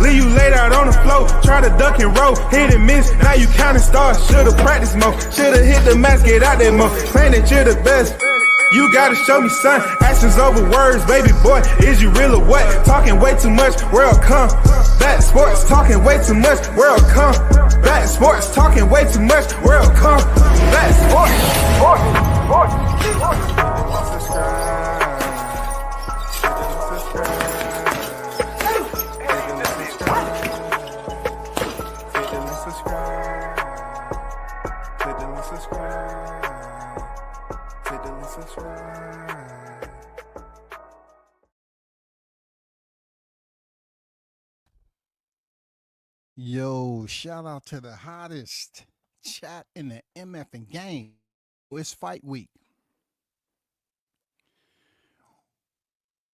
leave you laid out on the floor. Try to duck and roll, hit and miss, now you counting stars. Should've practiced more, should've hit the mask, get out there more. Claim that you're the best. You gotta show me, son. Actions over words, baby boy. Is you real or what? Talking way too much, world come. Back sports, talking way too much, world come. Back sports, talking way too much, world come. Back sports, Yo, shout out to the hottest chat in the MF game. It's fight week.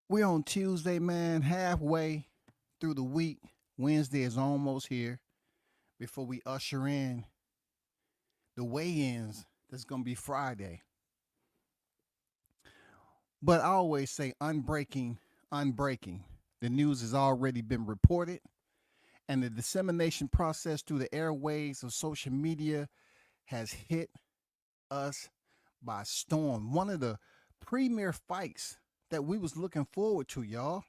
We're on Tuesday, man, halfway through the week. Wednesday is almost here before we usher in the weigh-ins that's going to be Friday. But I always say unbreaking. The news has already been reported, and the dissemination process through the airwaves of social media has hit us by storm. One of the premier fights that we was looking forward to, y'all.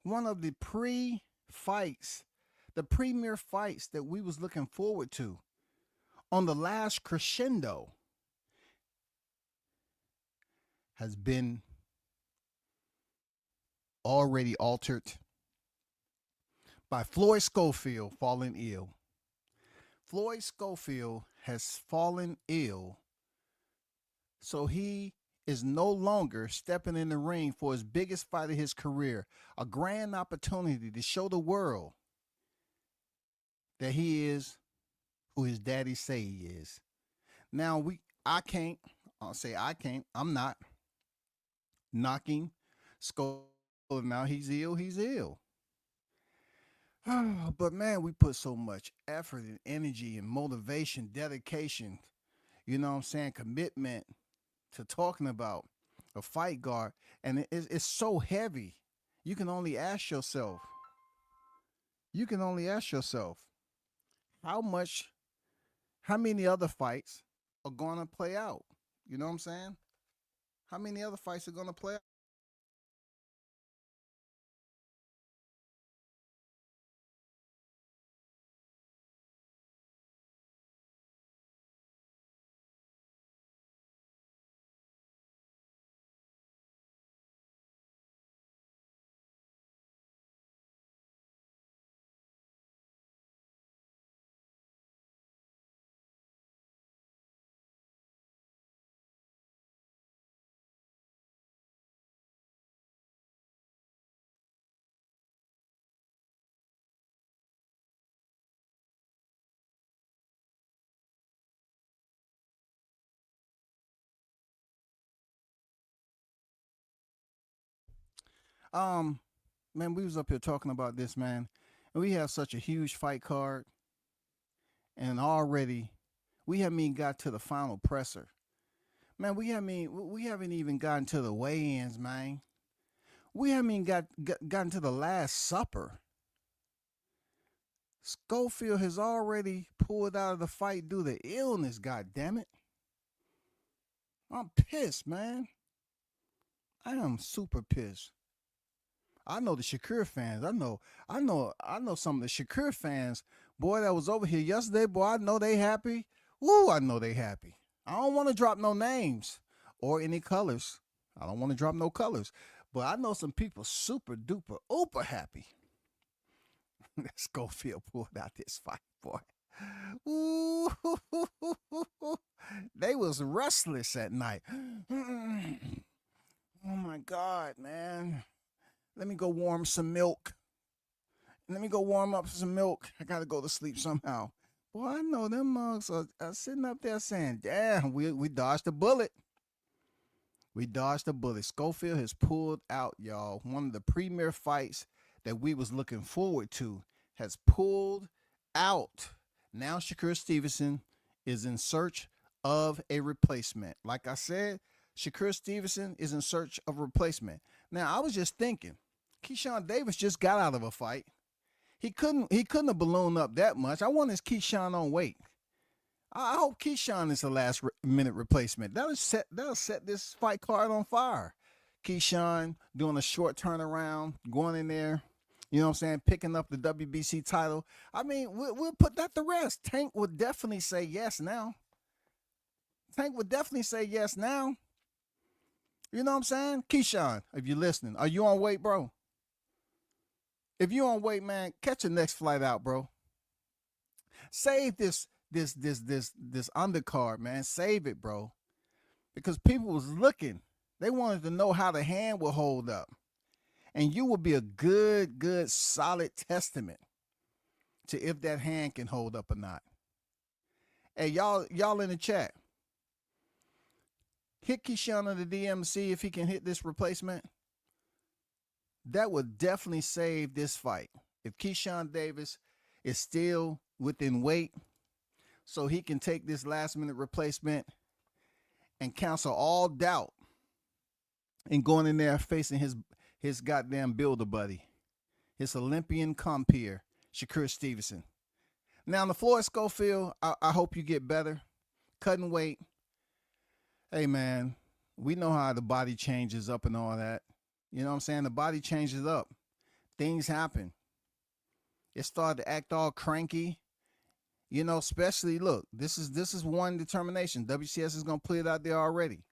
One of the premier fights that we was looking forward to on the last crescendo has been already altered by Floyd Schofield falling ill. Floyd Schofield has fallen ill, so he is no longer stepping in the ring for his biggest fight of his career, a grand opportunity to show the world that he is who his daddy say he is. Now, I'm not knocking Schofield. Now he's ill. But man, we put so much effort and energy and motivation, dedication, you know what I'm saying, commitment to talking about a fight guard. And it's so heavy. You can only ask yourself, how many other fights are going to play out? You know what I'm saying? How many other fights are going to play out? Man, we was up here talking about this, man, and we have such a huge fight card, and already we haven't even got to the final presser. Man, we haven't even gotten to the weigh-ins, man. We haven't even gotten to the last supper. Scofield has already pulled out of the fight due to illness, god damn it. I'm pissed, man. I am super pissed. I know the Shakur fans. I know some of the Shakur fans. Boy, that was over here yesterday. Boy, I know they happy. Woo, I know they happy. I don't want to drop no names or any colors. I don't want to drop no colors. But I know some people super duper uber happy. Scofield pulled out this fight, boy. Ooh, they was restless at night. Oh my God, man. Let me go warm some milk. Let me go warm up some milk. I gotta go to sleep somehow. Boy, I know them mugs are sitting up there saying, damn, we dodged a bullet. We dodged a bullet. Schofield has pulled out, y'all. One of the premier fights that we was looking forward to has pulled out. Now Shakur Stevenson is in search of a replacement. Like I said, Shakur Stevenson is in search of a replacement. Now, I was just thinking, Keyshawn Davis just got out of a fight. He couldn't have ballooned up that much. I want his Keyshawn on weight. I hope Keyshawn is the last minute replacement. That'll set this fight card on fire. Keyshawn doing a short turnaround, going in there, you know what I'm saying, picking up the WBC title. I mean, we'll put that to rest. Tank would definitely say yes now. Tank would definitely say yes now. You know what I'm saying? Keyshawn, if you're listening, are you on weight, bro? If you're on weight, man, catch your next flight out, bro. Save this undercard, man. Save it, bro. Because people was looking. They wanted to know how the hand will hold up. And you will be a good, solid testament to if that hand can hold up or not. Hey, y'all in the chat. Hit Keyshawn on the DM, see if he can hit this replacement. That would definitely save this fight. If Keyshawn Davis is still within weight, so he can take this last minute replacement and cancel all doubt in going in there facing his goddamn builder buddy, his Olympian compeer, Shakur Stevenson. Now on the floor at Scofield, I hope you get better. Cutting weight. Hey man, we know how the body changes up and all that. You know what I'm saying? The body changes up. Things happen. It started to act all cranky. You know, especially, look, this is one determination. WCS is going to put it out there already,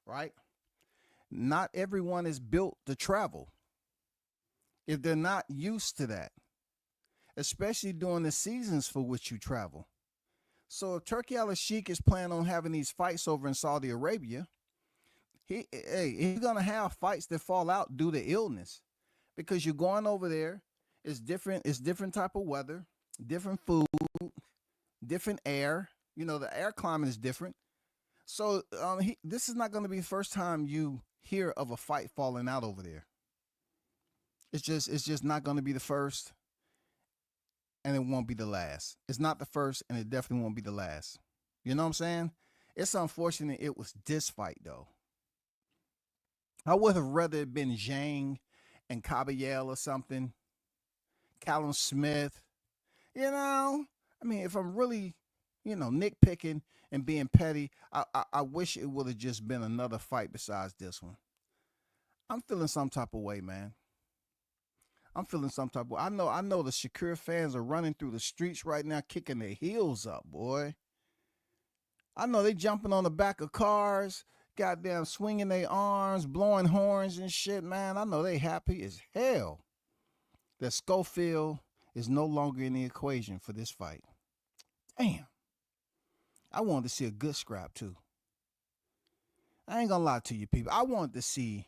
right? Not everyone is built to travel if they're not used to that, especially during the seasons for which you travel. So if Turki Al-Sheikh is planning on having these fights over in Saudi Arabia, he's going to have fights that fall out due to illness because you're going over there. It's different type of weather, different food, different air. You know, the air climate is different. So this is not going to be the first time you hear of a fight falling out over there. It's just not going to be the first, and it won't be the last. It's not the first, and it definitely won't be the last. You know what I'm saying? It's unfortunate it was this fight, though. I would have rather it been Zhang and Caballel or something. Callum Smith. You know, I mean, if I'm really, you know, nitpicking and being petty, I wish it would have just been another fight besides this one. I'm feeling some type of way, man. I'm feeling some type of way. I know the Shakur fans are running through the streets right now, kicking their heels up, boy. I know they jumping on the back of cars, goddamn swinging their arms, blowing horns and shit, man. I know they happy as hell that Schofield is no longer in the equation for this fight. Damn. I wanted to see a good scrap, too. I ain't gonna lie to you, people. I wanted to see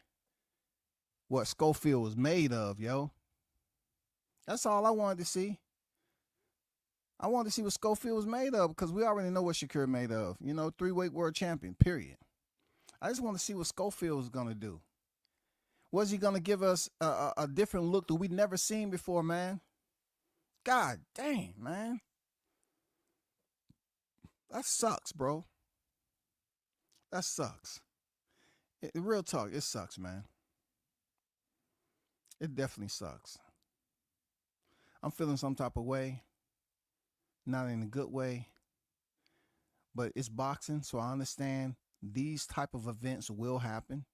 what Schofield was made of, yo. That's all I wanted to see. I wanted to see what Schofield was made of because we already know what Shakur made of. You know, 3-weight world champion, period. I just want to see what Schofield was going to do. Was he going to give us a different look that we'd never seen before, man? God dang, man. That sucks, bro. That sucks. Real talk, it sucks, man. It definitely sucks. I'm feeling some type of way. Not in a good way. But it's boxing, so I understand these type of events will happen.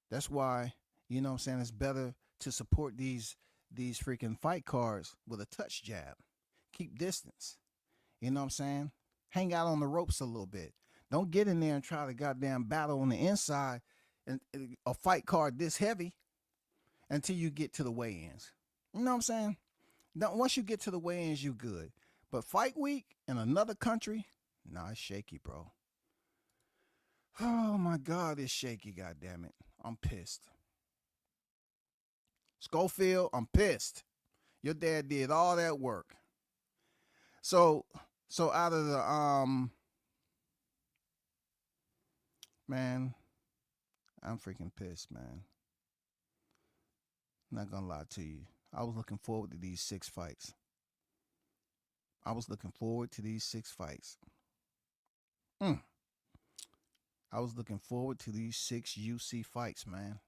That's why, you know what I'm saying, it's better to support these freaking fight cards with a touch jab. Keep distance. You know what I'm saying? Hang out on the ropes a little bit. Don't get in there and try to goddamn battle on the inside and a fight card this heavy until you get to the weigh-ins. You know what I'm saying? Once you get to the weigh-ins, you good. But fight week in another country, nah, it's shaky, bro. Oh my God, it's shaky, goddammit. I'm pissed. Schofield, I'm pissed. Your dad did all that work. So out of the man, I'm freaking pissed, man. Not gonna lie to you. I was looking forward to these 6 fights. I was looking forward to these 6 fights. I was looking forward to these 6 UC fights, man.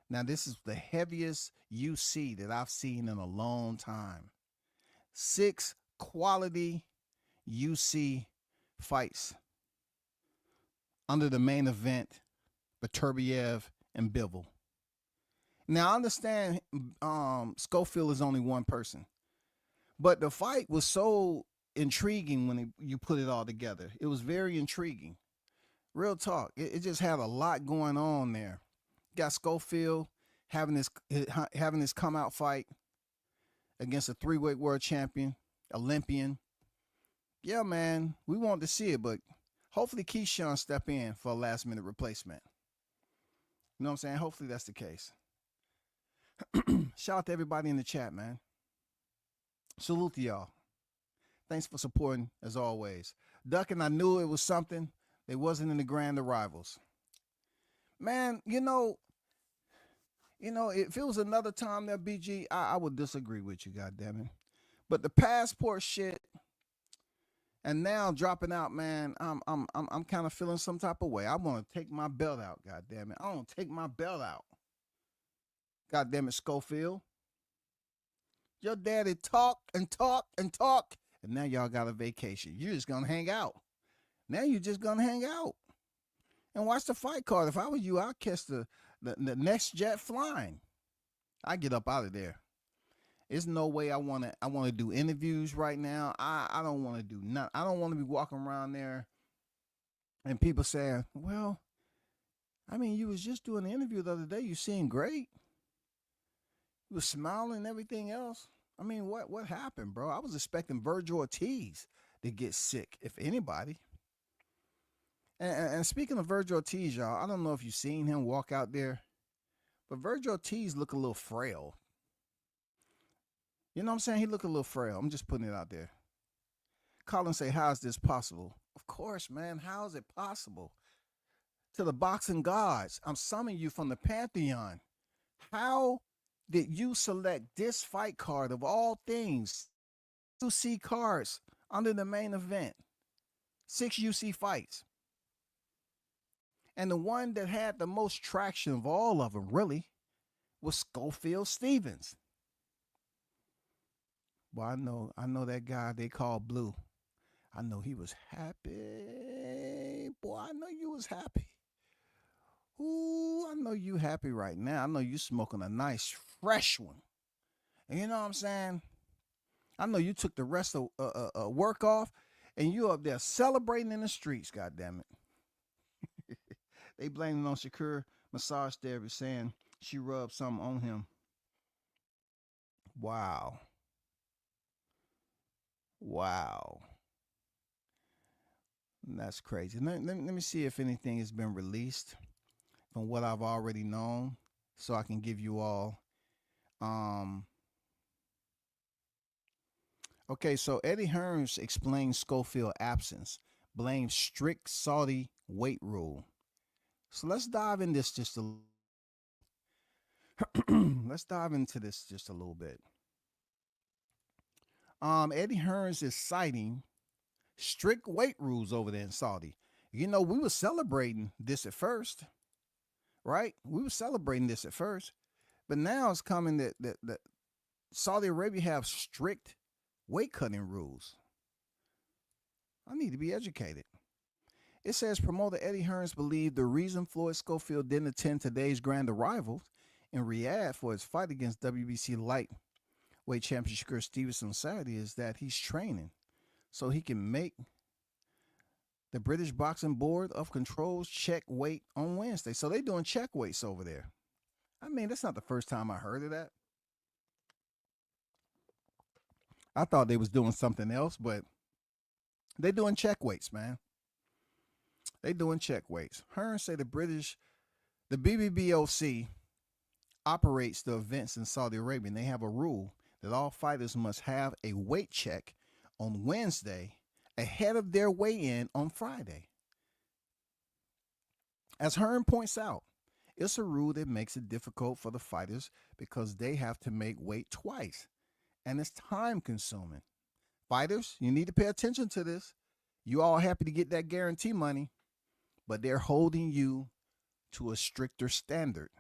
Now, this is the heaviest UC that I've seen in a long time. 6 quality UC fights under the main event, Beterbiev and Bivol. Now, I understand Schofield is only one person, but the fight was so intriguing when you put it all together. It was very intriguing. Real talk. It just had a lot going on there. Got Schofield having this come out fight against a 3-weight world champion, Olympian. Yeah, man, we want to see it, but hopefully Keyshawn step in for a last minute replacement. You know what I'm saying? Hopefully that's the case. Shout out to everybody in the chat, man. Salute to y'all. Thanks for supporting as always. Ducking, I knew it was something. They wasn't in the grand arrivals. Man, you know, if it was another time that BG, I would disagree with you, goddammit. But the passport shit, and now dropping out, man, I'm kind of feeling some type of way. I want to take my belt out, goddammit. I want to take my belt out. Goddammit, Schofield. Your daddy talk and talk and talk, and now y'all got a vacation. You're just gonna hang out. Now you're just gonna hang out and watch the fight card. If I was you, I'd catch the next jet flying. I get up out of there. There's no way I want to do interviews right now. I don't want to do nothing. I don't want to be walking around there and people saying, well, I mean, you was just doing an interview the other day. You seemed great. You was smiling and everything else. I mean, what happened, bro? I was expecting Virgil Ortiz to get sick, if anybody. And speaking of Virgil Ortiz, y'all, I don't know if you've seen him walk out there, but Virgil Ortiz look a little frail. You know what I'm saying? He look a little frail. I'm just putting it out there. Colin say, how is this possible? Of course, man. How is it possible? To the boxing gods, I'm summoning you from the Pantheon. How did you select this fight card of all things? UC cards under the main event. 6 UC fights. And the one that had the most traction of all of them, really, was Schofield Stevens. Well, I know that guy they call Blue. I know he was happy. Boy, I know you was happy. Ooh, I know you happy right now. I know you smoking a nice, fresh one. And you know what I'm saying? I know you took the rest of work off, and you up there celebrating in the streets, goddammit. They blaming on Shakur massage therapy, saying she rubbed something on him. Wow. Wow. That's crazy. Let me see if anything has been released from what I've already known, so I can give you all. Okay, so Eddie Hearn explains Schofield absence, blames strict Saudi weight rule. So let's dive in this just a let's dive into this just a little bit. Eddie Hearn is citing strict weight rules over there in Saudi. You know, we were celebrating this at first, right? We were celebrating this at first, but now it's coming that Saudi Arabia have strict weight cutting rules. I need to be educated. It says promoter Eddie Hearn believed the reason Floyd Schofield didn't attend today's grand arrival in Riyadh for his fight against WBC lightweight champion Shakur Stevenson on Saturday is that he's training so he can make the British Boxing Board of Control's check weight on Wednesday. So they're doing check weights over there. I mean, that's not the first time I heard of that. I thought they was doing something else, but they're doing check weights, man. They doing check weights. Hearn say the BBBOC operates the events in Saudi Arabia, and they have a rule that all fighters must have a weight check on Wednesday ahead of their weigh-in on Friday. As Hearn points out, it's a rule that makes it difficult for the fighters because they have to make weight twice, and it's time-consuming. Fighters, you need to pay attention to this. You all happy to get that guarantee money, but they're holding you to a stricter standard.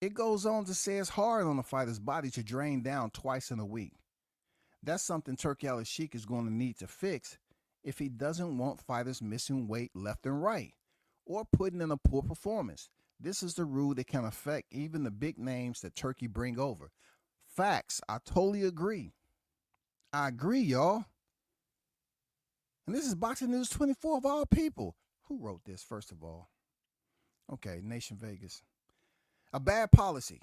It goes on to say it's hard on a fighter's body to drain down twice in a week. That's something Turki Al-Sheikh is going to need to fix if he doesn't want fighters missing weight left and right or putting in a poor performance. This is the rule that can affect even the big names that Turki bring over. Facts. I totally agree. I agree, y'all. And this is Boxing News 24 of all people. Who wrote this, first of all? Okay, Nation Vegas. A bad policy.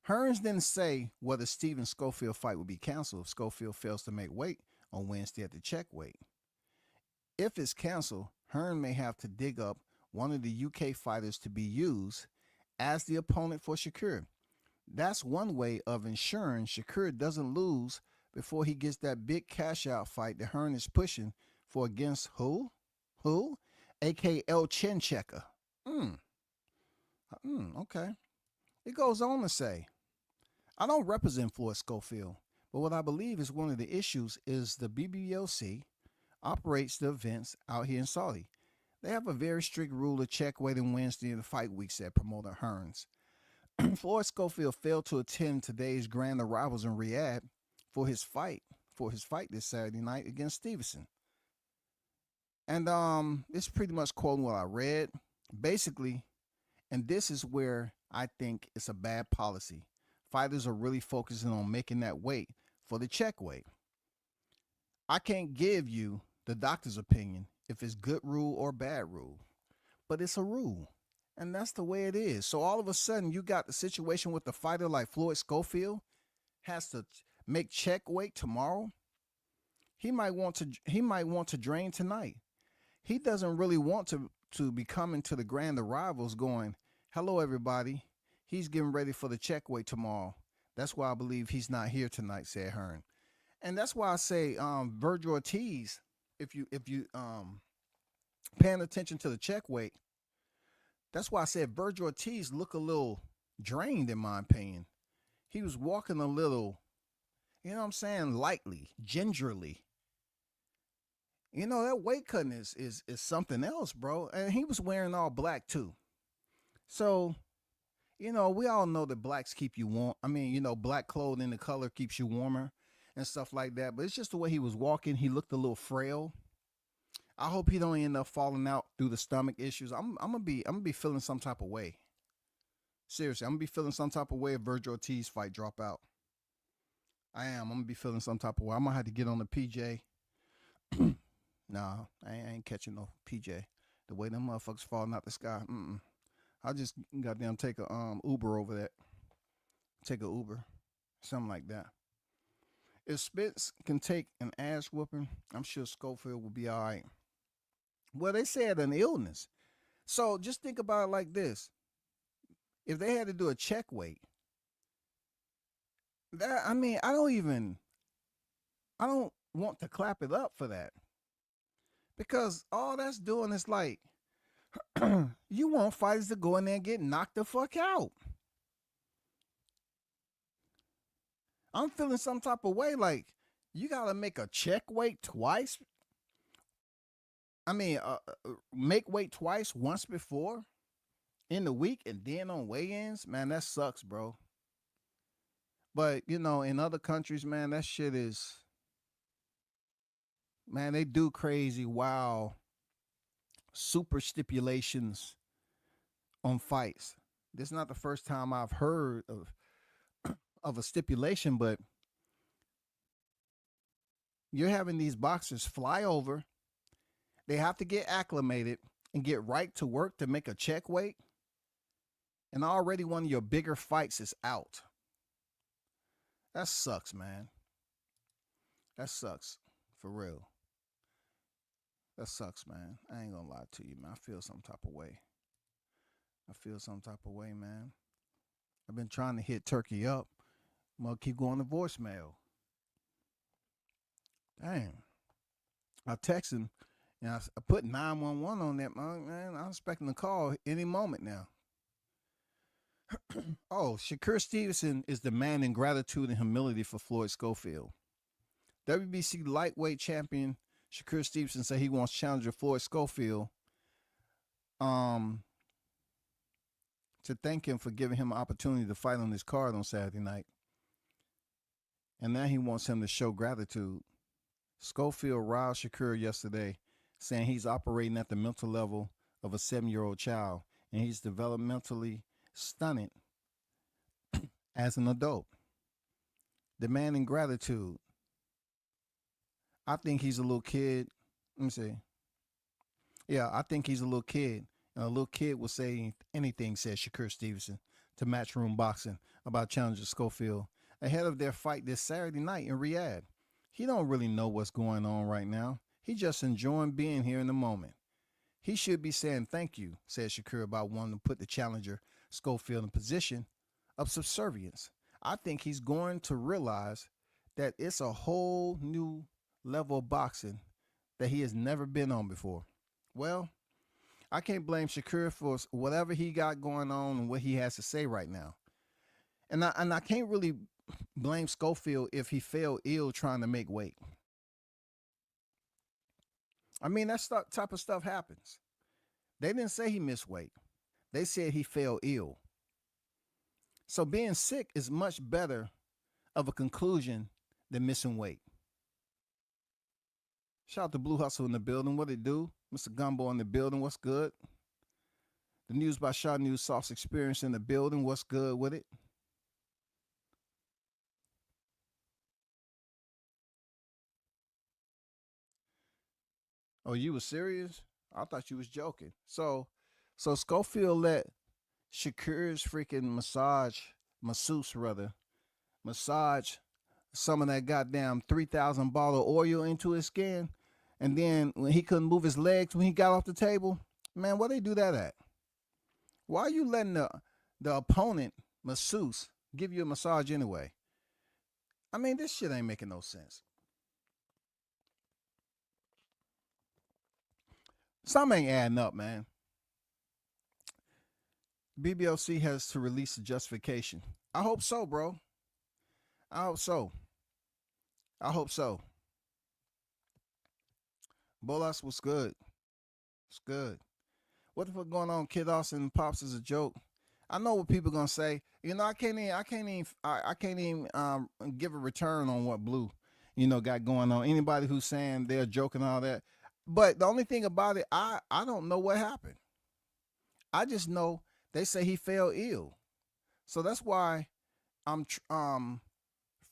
Hearns didn't say whether Steven Scofield fight would be canceled if Scofield fails to make weight on Wednesday at the check weight. If it's canceled, Hearn may have to dig up one of the UK fighters to be used as the opponent for Shakur. That's one way of ensuring Shakur doesn't lose before he gets that big cash out fight that Hearn is pushing for against who? Who? A.K.A. El Chin Checker. Okay. It goes on to say, I don't represent Floyd Scofield, but what I believe is one of the issues is the BBOC operates the events out here in Saudi. They have a very strict rule of check weighting Wednesday in the fight week, said promoter Hearns. Floyd Scofield failed to attend today's grand arrivals in Riyadh for his fight this Saturday night against Stevenson. And it's pretty much quoting what I read. Basically, and this is where I think it's a bad policy. Fighters are really focusing on making that weight for the check weight. I can't give you the doctor's opinion if it's good rule or bad rule, but it's a rule, and that's the way it is. So all of a sudden, you got the situation with the fighter like Floyd Scofield has to make check weight tomorrow. He might want to drain tonight. He doesn't really want to be coming to the grand arrivals going, hello, everybody. He's getting ready for the check weight tomorrow. That's why I believe he's not here tonight, said Hearn. And that's why I say Virgil Ortiz, if you paying attention to the check weight, that's why I said Virgil Ortiz look a little drained in my opinion. He was walking a little, you know what I'm saying, lightly, gingerly. You know, that weight cutting is something else, bro. And he was wearing all black too. So, you know, we all know that blacks keep you warm. I mean, you know, black clothing, the color keeps you warmer and stuff like that. But it's just the way he was walking. He looked a little frail. I hope he don't end up falling out through the stomach issues. I'm gonna be feeling some type of way. Seriously, I'm gonna be feeling some type of way if Virgil Ortiz fight drop out. I am. I'm gonna be feeling some type of way. I'm gonna have to get on the PJ. Nah, I ain't catching no PJ. The way them motherfuckers falling out the sky. I'll just goddamn take a Uber over that. Take a Uber. Something like that. If Spence can take an ass whooping, I'm sure Schofield will be all right. Well, they said an illness. So just think about it like this. If they had to do a check weight, that, I mean, I don't want to clap it up for that. Because all that's doing is like, you want fighters to go in there and get knocked the fuck out. I'm feeling some type of way like you got to make a check weight twice. I mean, make weight twice, once before in the week and then on weigh-ins. Man, that sucks, bro. But, you know, in other countries, man, that shit is, man, they do crazy, wow, super stipulations on fights. This is not the first time I've heard of a stipulation, but you're having these boxers fly over. They have to get acclimated and get right to work to make a check weight. And already one of your bigger fights is out. That sucks, man. That sucks. For real. That sucks, man. I ain't gonna lie to you, man. I feel some type of way. Man. I've been trying to hit Turkey up. I'm gonna keep going to voicemail. Damn. I text him and I put 911 on that, man. I'm expecting a call any moment now. Oh, Shakur Stevenson is demanding gratitude and humility for Floyd Scofield. WBC lightweight champion Shakur Stevenson said he wants challenger Floyd Scofield to thank him for giving him an opportunity to fight on his card on Saturday night. And now he wants him to show gratitude. Schofield riled Shakur yesterday, saying he's operating at the mental level of a 7-year-old child, and he's developmentally stunted as an adult, demanding gratitude. I think he's a little kid. Let me see. Yeah, I think he's a little kid. And a little kid will say anything, said Shakur Stevenson to Matchroom Boxing about challenger Schofield ahead of their fight this Saturday night in Riyadh. He don't really know what's going on right now. He just enjoying being here in the moment. He should be saying thank you, said Shakur about wanting to put the challenger Scofield in position of subservience. I think he's going to realize that it's a whole new level of boxing that he has never been on before. Well, I can't blame Shakur for whatever he got going on and what he has to say right now. And I can't really blame Schofield if he fell ill trying to make weight. I mean, that type of stuff happens. They didn't say he missed weight. They said he fell ill. So being sick is much better of a conclusion than missing weight. Shout out to Blue Hustle in the building. What it do? Mr. Gumbo in the building. What's good? The News by Shaw News Sauce Experience in the building. What's good with it? Oh, you was serious? I thought you was joking. So Schofield let Shakur's freaking masseuse massage some of that goddamn 3,000 bottle of oil into his skin. And then when he couldn't move his legs when he got off the table, man, where they do that at? Why are you letting the opponent masseuse give you a massage anyway? I mean, this shit ain't making no sense. Something ain't adding up, man. BBOC has to release a justification. I hope so, bro. I hope so. Bolas was good. It's good. What the fuck going on, Kid Austin Pops is a joke. I know what people gonna say. You know, I can't even give a return on what Blue, got going on. Anybody who's saying they're joking and all that. But the only thing about it, I don't know what happened. I just know they say he fell ill. So that's why I'm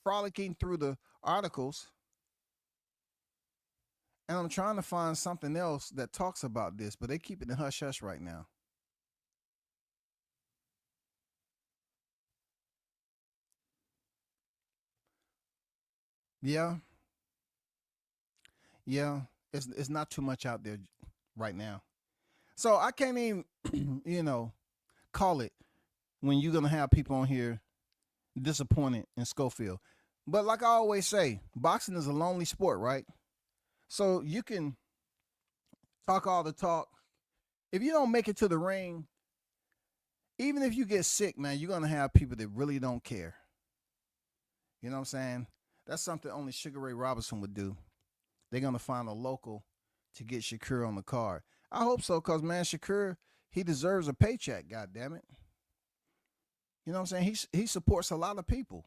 frolicking through the articles, and I'm trying to find something else that talks about this, but they keep it in hush-hush right now. Yeah. It's not too much out there right now. So I can't even, call it when you're going to have people on here disappointed in Schofield. But like I always say, boxing is a lonely sport, right? So you can talk all the talk. If you don't make it to the ring, even if you get sick, man, you're going to have people that really don't care. You know what I'm saying? That's something only Sugar Ray Robinson would do. They're going to find a local to get Shakur on the card. I hope so, because, man, Shakur, he deserves a paycheck, goddammit. You know what I'm saying? He supports a lot of people.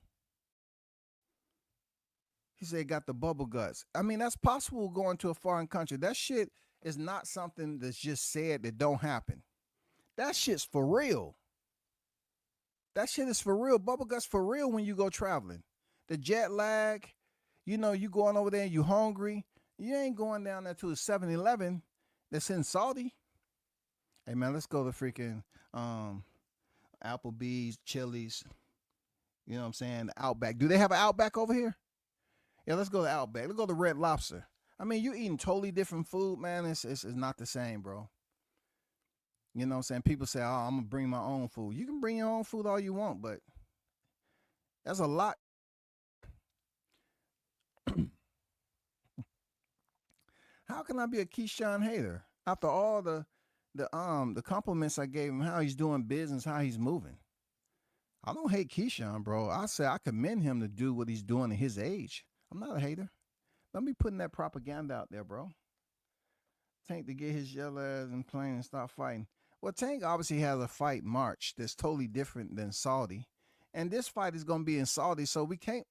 He said got the bubble guts. I mean, that's possible going to a foreign country. That shit is not something that's just said that don't happen. That shit's for real. That shit is for real. Bubble guts for real when you go traveling. The jet lag, you going over there and you hungry. You ain't going down there to a 7-Eleven that's in Saudi. Hey, man, let's go to freaking Applebee's, Chili's. You know what I'm saying? The Outback. Do they have an Outback over here? Yeah, let's go to Outback. Let's go to Red Lobster. I mean, you eating totally different food, man. It's not the same, bro. You know what I'm saying? People say, oh, I'm going to bring my own food. You can bring your own food all you want, but that's a lot. How can I be a Keyshawn hater after all the compliments I gave him, how he's doing business, how he's moving? I don't hate Keyshawn, bro. I say I commend him to do what he's doing at his age. I'm not a hater. Don't be putting that propaganda out there, bro. Tank to get his yellow ass and plane and stop fighting. Well, Tank obviously has a fight March that's totally different than Saudi. And this fight is going to be in Saudi, so we can't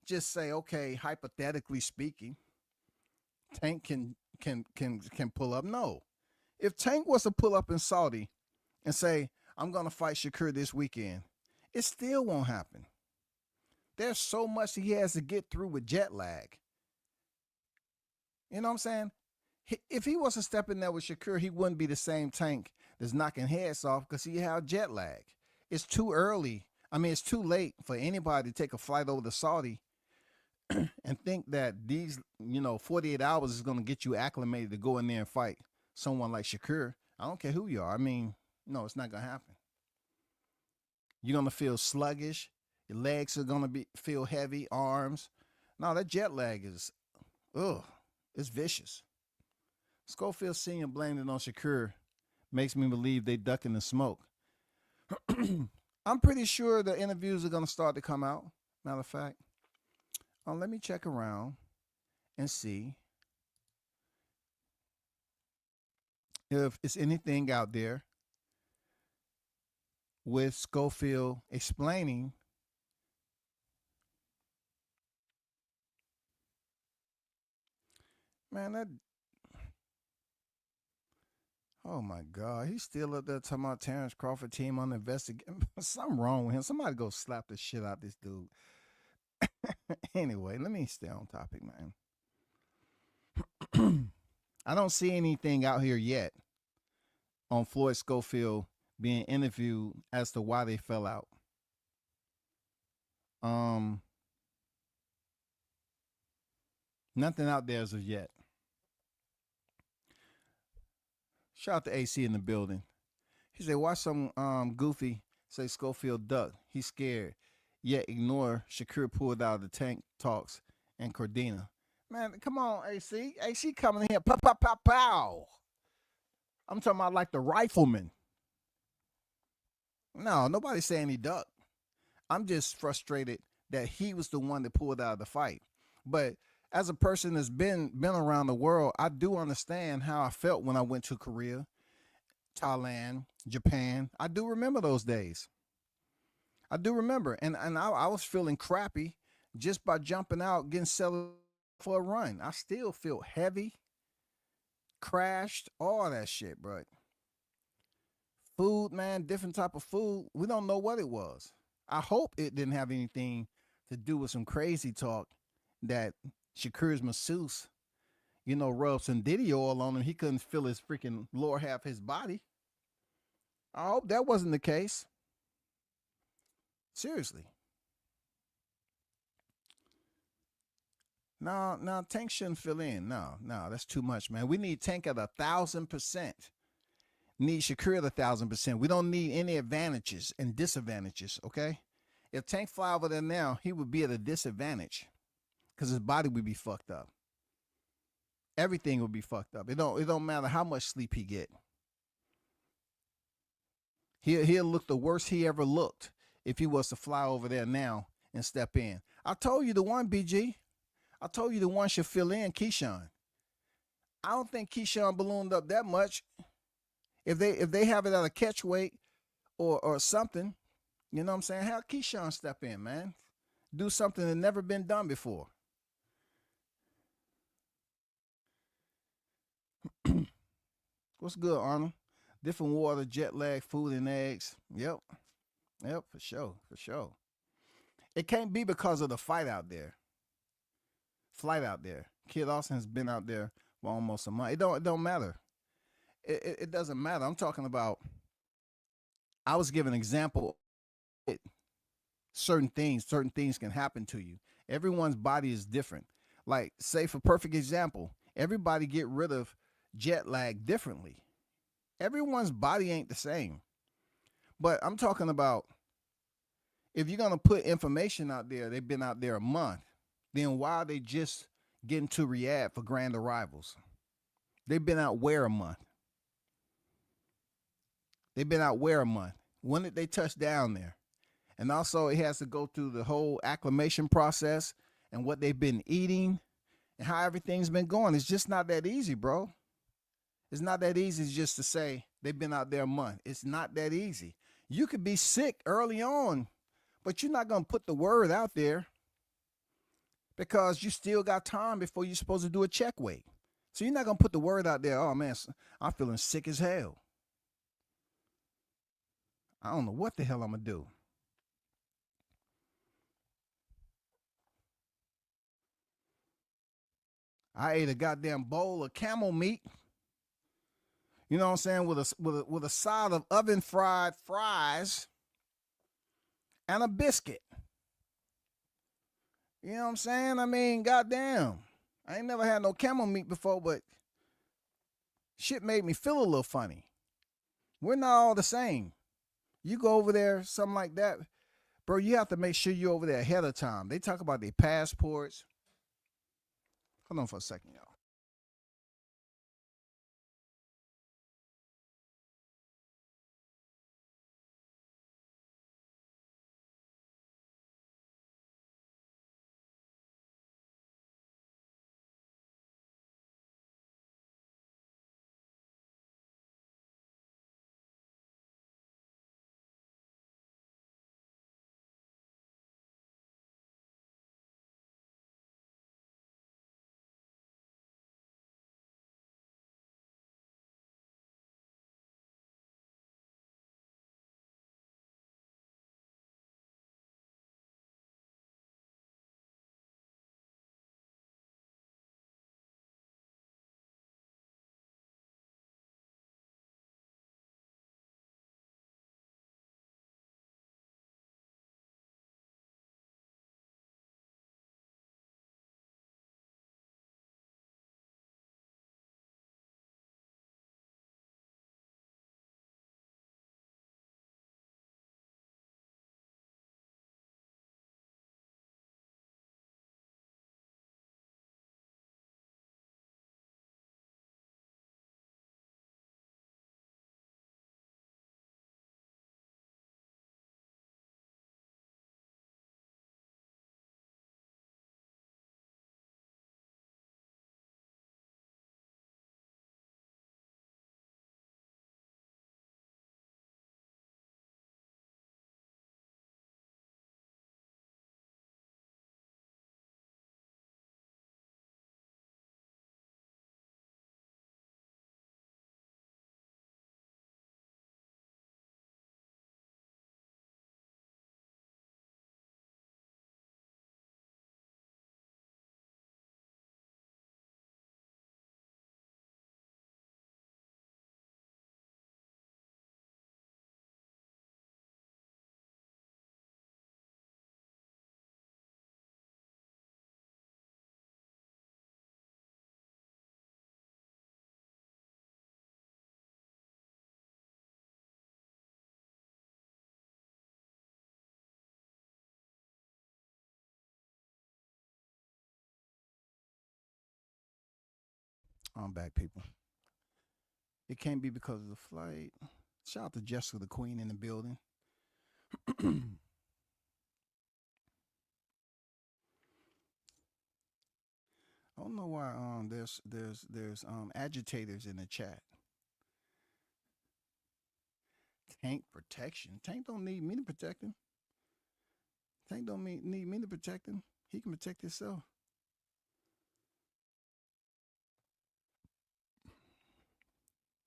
just say, okay, hypothetically speaking, Tank can pull up. No. If Tank was to pull up in Saudi and say, I'm going to fight Shakur this weekend, it still won't happen. There's so much he has to get through with jet lag. You know what I'm saying? If he was to step in there with Shakur, he wouldn't be the same Tank that's knocking heads off because he had jet lag. It's too early. I mean, it's too late for anybody to take a flight over to Saudi and think that these, 48 hours is going to get you acclimated to go in there and fight someone like Shakur. I don't care who you are. I mean, no, it's not going to happen. You're going to feel sluggish. Your legs are going to feel heavy, arms. No, that jet lag is, it's vicious. Schofield Sr. blamed it on Shakur. Makes me believe they ducking the smoke. I'm pretty sure the interviews are going to start to come out. Matter of fact, let me check around and see if it's anything out there with Schofield explaining oh my God, he's still up there talking about Terrence Crawford team on the investigation. Something wrong with him. Somebody go slap the shit out this dude. Anyway, let me stay on topic, man. I don't see anything out here yet on Floyd Schofield being interviewed as to why they fell out. Nothing out there as of yet. Shout out to AC in the building. He said, watch some goofy say Schofield duck. He's scared. Yet ignore Shakur pulled out of the Tank talks and Cordina. Man, come on, AC. AC coming in here. Pow, pow, pow, pow. I'm talking about like the rifleman. No, nobody's saying he ducked. I'm just frustrated that he was the one that pulled out of the fight. But as a person that's been around the world, I do understand how I felt when I went to Korea, Thailand, Japan. I do remember those days. I do remember. And I was feeling crappy just by jumping out, getting settled for a run. I still feel heavy, crashed, all that shit, bro. Food, man, different type of food. We don't know what it was. I hope it didn't have anything to do with some crazy talk that Shakur's masseuse, rubbed some Diddy oil on him. He couldn't feel his freaking lower half of his body. I hope that wasn't the case. Seriously. No, Tank shouldn't fill in. No, that's too much, man. We need Tank at 1,000%. Need Shakur at 1,000%. We don't need any advantages and disadvantages, okay? If Tank fly over there now, he would be at a disadvantage because his body would be fucked up. Everything would be fucked up. It don't matter how much sleep he get. He'll look the worst he ever looked if he was to fly over there now and step in. I told you the one, BG. I told you the one should fill in, Keyshawn. I don't think Keyshawn ballooned up that much. If they have it at a catch weight or something, you know what I'm saying? Have Keyshawn step in, man. Do something that never been done before. What's good, Arnold? Different water, jet lag, food, and eggs. Yep, for sure. It can't be because of the flight out there. Kid Austin has been out there for almost a month. It don't matter. It doesn't matter. I'm talking about, I was giving an example. Certain things can happen to you. Everyone's body is different. Like, say for perfect example, everybody get rid of jet lag differently. Everyone's body ain't the same. But I'm talking about, if you're going to put information out there, they've been out there a month, then why are they just getting to Riyadh for grand arrivals? They've been out where a month? When did they touch down there? And also it has to go through the whole acclimation process and what they've been eating and how everything's been going. It's just not that easy, bro. It's not that easy just to say, They've been out there a month. It's not that easy. You could be sick early on, but you're not going to put the word out there because you still got time before you're supposed to do a check weight. So you're not going to put the word out there, oh man, I'm feeling sick as hell. I don't know what the hell I'm going to do. I ate a goddamn bowl of camel meat. You know what I'm saying? With a side of oven fried fries and a biscuit. You know what I'm saying? I mean, goddamn. I ain't never had no camel meat before, but shit made me feel a little funny. We're not all the same. You go over there, something like that, bro, you have to make sure you're over there ahead of time. They talk about their passports. Hold on for a second, y'all. I'm back, people. It can't be because of the flight. Shout out to Jessica the Queen in the building. I don't know why there's agitators in the chat. Tank protection. Tank don't need me to protect him. Tank don't need me to protect him. He can protect himself.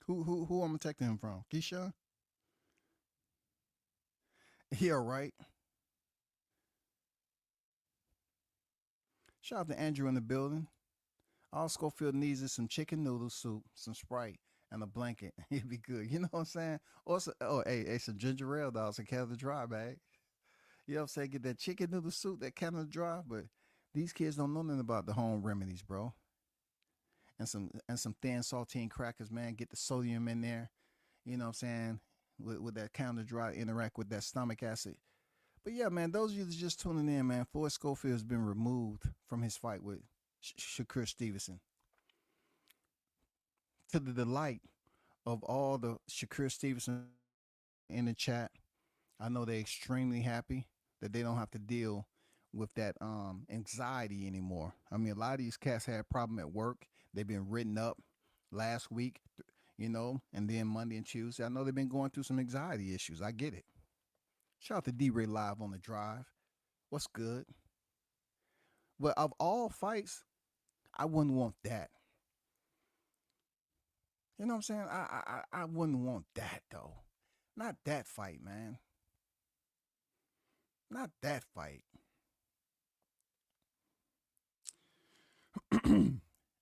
Who I'm protecting him from? Keyshawn? He all right. Shout out to Andrew in the building. All Scofield needs is some chicken noodle soup, some Sprite, and a blanket. It'd be good. You know what I'm saying? Also, hey, some ginger ale, dog, some Canada Dry bag. You know what I'm saying? Get that chicken noodle soup, that Canada Dry, but these kids don't know nothing about the home remedies, bro. And some thin saltine crackers, man. Get the sodium in there. You know what I'm saying? With that Canada Dry interact with that stomach acid. But yeah, man, those of you that's just tuning in, man, Floyd Schofield has been removed from his fight with Shakur Stevenson. To the delight of all the Shakur Stevenson in the chat, I know they're extremely happy that they don't have to deal with that anxiety anymore. I mean, a lot of these cats had a problem at work. They've been written up last week. you know, and then Monday and Tuesday. I know they've been going through some anxiety issues. I get it. Shout out to D-Ray Live on the drive. What's good? But of all fights, I wouldn't want that. You know what I'm saying? I wouldn't want that though. Not that fight, man. Not that fight.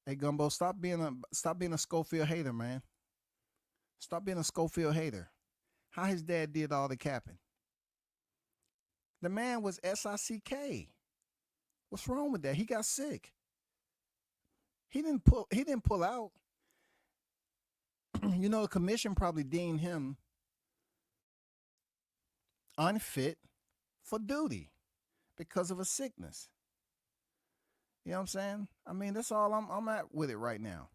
Hey Gumbo, stop being a Schofield hater, man. Stop being a Schofield hater. How his dad did all the capping. The man was SICK. What's wrong with that? He got sick. He didn't pull out. You know, the commission probably deemed him unfit for duty because of a sickness. You know what I'm saying? I mean, that's all I'm at with it right now.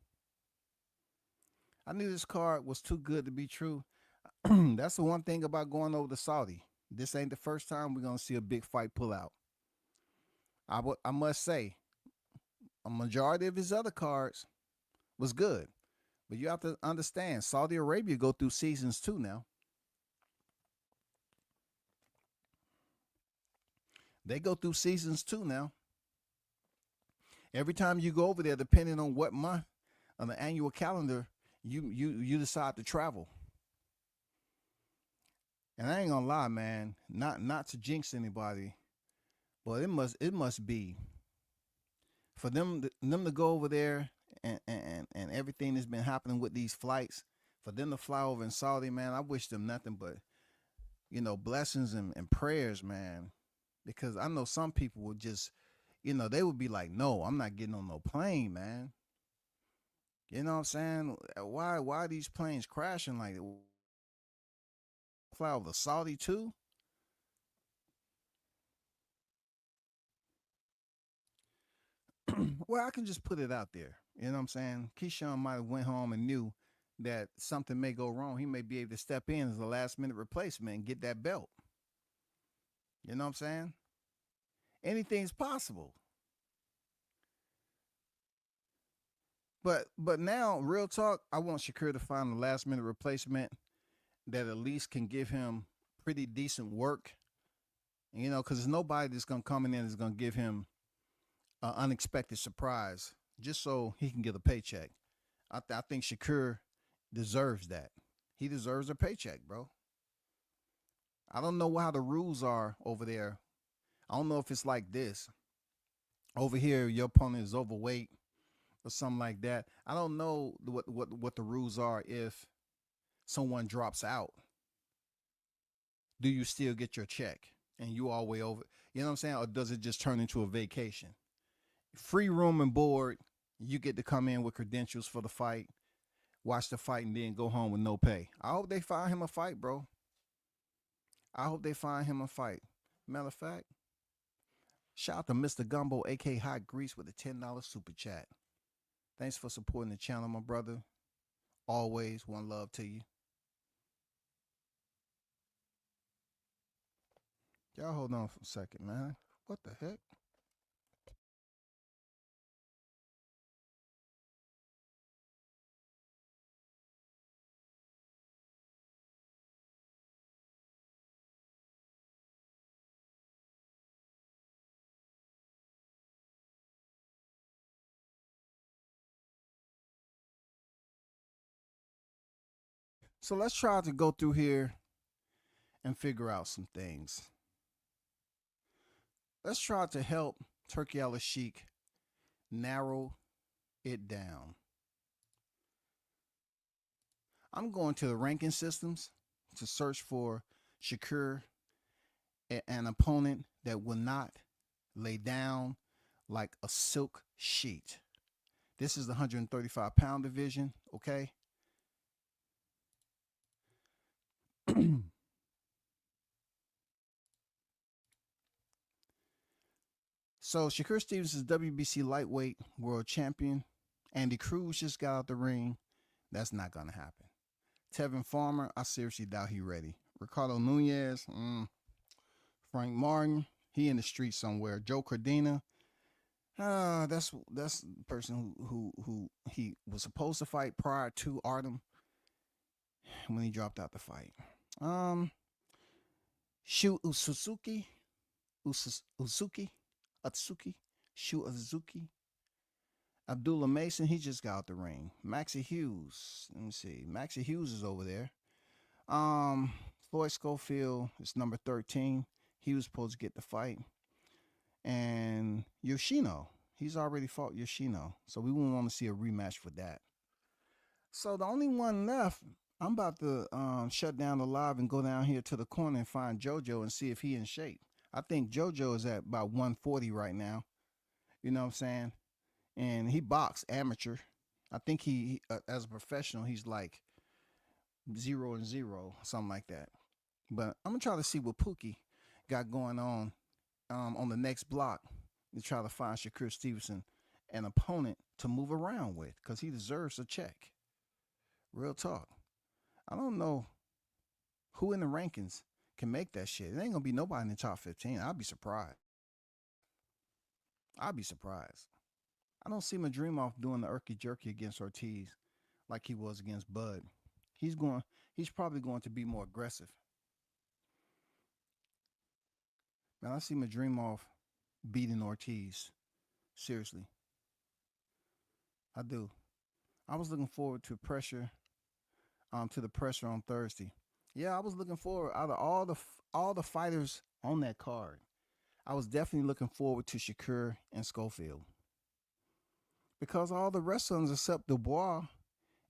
I knew this card was too good to be true. That's the one thing about going over to Saudi. This ain't the first time we're gonna see a big fight pull out. I must say, a majority of his other cards was good. But you have to understand, Saudi Arabia go through seasons too now. They go through seasons too now. Every time you go over there, depending on what month on the annual calendar, you decide to travel. And I ain't gonna lie, man, not to jinx anybody, but it must be for them to go over there and everything that's been happening with these flights, for them to fly over in Saudi, man, I wish them nothing but, you know, blessings and prayers, man. Because I know some people would just, you know, they would be like, no, I'm not getting on no plane, man. You know what I'm saying? Why are these planes crashing like fly over Saudi too? Well, I can just put it out there. You know what I'm saying? Keyshawn might have went home and knew that something may go wrong. He may be able to step in as a last minute replacement and get that belt. You know what I'm saying? Anything's possible. But now, real talk, I want Shakur to find a last minute replacement that at least can give him pretty decent work. You know, because there's nobody that's gonna come in and is gonna give him an unexpected surprise just so he can get a paycheck. I think Shakur deserves that. He deserves a paycheck, bro. I don't know how the rules are over there. I don't know if it's like this. Over here, your opponent is overweight or something like that. I don't know what the rules are if someone drops out. Do you still get your check and you all way over? You know what I'm saying? Or does it just turn into a vacation? Free room and board. You get to come in with credentials for the fight, watch the fight, and then go home with no pay. I hope they find him a fight, bro. I hope they find him a fight. Matter of fact, shout out to Mr. Gumbo, aka Hot Grease, with a $10 super chat. Thanks for supporting the channel, my brother. Always one love to you. Y'all hold on for a second, man. What the heck? So let's try to go through here and figure out some things. Let's try to help Turkey Al-Sheikh narrow it down. I'm going to the ranking systems to search for Shakur, an opponent that will not lay down like a silk sheet. This is the 135-pound division, okay? So Shakur Stevens is WBC lightweight world champion. Andy Cruz just got out the ring. That's not going to happen. Tevin Farmer, I seriously doubt he ready. Ricardo Nunez, Frank Martin, he in the street somewhere. Joe Cardina, that's the person who he was supposed to fight prior to Artem. when he dropped out the fight. Um, Shu Usuzuki, Atsuki, Shu Atsuki. Abdullah Mason, he just got out the ring. Maxie Hughes, let me see. Maxie Hughes is over there. Floyd Schofield is number 13. He was supposed to get the fight. And Yoshino, he's already fought Yoshino. So we wouldn't want to see a rematch for that. So the only one left, I'm about to shut down the live and go down here to the corner and find JoJo and see if he in shape. I think JoJo is at about 140 right now. You know what I'm saying? And he boxed amateur. I think he as a professional, he's like 0-0, something like that. But I'm gonna try to see what Pookie got going on the next block to try to find Shakur Stevenson an opponent to move around with, because he deserves a check. Real talk. I don't know who in the rankings can make that shit. It ain't gonna be nobody in the top 15. I'll be surprised. I don't see Madrimov doing the irky jerky against Ortiz like he was against Bud. He's probably going to be more aggressive. Man, I see Madrimov beating Ortiz. Seriously. I do. I was looking forward to the pressure on Thursday. Yeah, I was looking forward, out of all the fighters on that card, I was definitely looking forward to Shakur and Scofield. Because all the rest of them except Dubois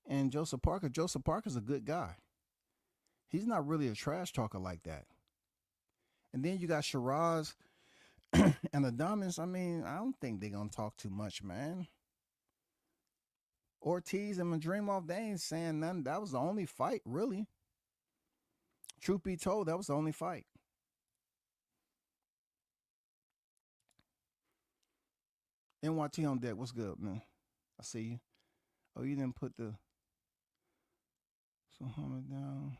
and Joseph Parker's a good guy. He's not really a trash talker like that. And then you got Shiraz and Adames. I mean, I don't think they're going to talk too much, man. Ortiz and Madrimov, they ain't saying nothing. That was the only fight, really. Truth be told, that was the only fight. NYT on deck. What's good, man? I see you. Oh, you didn't put the down.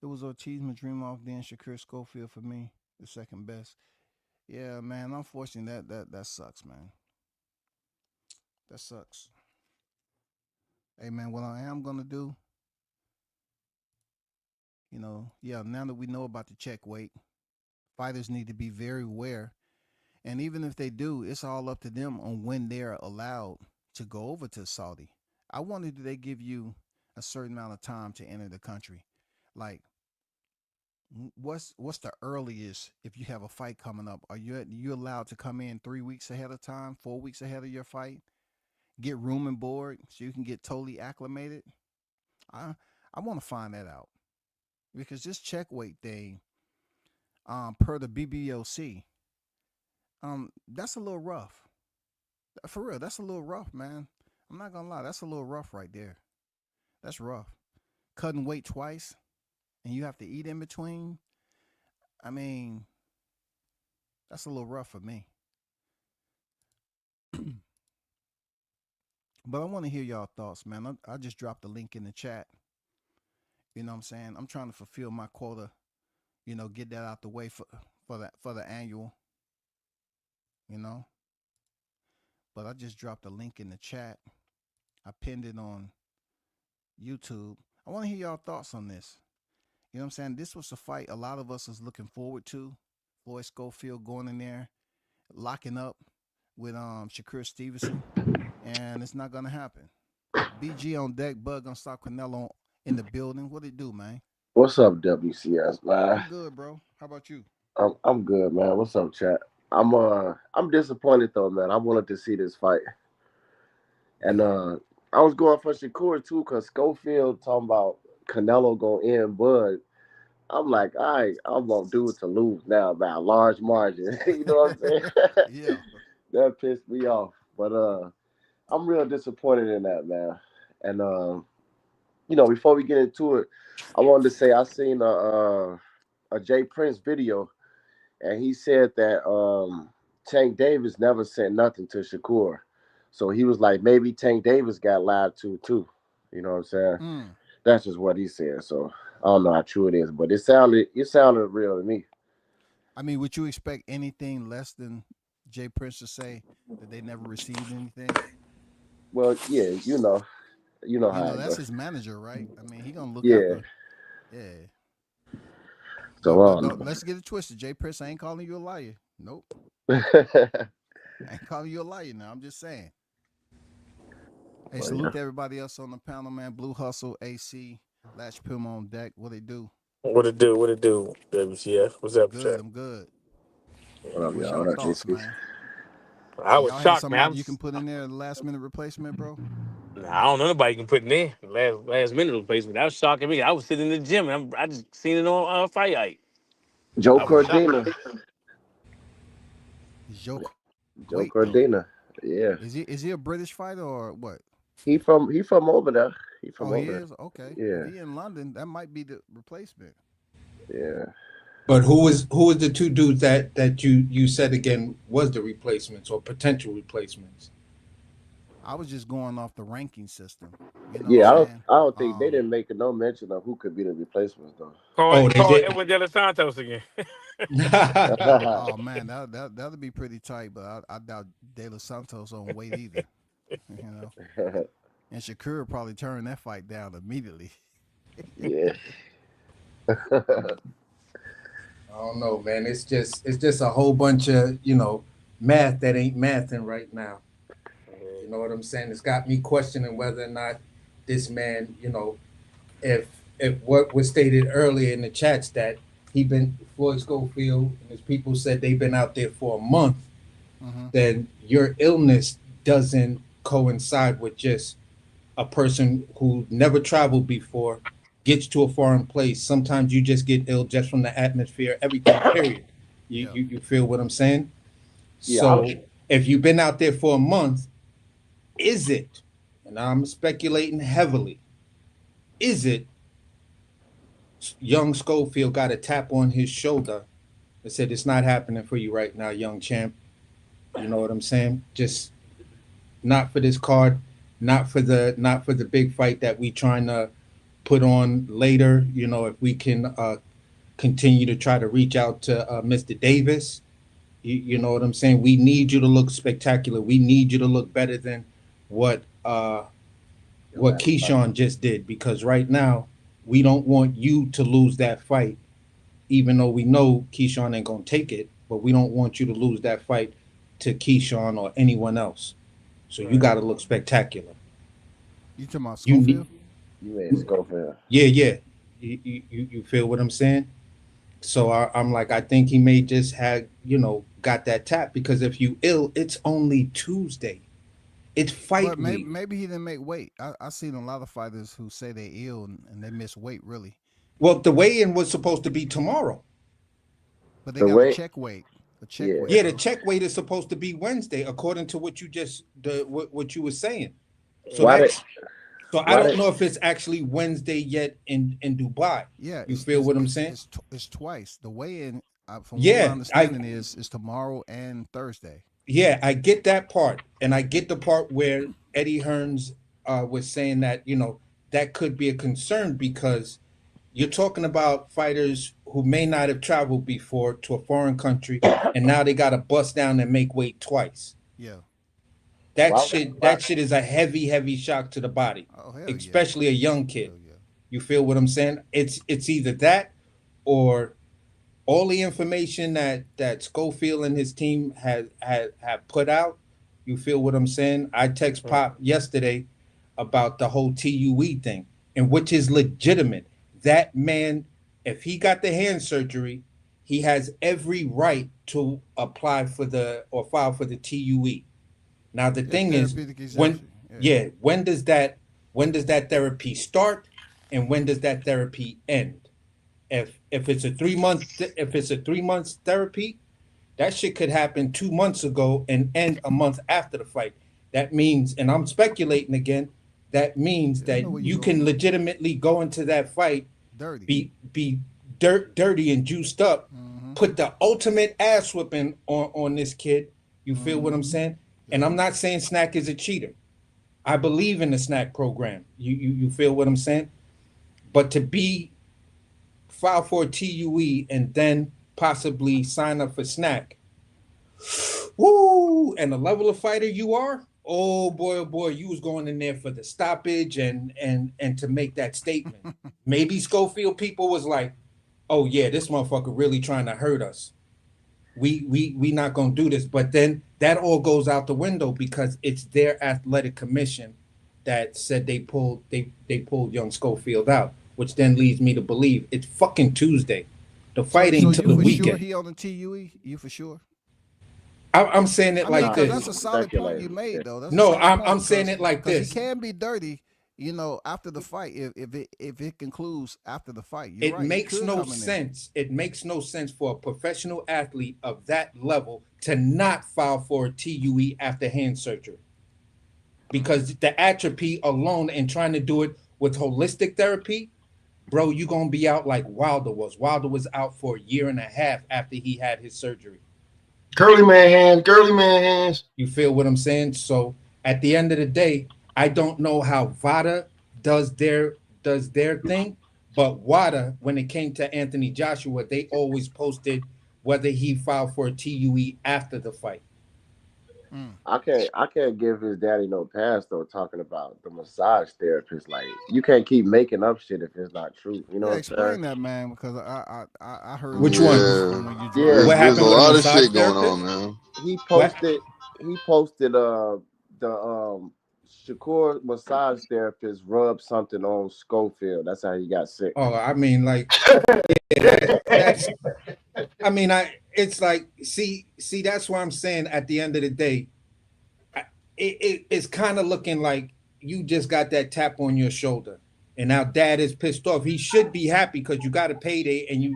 It was Ortiz, Madrimov, then Shakur Scofield for me, the second best. Yeah, man. Unfortunately, that sucks, man. That sucks. Hey, man, what I am gonna do, now that we know about the check weight, fighters need to be very aware. And even if they do, it's all up to them on when they're allowed to go over to Saudi. I wonder, do they give you a certain amount of time to enter the country? Like, what's the earliest if you have a fight coming up? Are you allowed to come in 3 weeks ahead of time, 4 weeks ahead of your fight? Get room and board so you can get totally acclimated? I want to find that out. Because this check weight thing, per the BBOC, that's a little rough. For real, that's a little rough, man. I'm not gonna lie, that's a little rough right there. That's rough. Cutting weight twice, and you have to eat in between. I mean, that's a little rough for me. But I want to hear y'all thoughts, man. I just dropped the link in the chat. You know what I'm saying? I'm trying to fulfill my quota. Get that out the way for the annual. But I just dropped a link in the chat. I pinned it on YouTube. I want to hear y'all thoughts on this. You know what I'm saying? This was a fight a lot of us was looking forward to. Floyd Schofield going in there, locking up with Shakur Stevenson, and it's not gonna happen. BG on deck, Bud gonna stop Canelo in the building. What it do, man? What's up, WCS, man? I'm good, bro. How about you? I'm good, man. What's up, chat? I'm disappointed though, man. I wanted to see this fight, and Yeah. I was going for Shakur too, cause Schofield talking about Canelo going in, Bud. I'm like, all right, I'm gonna do it to lose now by a large margin. You know what I'm saying? Yeah. That pissed me off, but I'm real disappointed in that, man. And before we get into it, I wanted to say I seen a Jay Prince video, and he said that Tank Davis never sent nothing to Shakur. So he was like, maybe Tank Davis got lied to too. You know what I'm saying? Mm. That's just what he said. So I don't know how true it is, but it sounded real to me. I mean, would you expect anything less than Jay Prince to say that they never received anything? Well, yeah, You know You how know, it that's goes. his manager, right? I mean, he gonna look Yeah. after. Yeah. So But don't, let's get it twisted. Jay Prince, I ain't calling you a liar. Nope. I ain't calling you a liar now. I'm just saying. Hey, salute to everybody else on the panel, man. Blue Hustle, AC, Latch Puma on deck. What they do? What it do? What it do, WCF? What's up, Good. Chad? I'm good. what up, What's y'all? y'all What up, thoughts, JC? man? I Do was y'all have shocked, man. somebody you can put in there, last minute replacement, bro? I don't know nobody can put in there last minute replacement. That was shocking me. I was sitting in the gym and I just seen it on Fight Eye. Joe I was shocked. Cordina. Joe. Joe Wait though, Cordina. Yeah. is he a British fighter or what? He from over there. He from Oh, he over there. is. Okay. If Yeah. he in London, that might be the replacement. Yeah. But who is the two dudes that you said again was the replacements or potential replacements? I was just going off the ranking system. You know what I'm Yeah. saying? I don't think they didn't make no mention of who could be the replacements though. Oh, they Call did. Edwin De Los Santos again. Oh man, that'll be pretty tight. But I doubt De Los Santos on weight either. You know, and Shakur probably turned that fight down immediately. Yeah. I don't know, man. It's just a whole bunch of math that ain't mathing right now. You know what I'm saying? It's got me questioning whether or not this man, if what was stated earlier in the chats that Floyd Schofield and his people said they've been out there for a month, then your illness doesn't coincide with just a person who never traveled before gets to a foreign place. Sometimes you just get ill just from the atmosphere, everything, period. You feel what I'm saying? Yeah, So if you've been out there for a month, is it, and I'm speculating heavily, is it young Scofield got a tap on his shoulder and said, it's not happening for you right now, young champ. You know what I'm saying? Just not for this card, not for the big fight that we trying to put on later. If we can continue to try to reach out to Mr. Davis, you know what I'm saying? We need you to look spectacular. We need you to look better than what Keyshawn just did, because right now we don't want you to lose that fight, even though we know Keyshawn ain't gonna take it, but we don't want you to lose that fight to Keyshawn or anyone else. So you got to look spectacular. You talking about Schofield? You mean Schofield? Yeah. You feel what I'm saying? So I'm like, I think he may just have got that tap, because if you ill, it's only Tuesday. It's fight week. Maybe he didn't make weight. I seen a lot of fighters who say they ill and they miss weight really. Well, the weigh-in was supposed to be tomorrow. But they got a check weight. Yeah, the check weight is supposed to be Wednesday, according to what you what you were saying. So I don't know if it's actually Wednesday yet in Dubai. Yeah, you feel what I'm saying? It's twice. The weigh-in, from what my understanding is tomorrow and Thursday. Yeah, I get that part, and I get the part where Eddie Hearns was saying that that could be a concern, because you're talking about fighters who may not have traveled before to a foreign country, and now they got to bust down and make weight twice. Yeah, that shit is a heavy shock to the body, especially a young kid. You feel what I'm saying? It's either that or all the information that Scofield and his team have put out. You feel what I'm saying? I text Pop yesterday about the whole TUE thing, and which is legitimate. That man, if he got the hand surgery, he has every right to apply for or file for the TUE. Now the thing is, when does that therapy start, and when does that therapy end? If it's a 3 month therapy, that shit could happen 2 months ago and end a month after the fight. That means, and I'm speculating again, that means that you can legitimately go into that fight dirty, be dirty and juiced up, put the ultimate ass whipping on this kid. You feel what I'm saying? And I'm not saying Snack is a cheater. I believe in the Snack program. You feel what I'm saying? But to file for a TUE and then possibly sign up for Snack, woo! And the level of fighter you are, oh boy, you was going in there for the stoppage and to make that statement. Maybe Schofield people was like, oh yeah, this motherfucker really trying to hurt us. We not gonna do this. But then that all goes out the window because it's their athletic commission that said they pulled young Schofield out, which then leads me to believe it's fucking Tuesday. The fight ain't till the weekend. Sure he on the TUE? You for sure? I'm saying it like this. That's a solid point you made, though. I'm saying it like this. He can be dirty, after the fight. If it concludes after the fight, it makes no sense. It makes no sense for a professional athlete of that level to not file for a TUE after hand surgery, because the atrophy alone and trying to do it with holistic therapy, bro, you're gonna be out like Wilder was. Wilder was out for a year and a half after he had his surgery. Curly man hands. You feel what I'm saying? So at the end of the day, I don't know how VADA does their thing, but WADA, when it came to Anthony Joshua, they always posted whether he filed for a TUE after the fight. I can't give his daddy no pass though. Talking about the massage therapist, like you can't keep making up shit if it's not true. You know what I'm saying? Explain that, man, because I heard which one. Yeah, what happened? There's a lot of shit going on, man. He posted the Shakur massage therapist rubbed something on Scofield. That's how he got sick. Oh, I mean, like, it's like, see, that's why I'm saying at the end of the day, it's kind of looking like you just got that tap on your shoulder, and now dad is pissed off. He should be happy because you got a payday, and you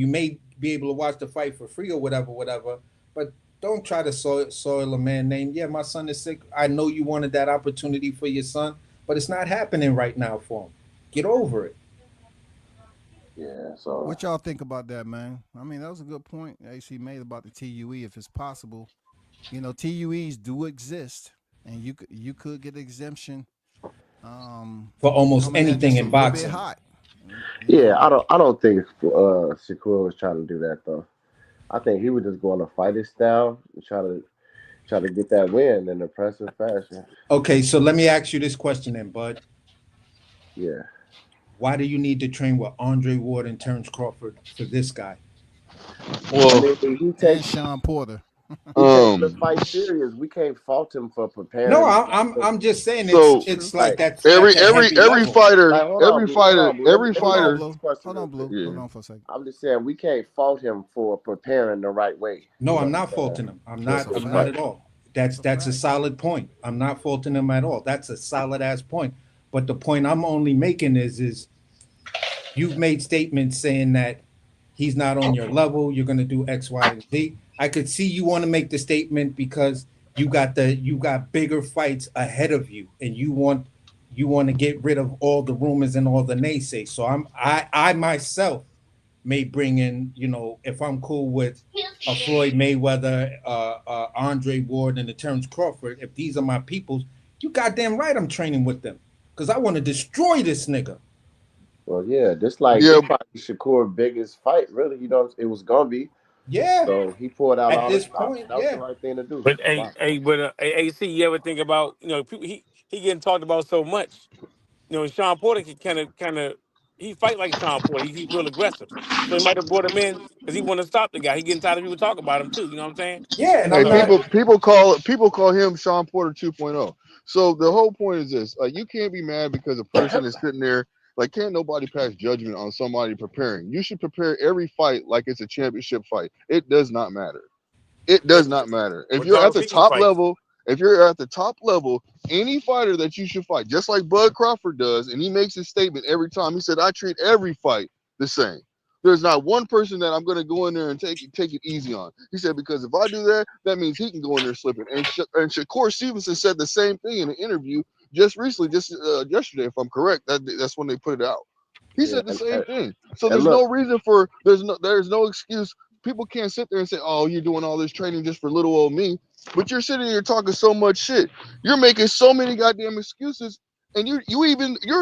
may be able to watch the fight for free or whatever. But don't try to soil a man's name. Yeah, my son is sick. I know you wanted that opportunity for your son, but it's not happening right now for him. Get over it. Yeah, so what y'all think about that, man? I mean, that was a good point AC made about the TUE. If it's possible, TUEs do exist, and you could get exemption for almost anything in boxing. Yeah, I don't think Shakur was trying to do that though. I think he was just going to fight his style and try to get that win in impressive fashion. Okay, so let me ask you this question then, Bud. Yeah. Why do you need to train with Andre Ward and Terrence Crawford for this guy? Well, he takes Sean Porter. The fight serious. We can't fault him for preparing. No, I'm just saying it's like that. Every fighter. Hold on, Blue. Yeah. Hold on for a second. I'm just saying we can't fault him for preparing the right way. No, I'm not faulting him. I'm not at all. That's a solid point. I'm not faulting him at all. That's a solid ass point. But the point I'm only making is you've made statements saying that he's not on your level. You're going to do X, Y, and Z. I could see you want to make the statement because you got bigger fights ahead of you, and you want to get rid of all the rumors and all the naysays. So I myself may bring in, if I'm cool with a Floyd Mayweather, Andre Ward, and the Terrence Crawford, if these are my peoples, you goddamn right I'm training with them because I want to destroy this nigga. Well, yeah, this probably Shakur's biggest fight, really. It was gonna be. Yeah. So he pulled out at all this stops. point. That was Yeah. the right thing to do. But AC, you ever think about people, he getting talked about so much. Sean Porter can kind of he fight like Sean Porter. He's real aggressive. So he might have brought him in because he want to stop the guy. He getting tired of people talking about him too. You know what I'm saying? Yeah. And people call him Sean Porter 2.0. So the whole point is this: like, you can't be mad because a person is sitting there. Like, can't nobody pass judgment on somebody preparing? You should prepare every fight like it's a championship fight. It does not matter. It does not matter. If you're at the top level, any fighter that you should fight, just like Bud Crawford does, and he makes his statement every time. He said, I treat every fight the same. There's not one person that I'm going to go in there and take it easy on. He said, because if I do that, that means he can go in there slipping. And Shakur Stevenson said the same thing in an interview just recently, yesterday, if I'm correct. That's when they put it out. He said the same thing. So there's no reason for there's no excuse. People can't sit there and say, "Oh, you're doing all this training just for little old me," but you're sitting here talking so much shit. You're making so many goddamn excuses, And you're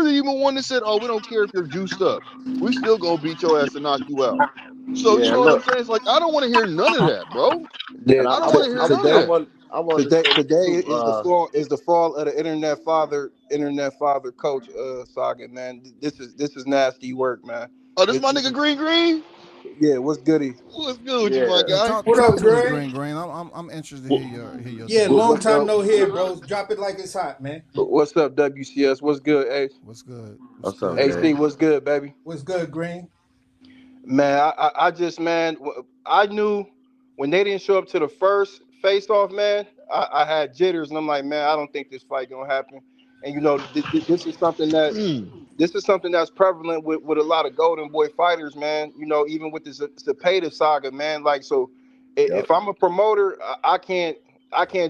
the even one that said, "Oh, we don't care if you're juiced up. We still gonna beat your ass and knock you out." So you Yeah, know what I'm look, saying? It's like I don't want to hear none of that, bro. and Yeah, I don't want to hear none of I that. want I wanted to say this today too. is the fall of the internet father coach saga, man. This is nasty work, man. Oh, this This, my this nigga is Green. yeah, what's goody? What's good with you, my Yeah, Yeah, guy? talk What talk up, to us, Greg? Green. I'm interested to hear your Yeah, take. long what's time up? no hear, bro. Drop it like it's hot, man. What's up, WCS? What's good, Ace? What's good? What's What's up, good, Dave? AC, man? what's good, baby? What's good, Green? Man, I just, man, I knew when they didn't show up to the first face off, man, I had jitters, and I'm like, man, I don't think this fight gonna happen. And you know, this is something that this is something that's prevalent with a lot of Golden Boy fighters, man. You know, even with the Zepeda saga, man. Like, so Yep. if I'm a promoter, I can't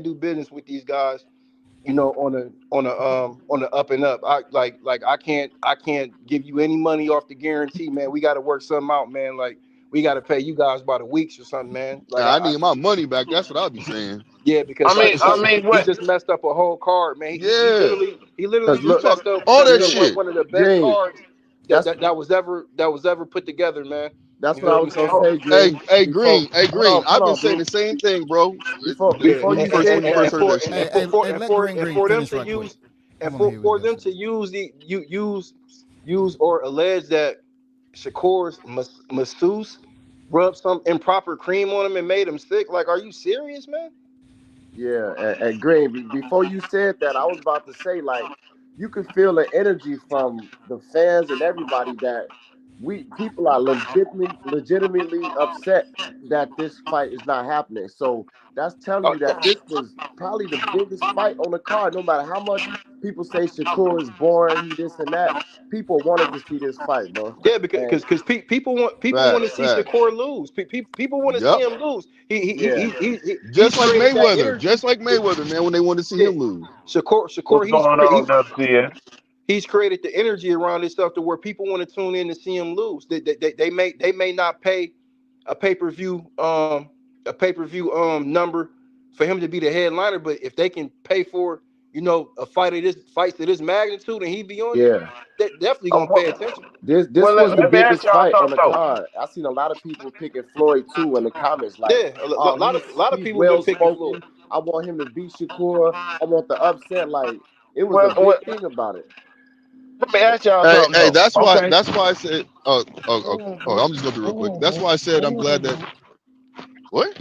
do business with these guys, you know, on the up and up. I can't give you any money off the guarantee, man. We got to work something out, man. Like, we got to pay you guys by the weeks or something, man. Like, I need my money back. That's what I'll be saying. yeah, because he What? just messed up a whole card, man. Yeah, He literally Cause just look, talk messed up all that Green, shit. one of the best Green. cards That's that was ever put together, man. that's You what feel I what I'm was gonna saying? say, Green. Before, Hey, Green. hold I've been on, saying Blue. the same thing, bro. Yeah, Before When you you first said when you that, first heard that shit. Let Green for them finish to right quick. use I want to hear what he for got them to to say. use or allege that Shakur's masseuse rubbed some improper cream on him and made him sick. Like, are you serious, man? yeah, and Green. Before you said that, I was about to say like, you could feel the energy from the fans and everybody that people are legitimately upset that this fight is not happening. So that's telling Uh, you that this was probably the biggest fight on the card. No matter how much people say Shakur is boring, he this and that, people wanted to see this fight, bro. Yeah, And because people want to Facts, see facts. Shakur lose. People want to see Yep. him lose. yeah, He's Just like created that Mayweather. energy. Just like Mayweather, man, when they wanted to see Yeah, him lose. What's going on, WCS? he's created the energy around this stuff to where people want to tune in to see him lose. They may not pay a pay-per-view number for him to be the headliner, but if they can pay for, you know, a fight to this magnitude and he be on there, yeah. they're definitely gonna pay attention. This Well, was the let me ask biggest y'all fight on something the though. card. I seen a lot of people picking Floyd too in the comments, like, Yeah, "Oh, a lot of he's people been well picking Floyd. spoken. I want him to beat Shakur. I want the upset." Like, it was a Well, big thing about it. let me ask y'all Hey, something hey, though. that's why Okay. that's why I said I'm just gonna be real quick. That's why I said I'm glad that what?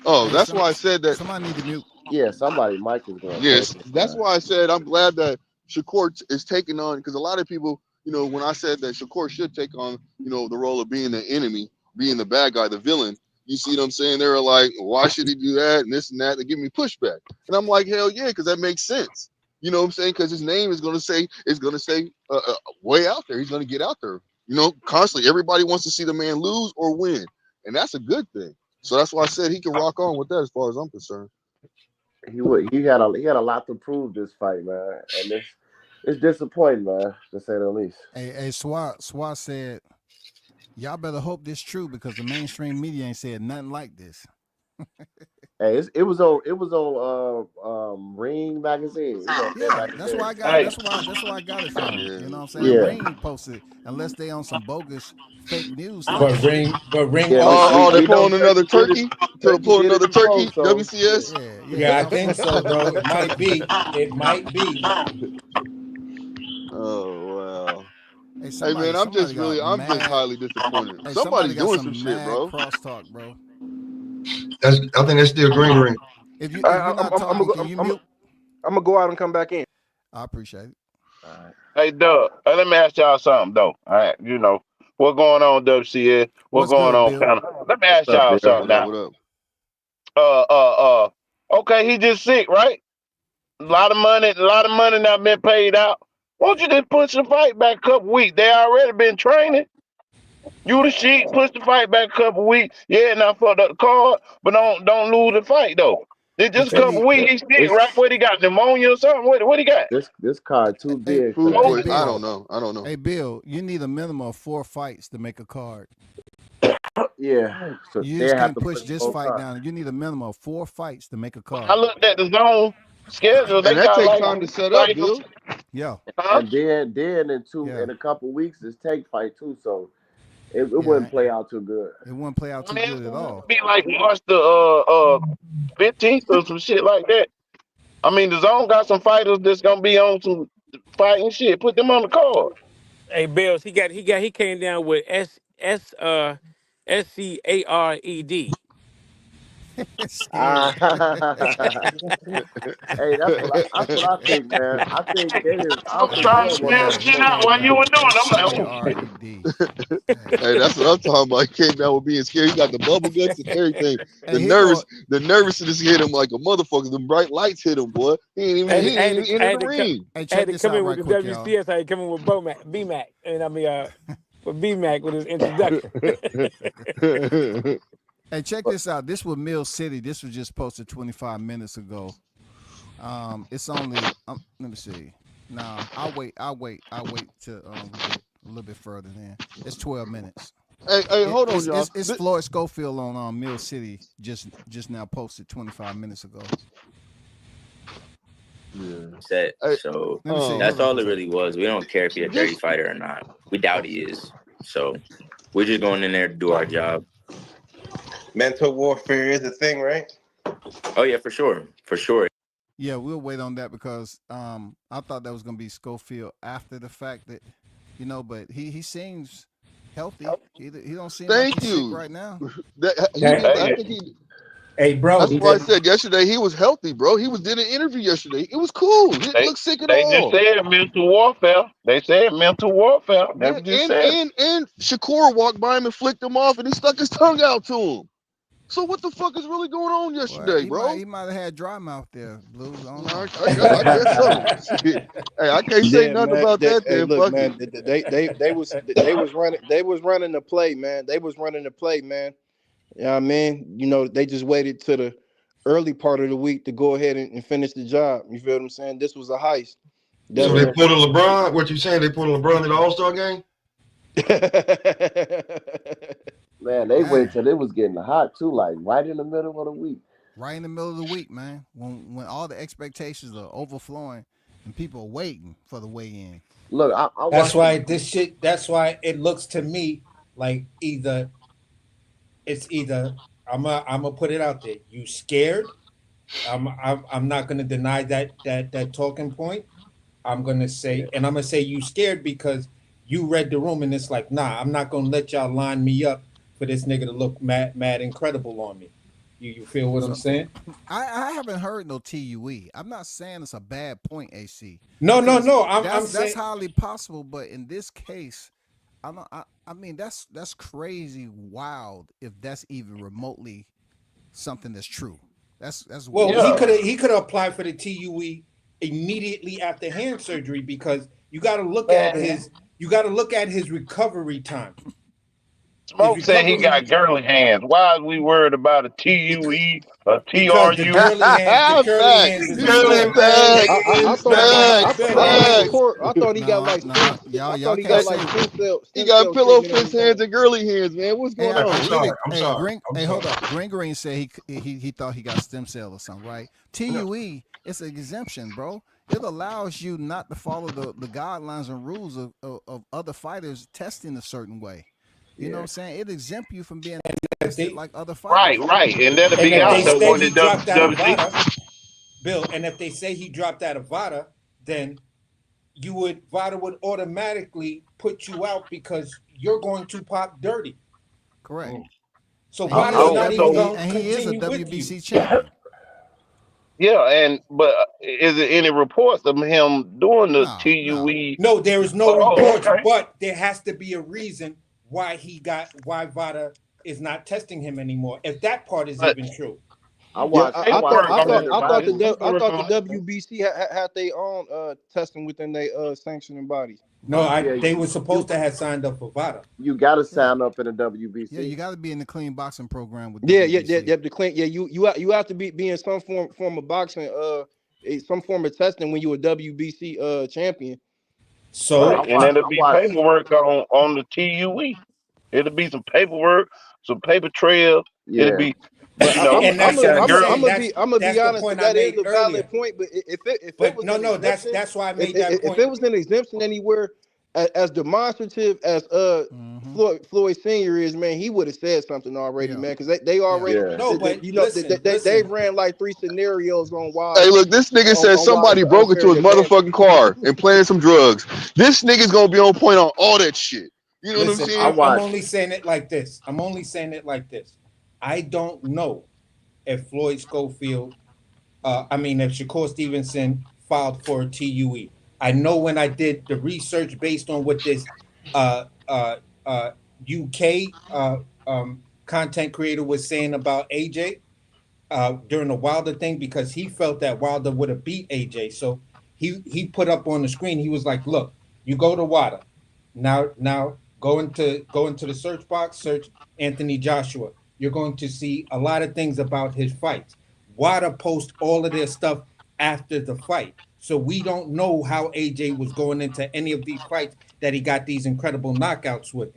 Oh, Hey, that's why I said that somebody need to mute. Yeah, somebody Mike is going yes, crazy, that's man. why I said I'm glad that Shakur is taking on because a lot of people, you know, when I said that Shakur should take on, you know, the role of being the enemy, being the bad guy, the villain, you see what I'm saying? They were like, why should he do that and this and that? They give me pushback. And I'm like, hell yeah, because that makes sense. You know what I'm saying? Because his name is gonna say way out there. He's gonna get out there. You know, constantly. Everybody wants to see the man lose or win. And that's a good thing. So that's why I said he can rock on with that as far as I'm concerned. He had a lot to prove this fight, man, and it's disappointing, man, to say the least. Hey, Swat said, y'all better hope this true because the mainstream media ain't said nothing like this. Hey, it was on Ring magazine. It was on Ring Yeah, that's why magazine. I got Hey, that's why I got it from. Yeah. You know what I'm saying? Yeah, Ring posted unless they on some bogus fake news type But shit. Ring yeah. also, Oh, they're We know pulling another Turkey did it. turkey? To Turkey pull did it another before, turkey? so WCS? shit. Yeah. yeah, I I'm think finna so, bro. put It might turkey. be. It might be. Oh wow. Hey, Hey man, I'm somebody just got mad. highly disappointed. Hey, somebody Somebody's got doing some some shit, mad bro. crosstalk, bro. I think that's still green. If you're not talking, can you mute? I'm gonna go out and come back in. I appreciate it. All right. hey, Doug. Let me ask y'all something though. All right, you know what's going on, WCS? What's What's going good, on, Bill? panel? Let me What's ask up, y'all Bill? something What up? now. What up? Uh, uh, Okay, he just sick, right? A lot of money not been paid out. Won't you just push the fight back a couple weeks? They already been training. You the sheep, push the fight back a couple weeks. Yeah, now fuck up the card, but don't lose the fight though. It's Hey, just a couple hey, weeks. He's sick, It's right? What he got? Pneumonia or something? What he got? this card too hey, big for Food that, hey, poison. man. I don't Bill. know. I don't know. Hey, Bill. You need a minimum of 4 fights to make a card. Yeah, so You they just have can't to push push the this whole fight card. down. You need a minimum of 4 fights to make a When I card. looked at the zone, schedule. They And that got take like time to set up, Bill. Yeah. Huh? And then in a couple weeks it's take fight too, so it wouldn't play out too good. It wouldn't play out too Man, good at all. be like March the 15th or some shit like that. I mean, the zone got some fighters that's gonna be on some fighting shit. Put them on the card. Hey, Bells, he came down with SCARED. Scared. Hey, that's what I think, man. I think I was trying to spell that shit smoke out while you were doing it. I'm like, oh. SCARED. Hey, that's what I'm talking about. He came down with being scared. He got the bubble guts and everything. Hey, The nervousness hit him like a motherfucker. The bright lights hit him, boy. He ain't even in the ring. Hey, I check had to this come out in right with the quick, y'all. WCS. I had to come in with BMAC, and I mean with BMAC with his introduction. Hey, check this out. This was Mill City. This was just posted 25 minutes ago. It's only let me see. Nah, I'll wait till we get a little bit further then. It's 12 minutes. Hey, hold on, y'all. It's Floyd Schofield on Mill City just now posted 25 minutes ago. Set. So that's all it really was. We don't care if he's a dirty fighter or not. We doubt he is. So we're just going in there to do our job. Mental warfare is a thing, right? Oh yeah, for sure. Yeah, we'll wait on that because I thought that was gonna be Schofield after the fact that, but he seems healthy. He don't seem like he's sick right now. Hey, bro. That's why I said yesterday he was healthy, bro. He did an interview yesterday. It was cool. He didn't look sick at all. They just said mental warfare. They said mental warfare. And Shakur walked by him and flicked him off, and he stuck his tongue out to him. So what the fuck is really going on yesterday, bro? He might have had dry mouth there, Blue. I guess so. Hey, I can't say nothing about that. Hey, then. look, Fuck man, they was running the play, man. They was running the play, man. You know what I mean? They just waited to the early part of the week to go ahead and finish the job. You feel what I'm saying? This was a heist. So they pulled a LeBron? What you saying? They pulled a LeBron in the All-Star game? Man, they waited till it was getting hot too, like right in the middle of the week. Right in the middle of the week, man. When all the expectations are overflowing and people are waiting for the weigh-in. Look, that's why it looks to me like I'm gonna put it out there. You scared? I'm not gonna deny that talking point. I'm gonna say you scared because you read the room and it's like, nah, I'm not gonna let y'all line me up for this nigga to look mad incredible on me. You feel what I'm saying? I haven't heard no TUE. I'm not saying it's a bad point, AC. No. That's highly possible, but in this case, I mean that's crazy wild if that's even remotely something that's true. That's well, he could have applied for the TUE immediately after hand surgery because you got to look at his recovery time. Smoke said he got girly hands. Why are we worried about a TUE, a TRU? Because the curly hands is I thought he got like he got pillow fist hands and girly hands, man. What's going on? I'm sorry. Hold up. Green said he thought he got stem cell or something, right? TUE, it's an exemption, bro. It allows you not to follow the guidelines and rules of other fighters testing a certain way. You know what I'm saying? It exempts you from being tested like other fighters. Right. And that'll be out there when it does. Bill, and if they say he dropped out of VADA, then VADA would automatically put you out because you're going to pop dirty. Correct. So VADA's not even going to and he is a continue WBC champion. Yeah, but is there any reports of him doing the TUE? No, there is no reports, but there has to be a reason why VADA is not testing him anymore. If that part is even true. I thought the WBC had their own testing within their sanctioning bodies. No, they were supposed to have signed up for VADA. You got to sign up in the WBC. Yeah, you got to be in the clean boxing program with. The clean. Yeah, you have to be in some form of boxing, some form of testing when you're a WBC champion. So and it'll be paperwork on the TUE. It'll be some paperwork, some paper trail. Yeah. It'll be But You know, I'm he got a girl. gonna be the honest. point I That is made a earlier. valid point. But if it But was no, an exemption, that's why I made that point. if it was an exemption anywhere, as demonstrative as Floyd Senior is, man, he would have said something already, man, because they already, No, but they ran like 3 scenarios on why. Hey, look, this nigga said somebody broke into his motherfucking car and planted some drugs. This nigga's gonna be on point on all that shit. You know what I'm saying? I'm only saying it like this. I don't know if Floyd Schofield, if Shakur Stevenson filed for a TUE. I know when I did the research based on what this UK content creator was saying about AJ during the Wilder thing, because he felt that Wilder would have beat AJ. So he put up on the screen, he was like, look, you go to Wilder. Now go into the search box, search Anthony Joshua. You're going to see a lot of things about his fights. Wilder post all of their stuff after the fight. So we don't know how AJ was going into any of these fights that he got these incredible knockouts with.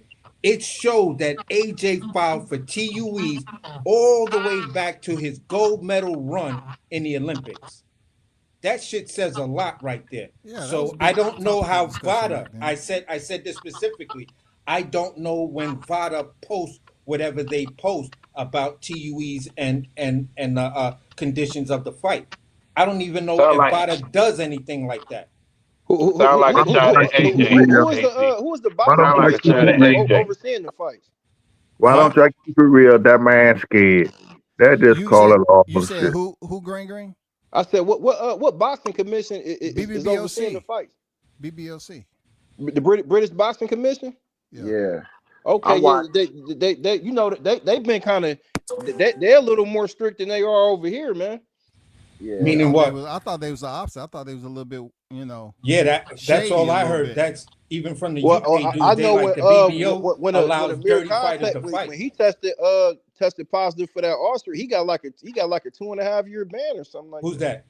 It showed that AJ filed for TUEs all the way back to his gold medal run in the Olympics. That shit says a lot right there. Yeah, so I don't know how VADA, I said this specifically, I don't know when VADA posts whatever they post about TUEs and conditions of the fight. I don't even know if VADA does anything like that. Sound like a shot at AJ. Who is the boxing overseeing the fights? Why don't y'all keep it real? That man scared. That just call it off. You said who Green? I said what boxing commission is overseeing the fights? BBOC. The British Boxing Commission? Yeah. Okay, they you know they've been kind of they're a little more strict than they are over here, man. Yeah. Meaning what? I thought they was the opposite. I thought they was a little bit, Yeah, that's all I heard. Bit. That's even from the UK dudes. I know the BBO when allows dirty fighters to fight. When he tested positive for that Austria, he got like a 2.5 year ban or something like that. Who's that?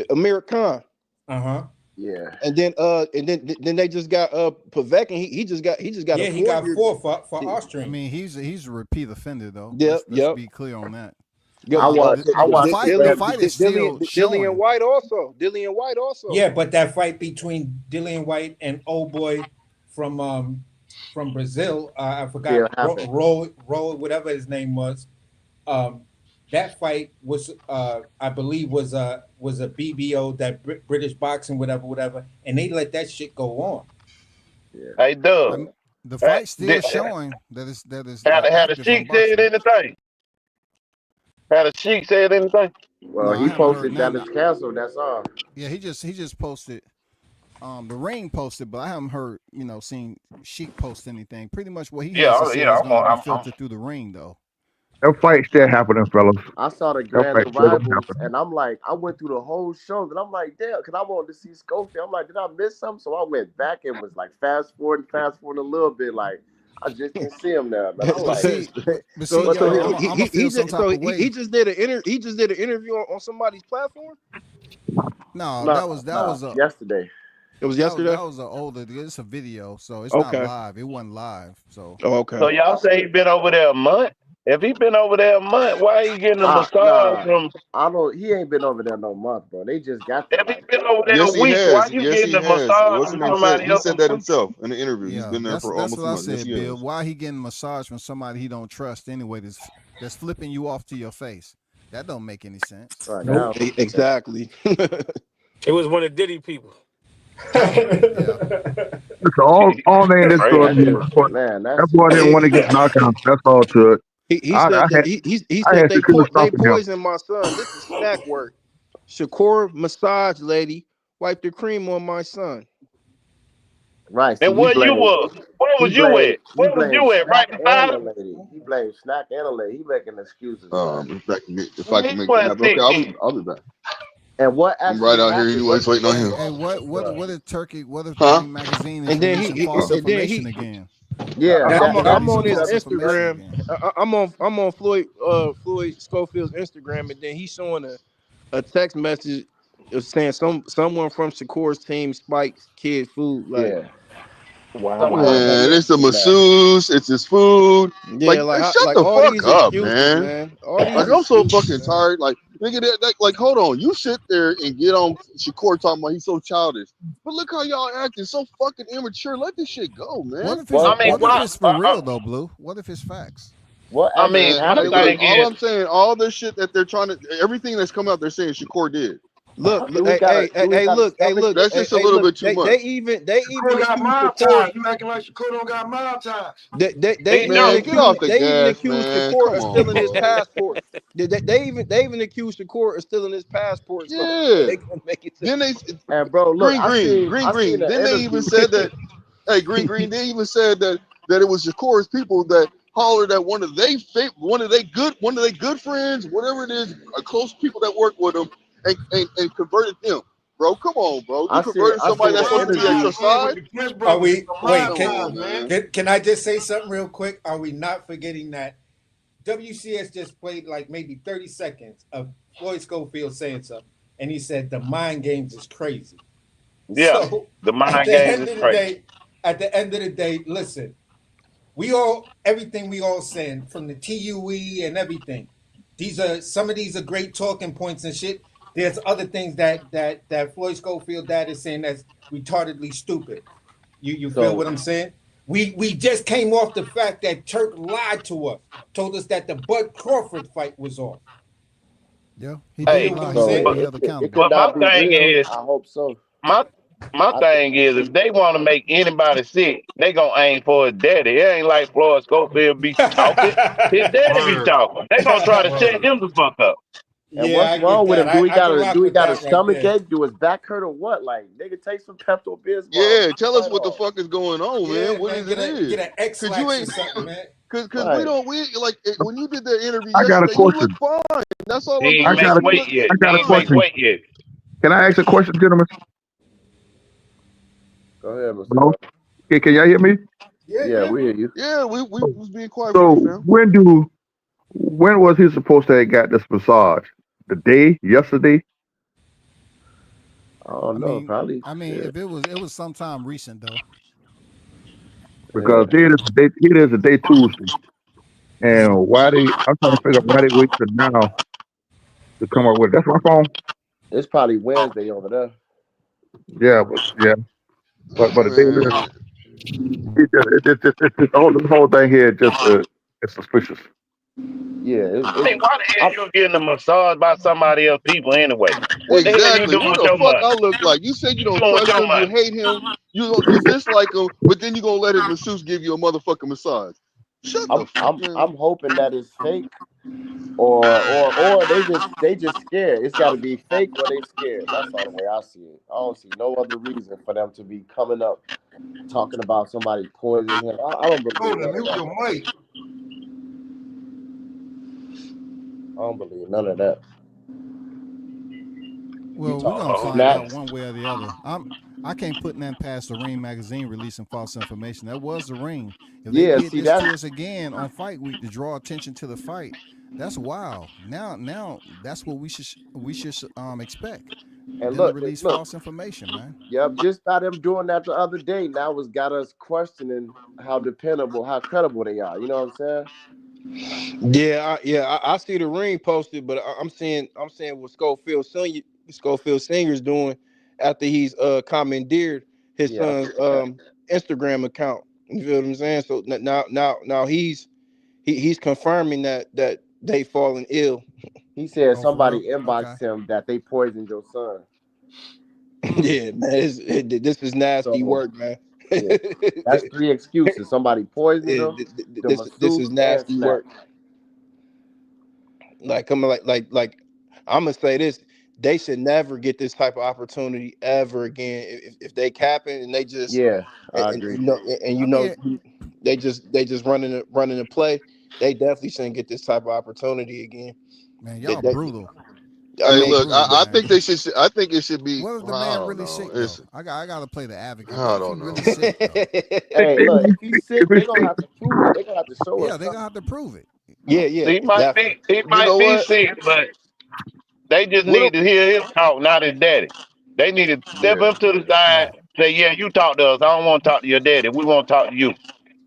Amir Khan. Uh-huh. Yeah. And then they just got Pavek, and he just got yeah, he got 4 for Austria. I mean, he's a repeat offender though. Yep. Let's be clear on that. I watched the fight is still Dillian White also. Yeah, but that fight between Dillian White and old boy from Brazil, I forgot, Roll, whatever his name was. That fight was, I believe, was a BBO, that British boxing, whatever, and they let that shit go on. Yeah. Hey, Doug, the fight still showing that is had a Sheik said anything. Had a Sheik said anything? Well, he posted that it's canceled. That's all. Yeah, he just posted. The Ring posted, but I haven't heard, seen Sheik post anything. Pretty much what he has to say is going to be filtered through the Ring, though. That fight still happening, fellas. I saw the grand arrivals, and I'm like, I went through the whole show, and I'm like, damn, because I wanted to see Scofield. I'm like, did I miss something? So I went back and was like, fast forward a little bit, like. I just didn't see him now, man. I'm like, he just did an interview on somebody's platform. No, that was yesterday. It was yesterday. That was it's a video, so it's not live. It wasn't live, so. Oh, okay. So y'all say he been over there a month? If he been over there a month, why he getting a massage from? He ain't been over there no month, bro. They just got. If he been over there a week, why you getting a massage from somebody else? He said that himself in the interview. He's been there for almost a month. That's what I said, Bill. Why he getting a massage from somebody he don't trust anyway? That's flipping you off to your face. That don't make any sense. Right now, exactly. It was one of Diddy people. It's all they in this story. Man, that boy didn't want to get knocked out. That's all to it. He said they poisoned my son. This is snack work. Shakur massage lady wiped the cream on my son. Right. And where you was? Where was you at? Where was you at? Right beside him. He blamed Snack and a lady. He making excuses. If I can make that happen, okay, I'll be back. And what? I'm right out here anyways, waiting on him. And what did Turkey? What if Turkey magazine? And then he false information again. Yeah, I'm on his Instagram. I'm on Floyd Scofield's Instagram, and then he's showing a text message of saying someone from Shakur's team spikes kid food. Like, Wow. Man, it's the masseuse, it's his food. Yeah, Shut like the all fuck these up, excuses, man. man. All these Like, I'm so excuses, fucking man. tired. Like, nigga, like, hold on. You sit there and get on Shakur talking about he's so childish. But look how y'all acting so fucking immature. Let this shit go, man. What if it's for real though, Blue? What if it's facts? I mean, my Hey, look, thing is, I'm saying, all this shit that they're trying to, everything that's coming out, they're saying Shakur did. Look, Do we gotta look. That's just a little bit too much. They even Shakur got accuse mob Shakur. ties. You acting like Shakur don't got mob ties. They Man, get off the even gas, accuse man. Shakur Come of on, stealing his bro. passport. They even accuse Shakur of stealing his passport. So Yeah. they gonna make it. Then they, And bro, look, I seen green. an Then they even interview. said that, hey, green. They even said that it was Shakur's people that hollered at one of they good friends, whatever it is, close people that work with them, and converted them. Bro, come on, bro. You I converted somebody seen that's an supposed to be at interview. your side. Are we wait? Come on, man. Can I just say something real quick? Are we not forgetting that WCS just played like maybe 30 seconds of Floyd Schofield saying something, and he said the mind games is crazy. yeah, So the at mind the games end is of the crazy. day, listen, everything we all saying from the TUE and everything. Some of these are great talking points and shit. There's other things that Floyd Schofield dad is saying that's retardedly stupid. You feel what I'm saying? We just came off the fact that Turk lied to us, told us that the Bud Crawford fight was off. Yeah, he Hey, did lie. He said he held It accountable. could but my not be thing real. is, I hope so. my thing is, if they want to make anybody sick, they gonna aim for his daddy. It ain't like Floyd Schofield be talking. His daddy be talking. They gonna try to shut him the fuck up. And Yeah, what's I get wrong with that. him? Do I can rock he with got a that right stomach there. ache? Do his back hurt or what? Like, nigga, take some Pepto Bismol. Yeah, tell us what the fuck is going on, man. Yeah, What man, is it? get an X-Lax or something, man. Cause Right. we like when you did that interview I got a yesterday, you look question. fine. That's all He I'm ain't gonna I say. got make a, You weight look yet. I He got a ain't make question. weight yet. Can I ask a question, gentlemen? Go ahead, Mr. Hello? Bell. Okay, can y'all hear me? Yeah, we hear you. Yeah, we was being quiet for So you, fam. when was he supposed to have got this massage? The day, yesterday? I don't know. Probably. I mean, Shit. if it was sometime recent though. Because it is a day Tuesday. And I'm trying to figure out why they wait till now to come up with it. That's my phone. It's probably Wednesday over there. Yeah, but the day Man, the whole thing here just it's suspicious. Yeah, I mean, why the hell you getting a massage by somebody else people anyway? What the hell you exactly. doing What with the your fuck money? I look like? You said you You don't doing with trust your him, you money? hate him, you dislike him, but then you gonna let his masseuse give you a motherfucking massage. Shut the fuck, man. I'm hoping that it's fake, or they just scared. It's got to be fake or they scared. That's all the way I see it. I don't see no other reason for them to be coming up talking about somebody poisoning him. I don't believe Hold on, none of mute that. your mic. I don't believe none of that. You Well, we're talking gonna about find out snacks? one way or the other. I can't put nothing past the Ring magazine releasing false information. That was the Ring. If they Yeah, did see this that. to us again on Fight Week to draw attention to the fight, that's wild. Now that's what we should expect. And Then to look, release false information, man. yep. Just by them doing that the other day, now it's got us questioning how dependable, how credible they are. You know what I'm saying? I see the Ring posted, but I'm saying what Schofield Senior's doing after he's commandeered his Yeah, I son's see that. Instagram account. You feel what I'm saying? So now he's confirming that they fallen ill. He said Oh, for real? somebody Okay. inboxed him that they poisoned your son. Yeah, man, this is nasty So work, man. yeah, that's three excuses. Somebody poisoned him, the This is masseuse, and nasty snack. work. Like I'm like I'm gonna say this: they should never get this type of opportunity ever again. If they capping and they just Yeah, I and agree. I mean, they just running the play, they definitely shouldn't get this type of opportunity again. man, They, y'all they, brutal. I Hey, Y'all mean, look, brutal, I man. think they should. I think it should be. What if the I man don't really know. sick It's. though? I gotta play the advocate. What I if he don't know, really man. sick though? Hey, look, if he's sick, they're gonna have to prove it. They're gonna have to show us Yeah, they something. gonna have to prove it. yeah, He might definitely. be he You might know be what? sick, but they just What? need to hear him talk, not his daddy. They need to step Yeah. up to the side Yeah. Say, yeah, you talk to us. I don't want to talk to your daddy. We want to talk to you.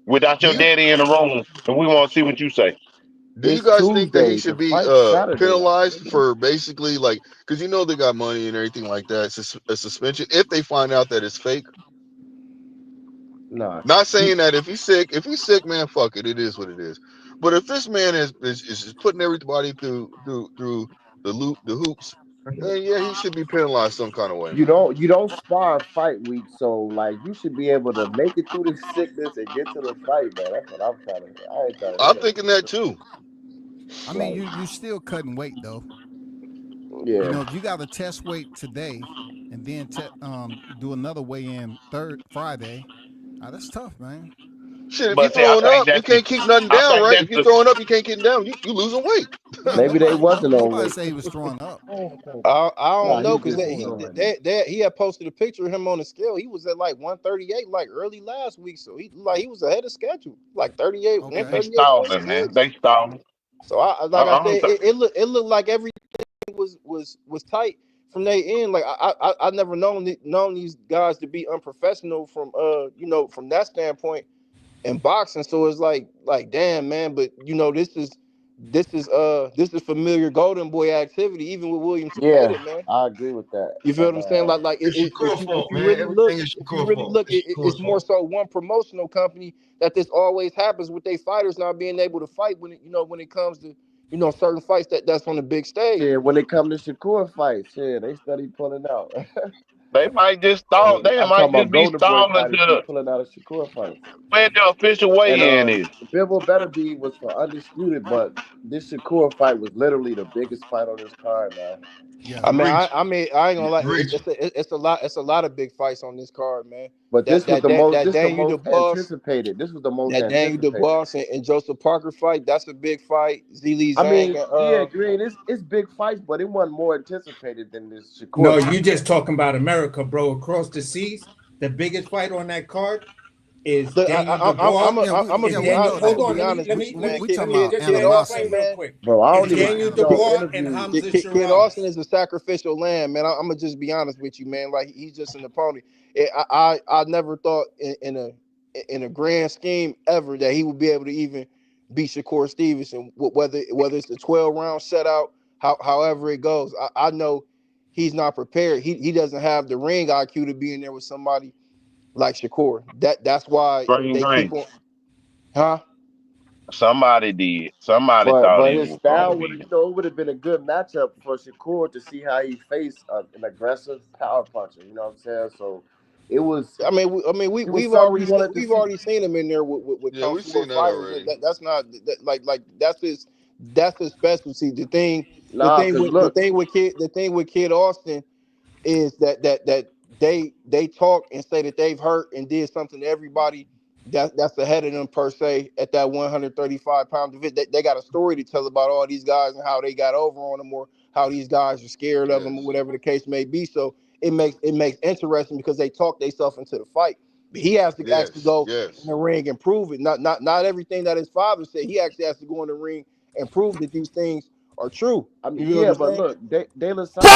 Without your daddy in the room, and we want to see what you say. Do you It's guys think that he Tuesday. The should be fight's Saturday. penalized for basically like, because you know they got money and everything like that? It's a suspension if they find out that it's fake. Nah. Not saying that if he's sick, man, fuck it. It is what it is. But if this man is putting everybody through the hoops, then yeah, he should be penalized some kind of way, You man. don't spar fight week, so like you should be able to make it through this sickness and get to the fight, man. That's what I'm trying to. I ain't trying to hear I'm that. thinking that too. I mean, you still cutting weight though. Yeah. You know, if you got to test weight today and then do another weigh in Friday, that's tough, man. Shit, if you But see, I throwing think up, you that's can't keep nothing I down, think right? that's If you're the throwing up, you can't keep down. You losing weight. No, Maybe they wasn't on nobody weight. say he was throwing up. I don't Nah, know he because just he had posted a picture of him on the scale. He was at like 138 like early last week, so he was ahead of schedule, like 38, Okay. they 138, stalling, man. 46. They stalling. So like I said, it looked like everything was tight from their end. Like I never known these guys to be unprofessional from from that standpoint in boxing. So it's like damn, man, but this is familiar golden boy activity even with William Yeah, Cepeda, man. I agree with that. You feel what And I'm saying? Like It's Shakur fault, if you man. really look, Everything is Shakur fault. it's Shakur's more fault. so one promotional company that this always happens with their fighters not being able to fight when it comes to certain fights that's on the big stage. yeah, when it come to Shakur fights, yeah, they study pulling out. They might just stall. They I'm might talking about just be Golden Boy stalling fighters be to pulling out of Shakur fights. where the official And weigh-in is. Bibble Better Be was for undisputed, but this Shakur fight was literally the biggest fight on this card, man. Yeah. I mean, Reach. I ain't gonna lie. Reach. It's a lot of big fights on this card, man. But That this was that the that most that this the Daniel most DeBoss, anticipated. This was the most that Daniel anticipated. DeBoss and Joseph Parker fight. That's a big fight. Zili I Zhang mean, yeah, and Green, it's big fights, but it wasn't more anticipated than this No, Shakur fight. you just talking about America, bro. Across the seas, the biggest fight on that card is Look, Daniel I'm Dubois. gonna Is be Daniel? honest. I'm Hold gonna on, be let me honest let with me you, let man. me We Kid, let talking me about Kid, just say Kid it all Austin, plain animosity. real man. quick. Bro, I Is don't even Daniel no Dubois and interview. Hamza Kid Austin Shiraz. is a sacrificial lamb, man. I'm gonna just be honest with you, man. Like he's just an opponent. I never thought in a grand scheme ever that he would be able to even beat Shakur Stevenson. Whether it's a 12-round shutout, however it goes, I know he's not prepared. He doesn't have the ring IQ to be in there with somebody like Shakur. That's why Green, they keep green. on, huh? Somebody did. Somebody thought But he his was gonna style would be. have, it would have been a good matchup for Shakur to see how he faced an aggressive power puncher. You know what I'm saying? So it was We've something already you seen wanted to see. him in there with Yeah, Kung we've Fu seen that fighters. already. That's not like that's his specialty. Nah, cause look, The thing with Kid Austin is that they talk and say that they've hurt and did something to everybody that's ahead of them per se at that 135-pound division. They got a story to tell about all these guys and how they got over on them or how these guys are scared of them or Yes, whatever the case may be. So it makes interesting because they talk themselves into the fight. But he has to actually yes, go in yes. the ring and prove it. Not everything that his father said. He actually has to go in the ring and prove that these things are true. I mean, You feel what yeah, I'm but saying? look, De La Santo,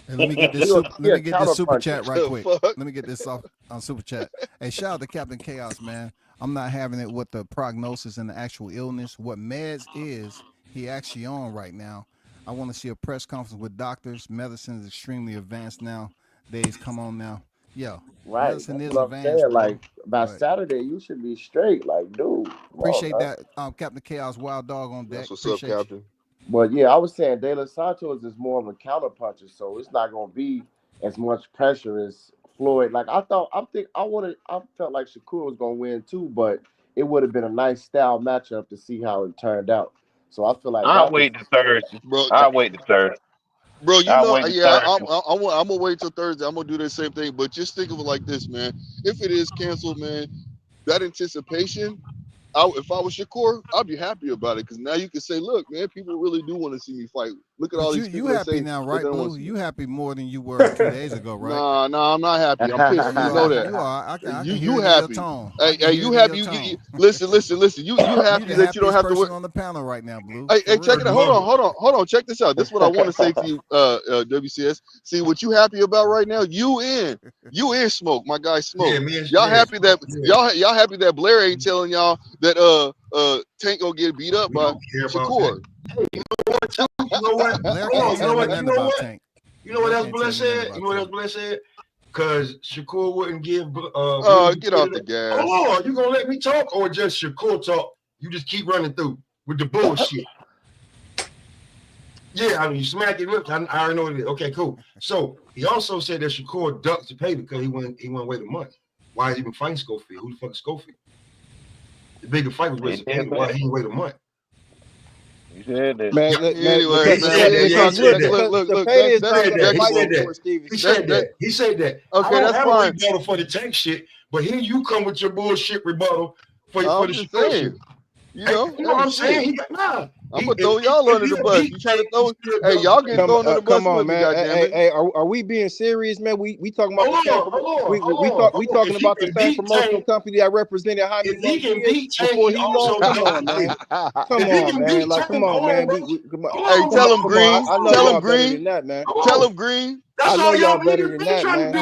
And let me get this he a counter super puncher. chat right The quick. fuck? Let me get this off on super chat. Hey, shout out to Captain Chaos, man. I'm not having it with the prognosis and the actual illness. What meds is he actually on right now. I want to see a press conference with doctors. Medicine is extremely advanced now. Days come on now. Yo, Right. medicine That's is what I'm advanced, saying. bro. Like by But Saturday, you should be straight. Like, dude, come on, appreciate man. that, Captain Chaos, Wild Dog on deck. That's what's up, Appreciate you. Captain. But yeah, I was saying De Los Santos is more of a counter puncher, so it's not gonna be as much pressure as Floyd. Like I felt like Shakur was gonna win too, but it would have been a nice style matchup to see how it turned out. So I feel like I'll that was wait to Thursday. Bro, I'll wait to Thursday. you I'll know, wait to yeah, Thursday. I'm gonna wait till Thursday. I'm gonna do the same thing. But just think of it like this, man. If it is canceled, man, that anticipation if I was Shakur, I'd be happy about it because now you can say, look, man, people really do want to see me fight. Look at all these people you that say happy now, they right, don't Blue? want to see You me. happy more than you were 2 days ago, right? Nah, I'm not happy. I'm pissed. Yeah, You know that. You are. I can hear You it in your happy? tone. Hey, you happy? You listen. You happy the that you don't happiest have to person work? on the panel right now, Blue. Hey, check it out. Hold on. Check this out. This is what I want to say to you, WCS. See what you happy about right now? You in Smoke, my guy Smoke. Yeah, me and Y'all happy that y'all happy that Blair ain't telling y'all that Tank gonna get beat up by Shakur. You know what? Blair Hold on. can't tell me nothing about What? Tank. You know what else Blair said? You know what else Blair said? Because Shakur wouldn't give. Get off the gas. Hold on. You gonna let me talk or just Shakur talk? You just keep running through with the bullshit. Yeah, I mean, you smack your lips. I already know what it is. Okay, cool. So he also said that Shakur ducked the pay because he went away the money. Why is he even fighting Schofield? Who the fuck is Schofield? The bigger fight was with Schofield. Why he didn't wait a month? You said that. Man, Anyway, look. He said that. Okay, that's fine. Rebuttal for the Tank shit, but here you come with your bullshit rebuttal for the Shakur shit. You know what I'm saying? I'm gonna throw y'all under the bus. You trying to throw? Hey, y'all getting thrown under the bus with me, goddammit. Hey, are we being serious, man? We talking about we talking about the same promotional company that represented Jaime before he lost. Come on, man. Come on, man. Like, come on, man. Hey, tell him Green. Tell him Green. Tell him Green. I know y'all better than that, man.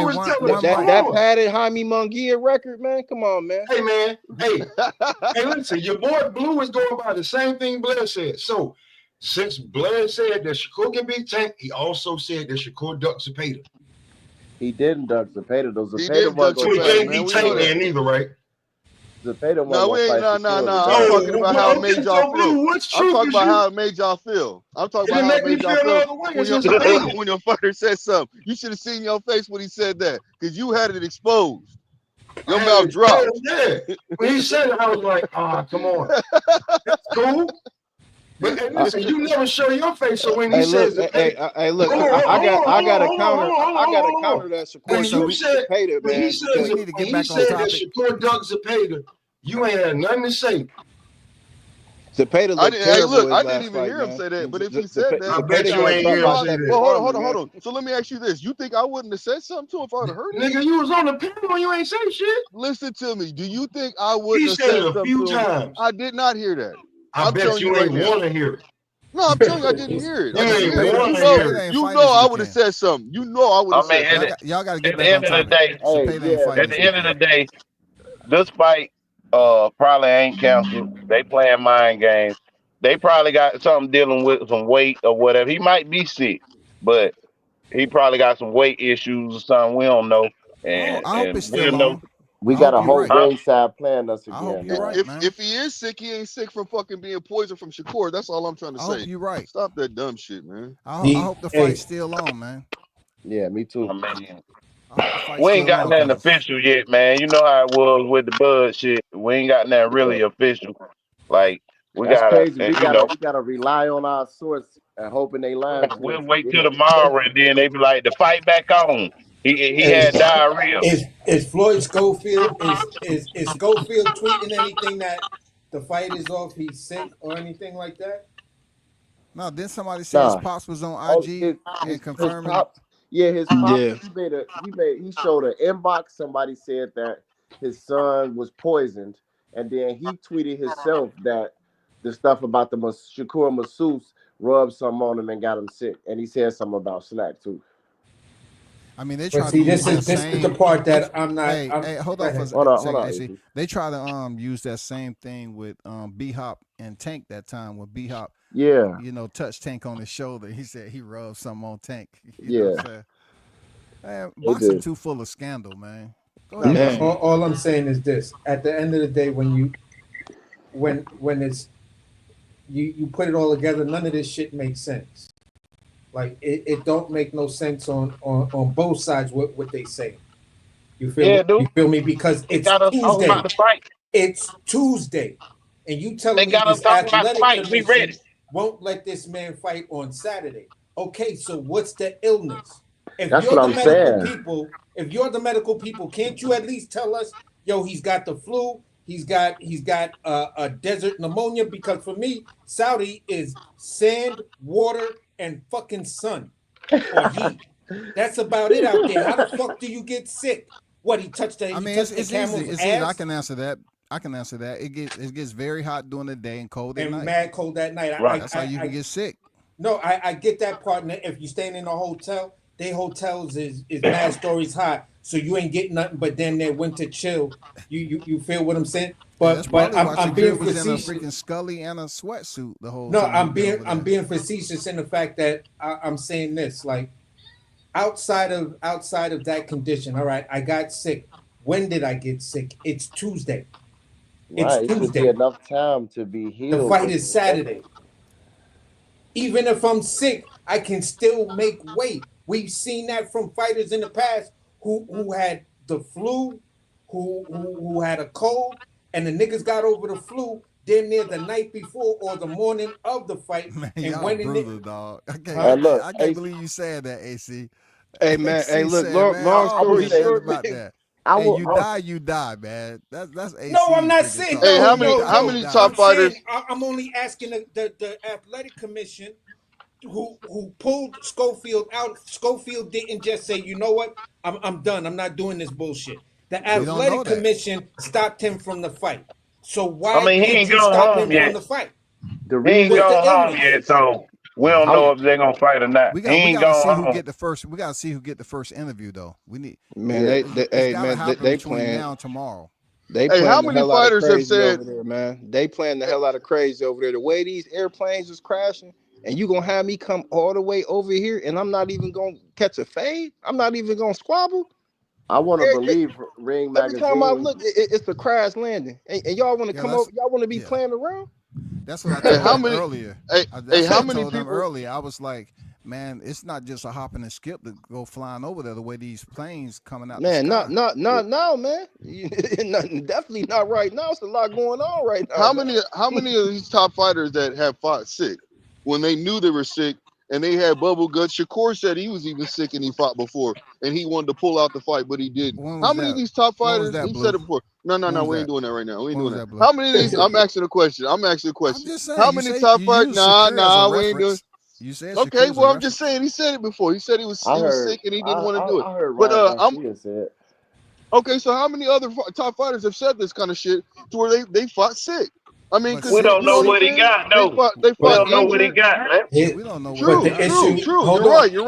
That padded Jaime Munguia record, man. Come on, man. Hey, man. Hey, listen, your boy Blue is going by the same thing Blair said. So, since Blair said that Shakur can beat Tank, he also said that Shakur ducked Zepeda. He didn't duck Zepeda, though. Zepeda wasn't going to fight. He can't beat Tank man either, right? Zepeda wasn't going to fight. No. I'm talking about how it made y'all feel. I'm talking about how it made y'all feel. I'm talking about how it made y'all feel when your fighter said something. You should have seen your face when he said that because you had it exposed. Your mouth dropped. Yeah. When he said it, I was like, come on. That's cool. But hey, listen, you never show your face. So when he says, hey, look, I got a counter that supports Zepeda, man. He said that Shakur ducked Zepeda. You ain't had nothing to say. Zepeda looked terrible. I didn't even hear him say that. But if he said that, I bet you ain't hear him say that. Well, hold on. So let me ask you this: you think I wouldn't have said something to him if I would have heard it? Nigga, you was on the panel and you ain't say shit. Listen to me. Do you think I wouldn't have said something to him? He said it a few times. I did not hear that. I bet you ain't want to hear it. No, I'm telling you, I didn't hear it. You know, I would have said something. You know, I would have said something. Y'all got to get back on topic. At the end of the day, this fight probably ain't canceled. They playing mind games. They probably got something dealing with some weight or whatever. He might be sick, but he probably got some weight issues or something. We don't know. And I hope it's still on. We got a whole ringside playing us again. I hope you're right, man. If he is sick, he ain't sick from fucking being poisoned from Shakur. That's all I'm trying to say. I hope you're right. Stop that dumb shit, man. I hope the fight's still on, man. Yeah, me too. We ain't got nothing official yet, man. You know how it was with the Bud shit. We ain't got nothing really official. Like That's crazy. We gotta rely on our source and hoping they line. We'll wait till tomorrow and then they be like, the fight back on. He had diarrhea. Is Floyd Schofield is Scofield tweeting anything that the fight is off? He's sick or anything like that? No, then somebody said his pops was on IG and confirming. His pops. He showed an inbox. Somebody said that his son was poisoned, and then he tweeted himself that the stuff about the Shakur masseuse rubbed something on him and got him sick, and he said something about Snack too. I mean, they try to see, this is the part that I'm not. Hey, hold on for a second. They try to use that same thing with B-Hop and Tank that time with B-Hop. Yeah. Touched Tank on his shoulder. He said he rubbed something on Tank. You know what I'm saying? Man, boxing too full of scandal, man. All I'm saying is this: at the end of the day, when it's you put it all together, none of this shit makes sense. Like it don't make no sense on both sides what they say. You feel me? Because it's Tuesday. It's Tuesday, and you telling me this athletic commission won't let this man fight on Saturday. Okay, so what's the illness? That's what I'm saying. If you're the medical people, can't you at least tell us, yo, he's got the flu, He's got a desert pneumonia, because for me, Saudi is sand, water, and fucking sun or heat. That's about it out there. How the fuck do you get sick? What, he touched the it's camel's easy. It's ass? easy. I can answer that. It gets very hot during the day and cold at night. And mad cold at night. Right. That's how you can get sick. No, I get that part. If you're staying in a hotel, they hotels is mad stories high, so you ain't getting nothing but then their winter chill. You feel what I'm saying? But I'm being facetious. In a freaking Scully and a sweatsuit the whole. No, I'm being facetious in the fact that I'm saying this, like, outside of that condition. All right, I got sick. When did I get sick? It's Tuesday. Right, it should be enough time to be healed. The fight is Saturday. Even if I'm sick, I can still make weight. We've seen that from fighters in the past who had the flu, who had a cold, and the niggas got over the flu damn near the night before or the morning of the fight. Man, and y'all when brutal, dog. I can't believe you said that, AC. Hey man, hey look, long story short about that. You die, man. That's AC. No, I'm not saying. Hey, how many top fighters? I'm only asking the athletic commission who pulled Schofield out. Schofield didn't just say, you know what, I'm done. I'm not doing this bullshit. The athletic commission stopped him from the fight. So why he ain't going home yet. From the fight? He ain't going home yet, so we don't know if they're gonna fight or not. We gotta see who get the first. We gotta see who get the first interview, though. We need. Man, they playing now tomorrow. They hey, how many fighters have said? Over there, man, they playing the hell out of crazy over there. The way these airplanes is crashing, and you gonna have me come all the way over here, and I'm not even gonna catch a fade. I'm not even gonna squabble. I want to believe Ring Magazine. Every time I look, it's a crash landing, and y'all want to come over. Y'all want to be playing around. That's what I told them earlier. How many people earlier? I was like, man, it's not just a hop and a skip to go flying over there. The way these planes coming out. Man, not now, man. Definitely not right now. It's a lot going on right now. How many of these top fighters that have fought sick when they knew they were sick and they had bubble guts? Shakur said he was even sick and he fought before and he wanted to pull out the fight, but he didn't. How many of these top fighters? He said it before. No, we ain't doing that right now. We ain't doing that. How many of these? I'm asking a question. I'm just saying, how many top fighters? Nah, we ain't doing. You said okay. Well, I'm just saying. He said it before. He said he was sick and he didn't want to do it. I heard but okay. So how many other top fighters have said this kind of shit to where they fought sick? I mean, we don't know what he got. No, we don't know what he got, man. We don't know. True. You're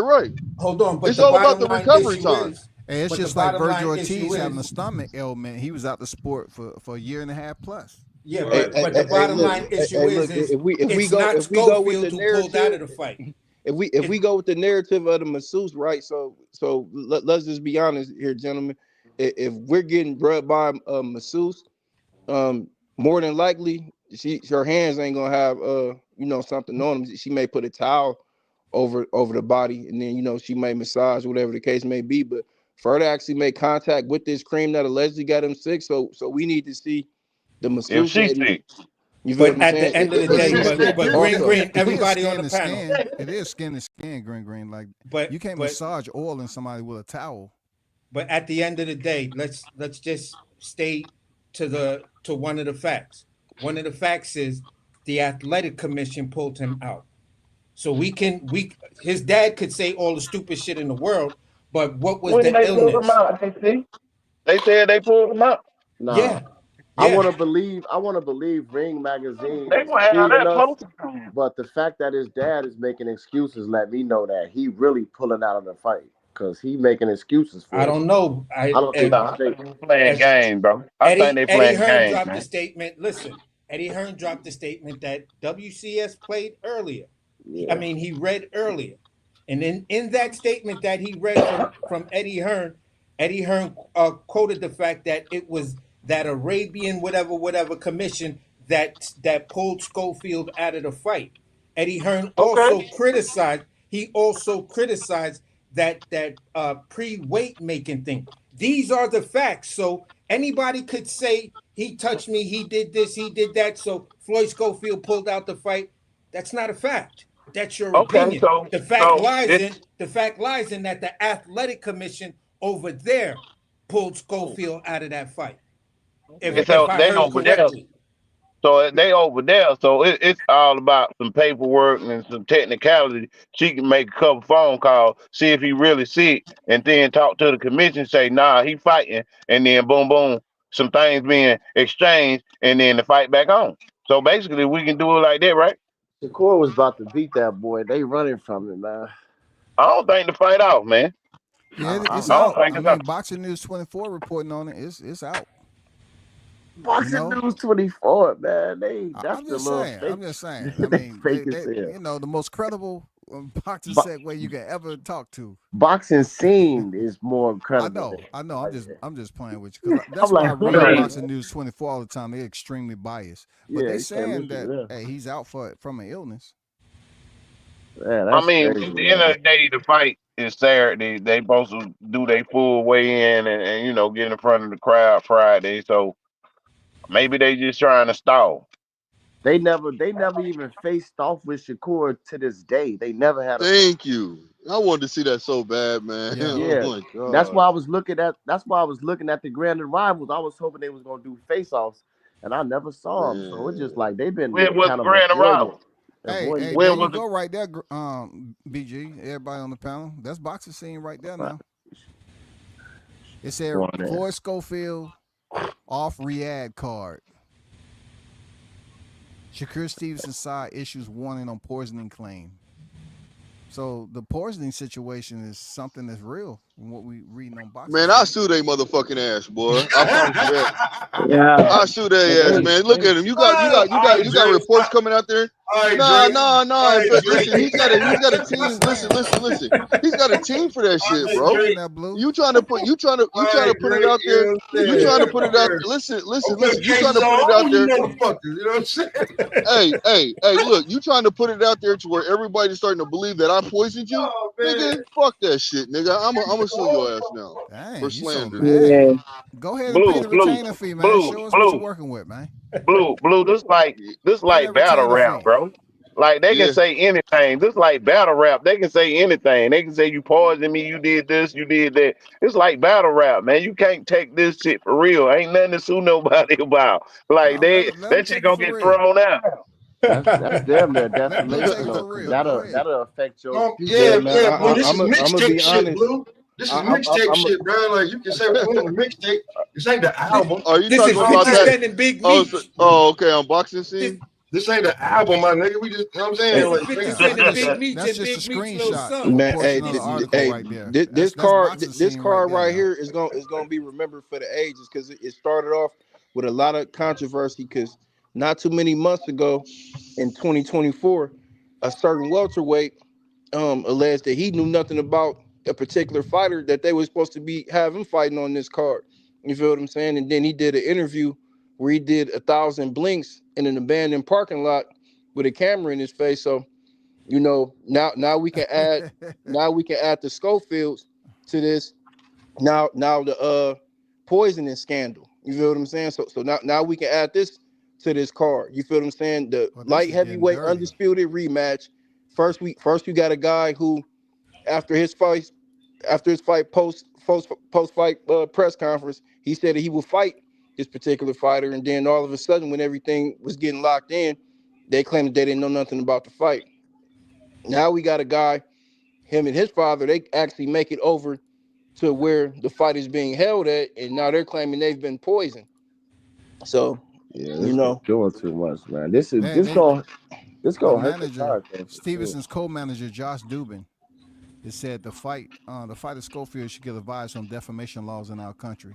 right. Hold on, but it's all about the recovery time. Hey, it's just like Virgil Ortiz having a stomach ailment. He was out the sport for a year and a half plus. Yeah, but the bottom line issue is if we go with the narrative out of the fight. If we go with the narrative of the masseuse, right? So let's just be honest here, gentlemen. If we're getting drugged by a masseuse, more than likely her hands ain't gonna have something on them. She may put a towel over the body, and then she may massage, whatever the case may be. But for her to actually make contact with this cream that allegedly got him sick, so we need to see the masseuse. But at the end of the day, but green, everybody on the panel. It is skin to skin, green. Like, but you can't massage oil in somebody with a towel. But at the end of the day, let's just stay to one of the facts. One of the facts is the athletic commission pulled him out. So his dad could say all the stupid shit in the world, but what was the illness? Pulled him out, they said they pulled him out. Nah. Yeah. I want to believe Ring Magazine. They gonna have that close. But the fact that his dad is making excuses let me know that he really pulling out of the fight because he making excuses for. I don't know. I don't think they're playing games, bro. I think they playing Eddie Hearn games. dropped the statement. Listen, Eddie Hearn dropped the statement that WCS played earlier. Yeah. I mean, he read earlier, and in that statement that he read from Eddie Hearn quoted the fact that it was that Arabian whatever commission that pulled Schofield out of the fight. Eddie Hearn also criticized. He also criticized that pre-weight making thing. These are the facts. So anybody could say he touched me, he did this, he did that. So Floyd Schofield pulled out the fight. That's not a fact. That's your opinion. So, the fact lies in that the athletic commission over there pulled Schofield out of that fight. if So I they heard over there. correctly. So they over there. So it's all about some paperwork and some technicality. She can make a couple phone calls, see if he really sick, and then talk to the commission. Say, nah, he fighting, and then boom, boom, some things being exchanged, and then the fight back on. So basically, we can do it like that, right? Shakur was about to beat that boy. They running from it, man. I don't think the fight off, man. Yeah, it's I don't out. think I it's off. mean, Boxing News 24 reporting on it. It's out. Boxing News 24, man. That's I'm the just little saying. fake. I'm just saying. I They mean, fake as hell. the most credible boxing segue you can ever talk to. Boxing scene is more credible. I know. I'm just playing with you because that's why I read Boxing News 24 all the time. They're extremely biased, but they saying that hey, he's out from an illness. Yeah, I mean, crazy, at the end of the day, the fight is Saturday. They supposed to do their full weigh in and get in front of the crowd Friday. So maybe they just trying to stall. They never even faced off with Shakur to this day. They never had a. Thank you. I wanted to see that so bad, man. Yeah. Oh my God. That's why I was looking at the Grand Rivals. I was hoping they was gonna do face-offs, and I never saw them. So it's just like they've been When was kind of Grand Arrival? Hey, there you go, right there, BG. Everybody on the panel. That's boxing scene right there now. It said Floyd Schofield off Riyadh card. Shakur Stevenson's side issues warning on poisoning claim. So the poisoning situation is something that's real from what we reading on boxing. Man, I sue they motherfucking ass, boy. I promise you that. Yeah. I sue their ass, man. Look at him. You got reports coming out there. Nah. Listen, he's got a team. Listen. He's got a team for that shit, bro. You trying to put it out there. You trying to put it out there. Listen. You trying to put it out there. Motherfuckers, you know what I'm saying? Hey, look, you trying to put it out there to where everybody's starting to believe that I poisoned you? Nigga, fuck that shit, nigga. I'm gonna sue your ass now. Dang, for slander. So go ahead and pay the retainer fee, man. Show us what you're working with, man. Blue, this like battle rap, bro. Like they can say anything. This like battle rap. They can say anything. They can say you poisoned me, you did this, you did that. It's like battle rap, man. You can't take this shit for real. Ain't nothing to sue nobody about. Like that shit gonna get thrown out. That's them. Their defamation. That'll affect your. Yeah, bro. This is mixtape shit, Blue. This is mixtape shit, bro. Like you can say what's on the mixtape. This ain't the album. Are you talking about that? Big okay, unboxing scene. This ain't the album, my nigga. We just, you know what I'm saying? That's just a screenshot. Man, hey, this card right here is gonna be remembered for the ages because it started off with a lot of controversy because not too many months ago in 2024, a certain welterweight alleged that he knew nothing about a particular fighter that they were supposed to be having fighting on this card. You feel what I'm saying? And then he did an interview where he did 1,000 blinks in an abandoned parking lot with a camera in his face. So, now we can add the Schofields to this. Now the poisoning scandal. You feel what I'm saying? So now we can add this to this card. You feel what I'm saying? The light heavyweight undisputed rematch. First we got a guy who after his fight post fight press conference, he said that he would fight this particular fighter, and then all of a sudden, when everything was getting locked in, they claimed that they didn't know nothing about the fight. Now we got a guy, him and his father, they actually make it over to where the fight is being held at, and now they're claiming they've been poisoned. So, doing too much, man. This gonna hurt the card. Stevenson's co-manager Josh Dubin has said the fighter Scofield should get advice on defamation laws in our country.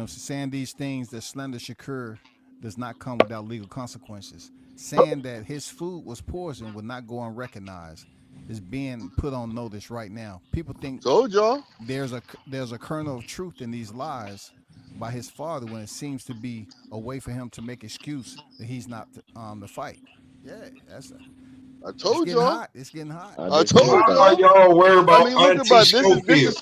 Saying these things that slander Shakur does not come without legal consequences. Saying that his food was poisoned would not go unrecognized is being put on notice right now. People think there's a kernel of truth in these lies by his father when it seems to be a way for him to make excuse that he's not the fight. Yeah, I told y'all. It's getting hot. I told y'all. Y'all worry about look about this.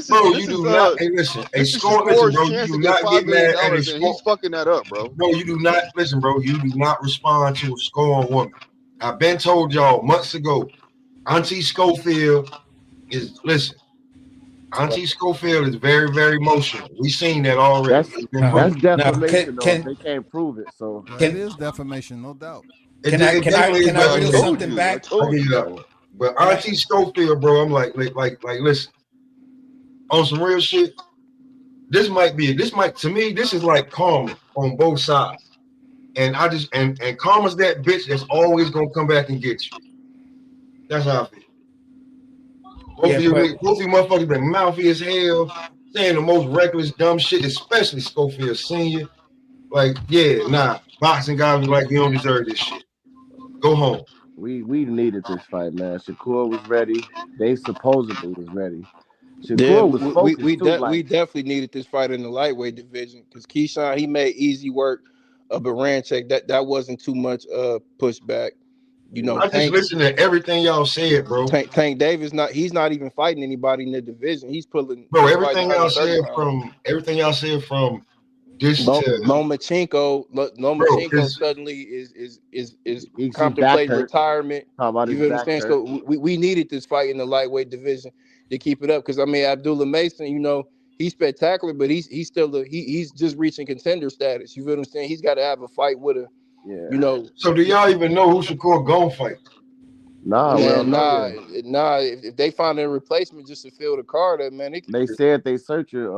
Bro, you do not. Hey, listen. Hey, Scofield, bro, you do not get mad at his. He's fucking that up, bro. Bro, you do not listen, bro. You do not respond to a scorned woman. I've been told y'all months ago. Auntie Schofield is listen. Auntie Schofield is very, very emotional. We've seen that already. That's defamation, though. If they can't prove it, so it is defamation, no doubt. Can I reel something back? I'll give you that one. But Auntie Schofield, bro, I'm like, listen, on some real shit. This might to me, this is like karma on both sides. And I just and karma's that bitch that's always gonna come back and get you. That's how I feel. Both of you motherfuckers been mouthy as hell, saying the most reckless, dumb shit, especially Schofield Senior. Like, boxing guys was like, you don't deserve this shit. Go home. We needed this fight, man. Shakur was ready. They supposedly was ready. Shakur was focused we definitely needed this fight in the lightweight division because Keyshawn, he made easy work of a Ranchek. That wasn't too much pushback. You know, I just listened to everything y'all said, bro. Tank Davis he's not even fighting anybody in the division. He's pulling. Bro, everything y'all said from this to Lomachenko suddenly is contemplating retirement. You understand? So we needed this fight in the lightweight division to keep it up because I mean Abdullah Mason, you know, he's spectacular, but he's still he's just reaching contender status. You feel what I'm saying? He's got to have a fight with a. Yeah. You know. So do y'all even know who Shakur gonna fight? Nah. If they find a replacement just to fill the card, man, they said they search it.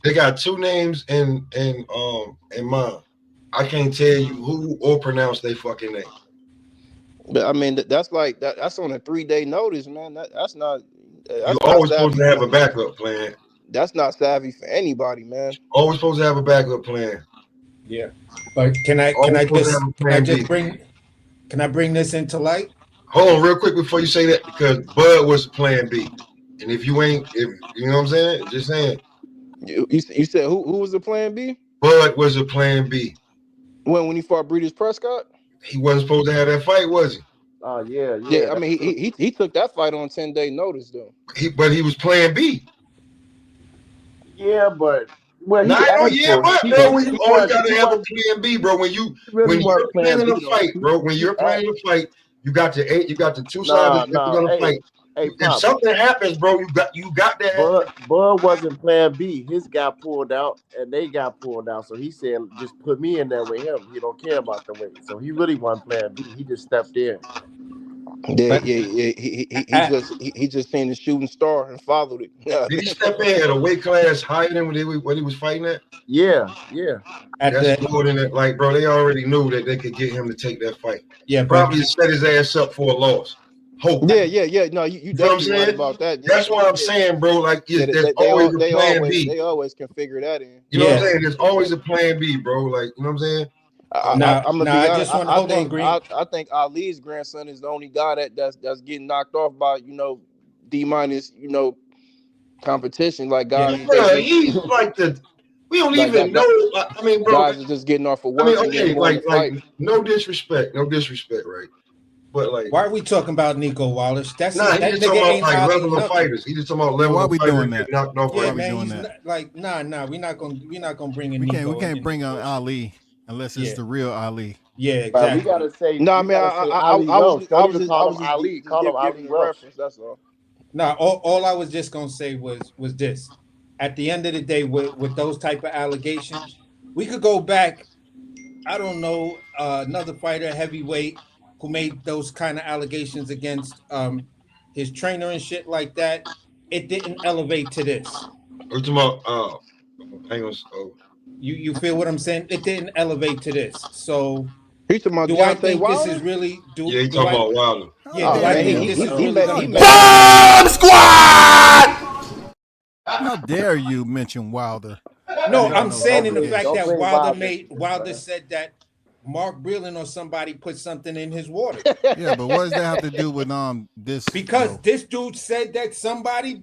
They got two names in mind. I can't tell you who or pronounce they fucking name. But I mean, that's on a 3-day notice, man. That's not. You're always supposed to have a backup plan. That's not savvy for anybody, man. Always supposed to have a backup plan. Yeah, but can I bring this into light? Hold on, real quick before you say that, because Bud was Plan B, and if you know what I'm saying, just saying. You said who was the Plan B? Bud was a Plan B. When he fought Breeders Prescott, he wasn't supposed to have that fight, was he? Oh yeah. I mean, he took that fight on 10-day notice though. But he was Plan B. Yeah, but. Well, bro, when you always gotta have a Plan B, bro. When you're planning a fight, bro. When you're planning a fight, you got the two sides that you're gonna fight. If something happens, bro, you got that. Bud wasn't Plan B. His got pulled out, and they got pulled out. So he said, "Just put me in there with him. He don't care about the weight." So he really wasn't Plan B. He just stepped in. Yeah. He just seen the shooting star and followed it. Did he step in at a weight class higher than what he was fighting at? Yeah. That's more than that. Like, bro, they already knew that they could get him to take that fight. Yeah, probably set his ass up for a loss. Hope. Yeah. No, you definitely right about that. That's what I'm saying, bro. Like, there's always a Plan B. They always can figure that in. You know what I'm saying? There's always a Plan B, bro. Like, you know what I'm saying? I think Ali's grandson is the only guy that's getting knocked off by D-, competition. Like guys, he's like we don't even know. I mean, bro, guys are just getting off of work. No disrespect, right? But like, why are we talking about Nico Wallace? He just talking about regular fighters. He just talking about level. Why are we doing that? Why are we doing that? We're not gonna bring in. We can't bring on Ali. Unless it's the real Ali. Yeah, exactly. We gotta say. No, I mean, I was call him Ali. Call him Ali reference. That's all. No, all I was just gonna say was this. At the end of the day, with those type of allegations, we could go back. I don't know, another fighter, heavyweight, who made those kind of allegations against his trainer and shit like that. It didn't elevate to this. We're talking about. Hang on. You feel what I'm saying? It didn't elevate to this. So do I think this is really he talking about Wilder. Yeah, do I think this is really Bomb Squad? How dare you mention Wilder? No, I'm saying in the fact that Wilder said that Mark Breland or somebody put something in his water. Yeah, but what does that have to do with this? Because this dude said that somebody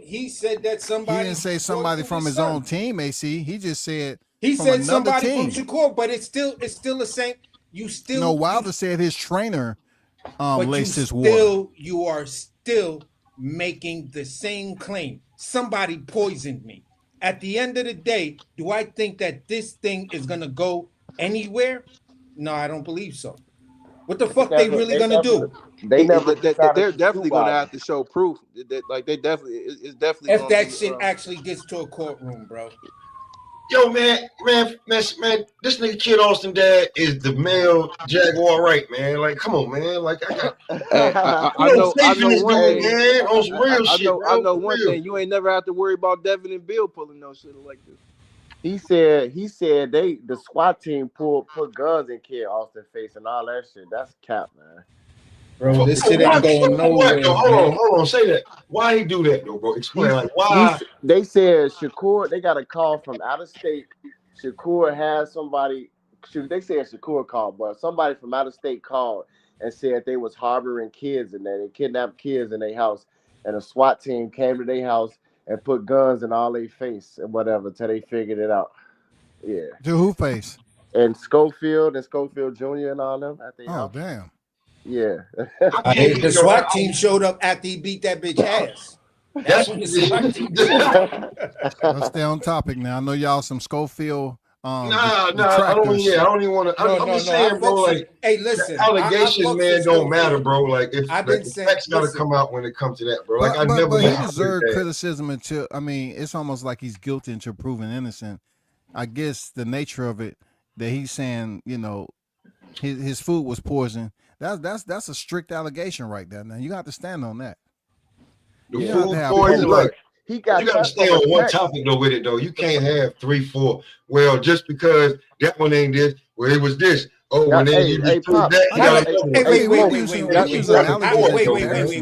he didn't say somebody from his own team, AC. He just said somebody team. from Shakur, but it's still the same. No, Wilder said his trainer laced his water. You are still making the same claim. Somebody poisoned me. At the end of the day, do I think that this thing is gonna go anywhere? No, I don't believe so. What the fuck they really gonna do? They never. They're definitely gonna have to show proof. Like they definitely, it's definitely. If that shit actually gets to a courtroom, bro. Yo, man, this nigga Kid Austin dad is the male Jaguar, right, man? Like, come on, man. Like, I got. I know one thing, man. On some real shit, bro. I know one thing. You ain't never have to worry about Devin and Bill pulling no shit like this. He said the SWAT team put guns in Kid Austin's face and all that shit. That's cap, man. Bro, this shit ain't going nowhere. Hold on, say that. Why he do that though, bro? Explain, like why? They said Shakur. They got a call from out of state. Shakur has somebody. They said Shakur called, but somebody from out of state called and said they was harboring kids in there. They kidnapped kids in their house, and a SWAT team came to their house and put guns in all their face and whatever till they figured it out. Yeah. To who face? And Schofield Jr. and all them at their house. Damn. Yeah. The SWAT team showed up after he beat that bitch ass. That's what the SWAT team did. Let's stay on topic now. I know y'all some Schofield. I don't even want to. I'm just saying, bro. Like, hey, listen, allegations, man, don't matter, bro. Like, if the facts got to come out when it comes to that, bro. Like, but he deserved criticism until. I mean, it's almost like he's guilty until proven innocent. I guess the nature of it that he's saying, you know, his food was poison. That's a strict allegation right there. Now you got to stand on that. The food poison, like. You got to stay on one topic though with it though. You can't have 3, 4. Well, just because that one ain't this, well, it was this. Oh, when you just prove that.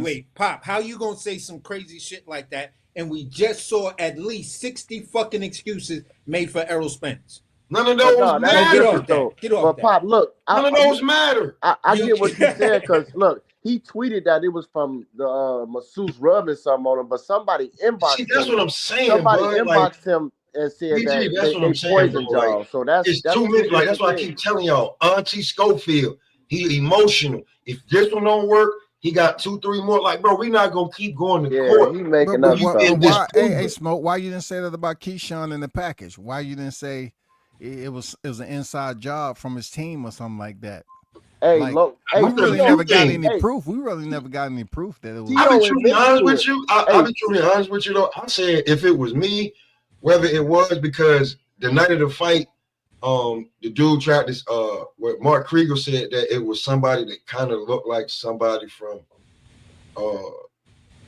Wait, Pop. How you gonna say some crazy shit like that? And we just saw at least 60 fucking excuses made for Errol Spence. None of those matter. Get off that. Pop, look, none of those matter. I get what you said because look. He tweeted that it was from the masseuse rubbing something on him, but somebody inboxed him. That's what I'm saying. Somebody inboxed him and said that they poisoned y'all. So that's too many. Like that's why I keep telling y'all, Auntie Scofield, he emotional. If this one don't work, he got 2, 3 more. Like, bro, we not gonna keep going to court. He making up stuff. Hey, Smoke, why you didn't say that about Keyshawn in the package? Why you didn't say it was an inside job from his team or something like that? Hey, like, look, we really never got any proof. We really never got any proof that it was. I'll be truly honest with you. I'll be truly honest with you though. I said if it was me, whether it was because the night of the fight, the dude tried this. What Mark Krieger said that it was somebody that kind of looked like somebody from, the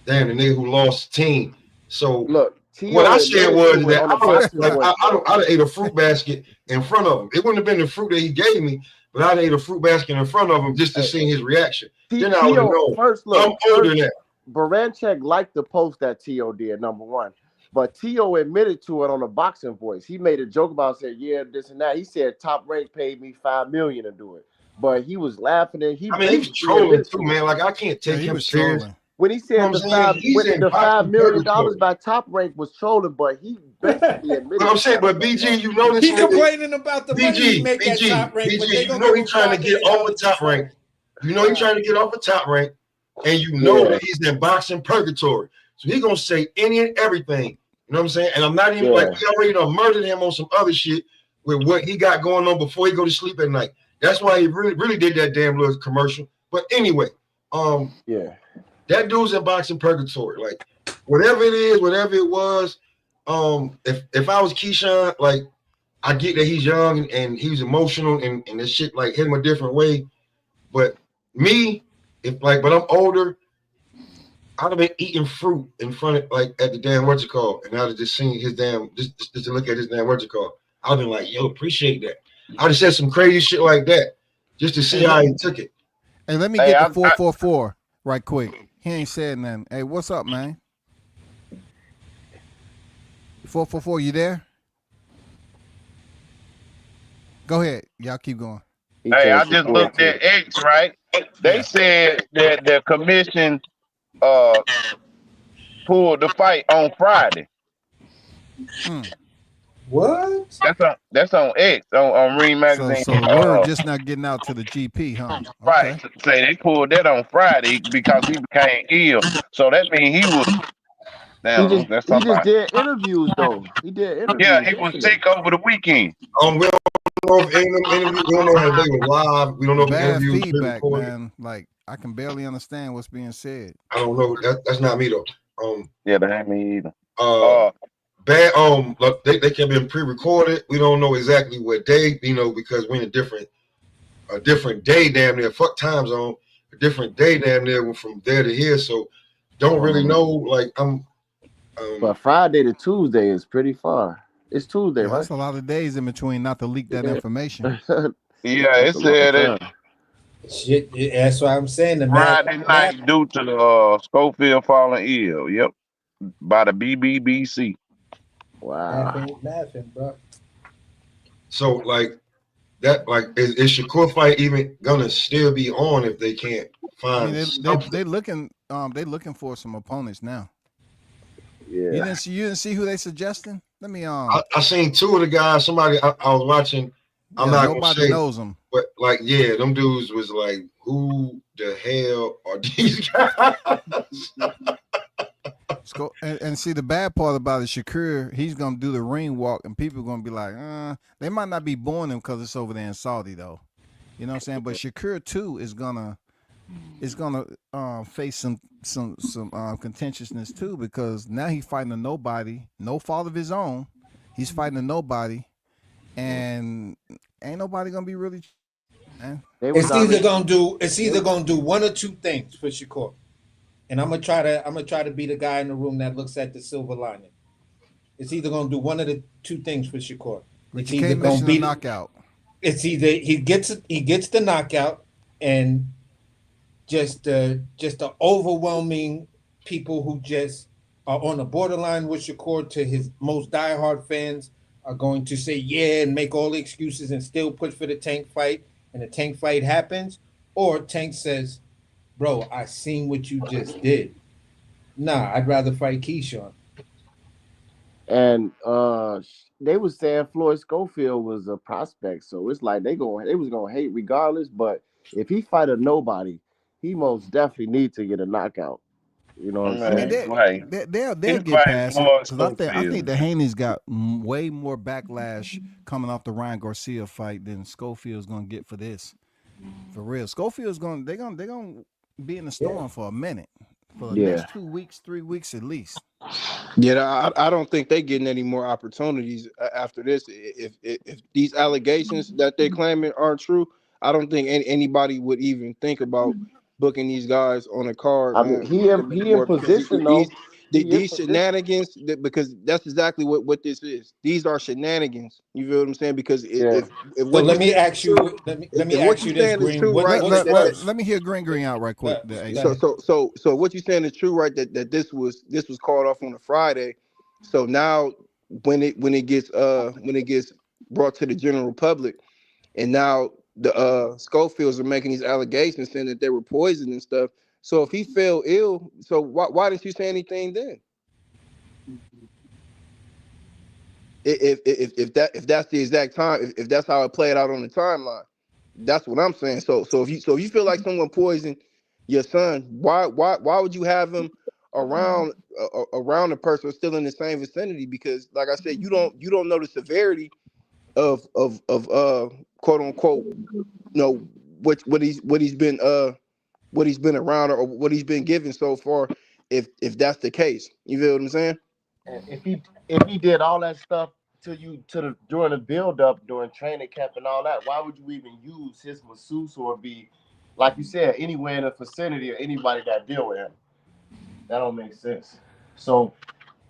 nigga who lost the team. So look, what I said was that I'd ate a fruit basket in front of him. It wouldn't have been the fruit that he gave me. But I ate a fruit basket in front of him just to see his reaction. Then I would know. First, look, I'm older than that. Baranchek liked the post that T.O. did, number one. But T.O. admitted to it on a boxing voice. He made a joke about said, yeah, this and that. He said Top Rank paid me $5 million to do it. But he was laughing and he was trolling too, man. Like I can't take him serious. When he said the $5 million by Top Rank was trolling, but he basically admitted. I'm saying, but BG, you know this. He complaining about the money he make at Top Rank. BG, you know he's trying to get off of Top Rank. You know he's trying to get off of Top Rank, and you know that he's in boxing purgatory. So he's gonna say any and everything. You know what I'm saying? And I'm not even like we already done murdered him on some other shit with what he got going on before he go to sleep at night. That's why he really did that damn little commercial. But anyway, that dude's in boxing purgatory. Like whatever it is, whatever it was. If I was Keyshawn, like I get that he's young and he's emotional and this shit like hit him a different way. But me, but I'm older, I'd have been eating fruit in front of at the damn what's it called, and I'd have just seen his damn just to look at his damn what's it called. I'd have been like, yo, appreciate that. I'd have said some crazy shit like that just to see how he took it. Hey, let me get the 444 right quick. He ain't said nothing. Hey, what's up, man? 444, you there? Go ahead. Y'all keep going. Hey, I just looked at X, right? They said that the commission pulled the fight on Friday. What? That's on X on Ring Magazine. So the word just not getting out to the GP, huh? Right. Okay. Say they pulled that on Friday because he became ill. So that means he was. He just did interviews though. He did interviews. Yeah, he was sick over the weekend. We don't know if any of them interviews, we don't know if they were live. We don't know if the Bad interviews were feedback, recorded. man. Like I can barely understand what's being said. I don't know. That's not me though. Yeah, that ain't me either. Bad. Look, they can be pre-recorded. We don't know exactly what day. Because we're in a different day, damn near. Fuck time zone. A different day, damn near, from there to here. So don't really know. Like but Friday to Tuesday is pretty far. It's Tuesday, right? That's a lot of days in between not to leak that information. Yeah, it said it. Shit, that's why I'm saying the Friday night due to the Schofield falling ill. Yep, by the BBBC. Wow. Mathing, bro. So like that, is Shakur fight even gonna still be on if they can't find? They looking for some opponents now. Yeah. You didn't see who they suggesting? Let me I seen two of the guys. Somebody I was watching. I'm not gonna say. Nobody knows them. But them dudes was like, who the hell are these guys? And see, the bad part about it, Shakur, he's gonna do the ring walk, and people are gonna be like, they might not be booing him because it's over there in Saudi, though. You know what I'm saying? But Shakur too is gonna face some contentiousness too, because now he's fighting a nobody, no fault of his own. He's fighting a nobody, and ain't nobody gonna be really. Man. It's either gonna do one or two things for Shakur. And I'm gonna try to be the guy in the room that looks at the silver lining. It's either gonna do one of the two things for Shakur. It's either gonna be knockout. It's either he gets the knockout, and just the overwhelming people who just are on the borderline with Shakur to his most diehard fans are going to say yeah and make all the excuses and still push for the Tank fight, and the Tank fight happens, or Tank says, bro, I seen what you just did. Nah, I'd rather fight Keyshawn. And they was saying Floyd Schofield was a prospect, so it's like they was gonna hate regardless. But if he fight a nobody, he most definitely need to get a knockout. You know what I'm saying? They'll get past it. Because I think the Haney's got way more backlash coming off the Ryan Garcia fight than Schofield's gonna get for this. For real, Schofield's they're gonna be in the storm for a minute, for the next 2 weeks, 3 weeks at least. Yeah, I don't think they're getting any more opportunities after this. If these allegations that they're claiming aren't true, I don't think anybody would even think about booking these guys on a card. I mean, he in position though. These shenanigans, because that's exactly what this is. These are shenanigans. You feel what I'm saying? Because if so let me ask you this, Green. Let me hear Green out right quick. So what you're saying is true, right? That this was called off on a Friday. So now when it gets brought to the general public, and now the Schofields are making these allegations saying that they were poisoned and stuff. So if he fell ill, so why didn't you say anything then? If that's the exact time, if that's how it played out on the timeline, that's what I'm saying. So if you feel like someone poisoned your son, why would you have him around a person still in the same vicinity? Because like I said, you don't know the severity of quote unquote, what he's been around or what he's been given so far, if that's the case. You feel what I'm saying? And if he did all that stuff during the buildup, during training camp and all that, why would you even use his masseuse or be, like you said, anywhere in the vicinity or anybody that deal with him? That don't make sense. So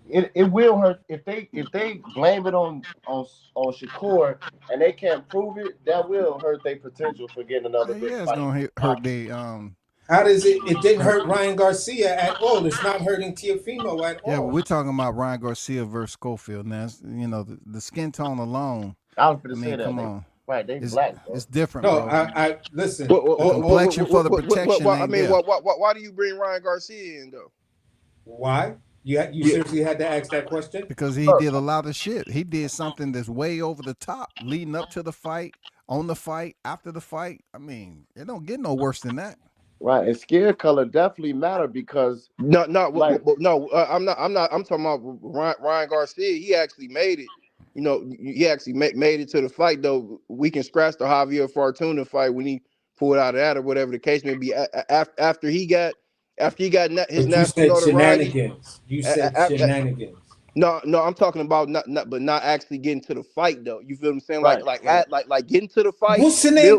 it will hurt if they blame it on Shakur and they can't prove it. That will hurt their potential for getting another big fight. It's gonna hurt they. How does it? It didn't hurt Ryan Garcia at all. It's not hurting Teofimo at all. Yeah, but we're talking about Ryan Garcia versus Scofield. Now, the skin tone alone. I was going to say that. Come on. Right, they black. Bro. It's different. No, bro. I listen. The complexion for the protection. Why do you bring Ryan Garcia in though? Why? You seriously had to ask that question? Because he did a lot of shit. He did something that's way over the top, leading up to the fight, on the fight, after the fight. I mean, it don't get no worse than that. Right, and skin color definitely matter because I'm not. I'm talking about Ryan Garcia. He actually made it. you know, he actually made it to the fight, though. We can scratch the Javier Fortuna fight when he pulled out of that or whatever the case may be. After he got his But you national said notoriety. shenanigans. You said shenanigans. No, I'm talking about not actually getting to the fight though. You feel what I'm saying? Right, Like getting to the fight.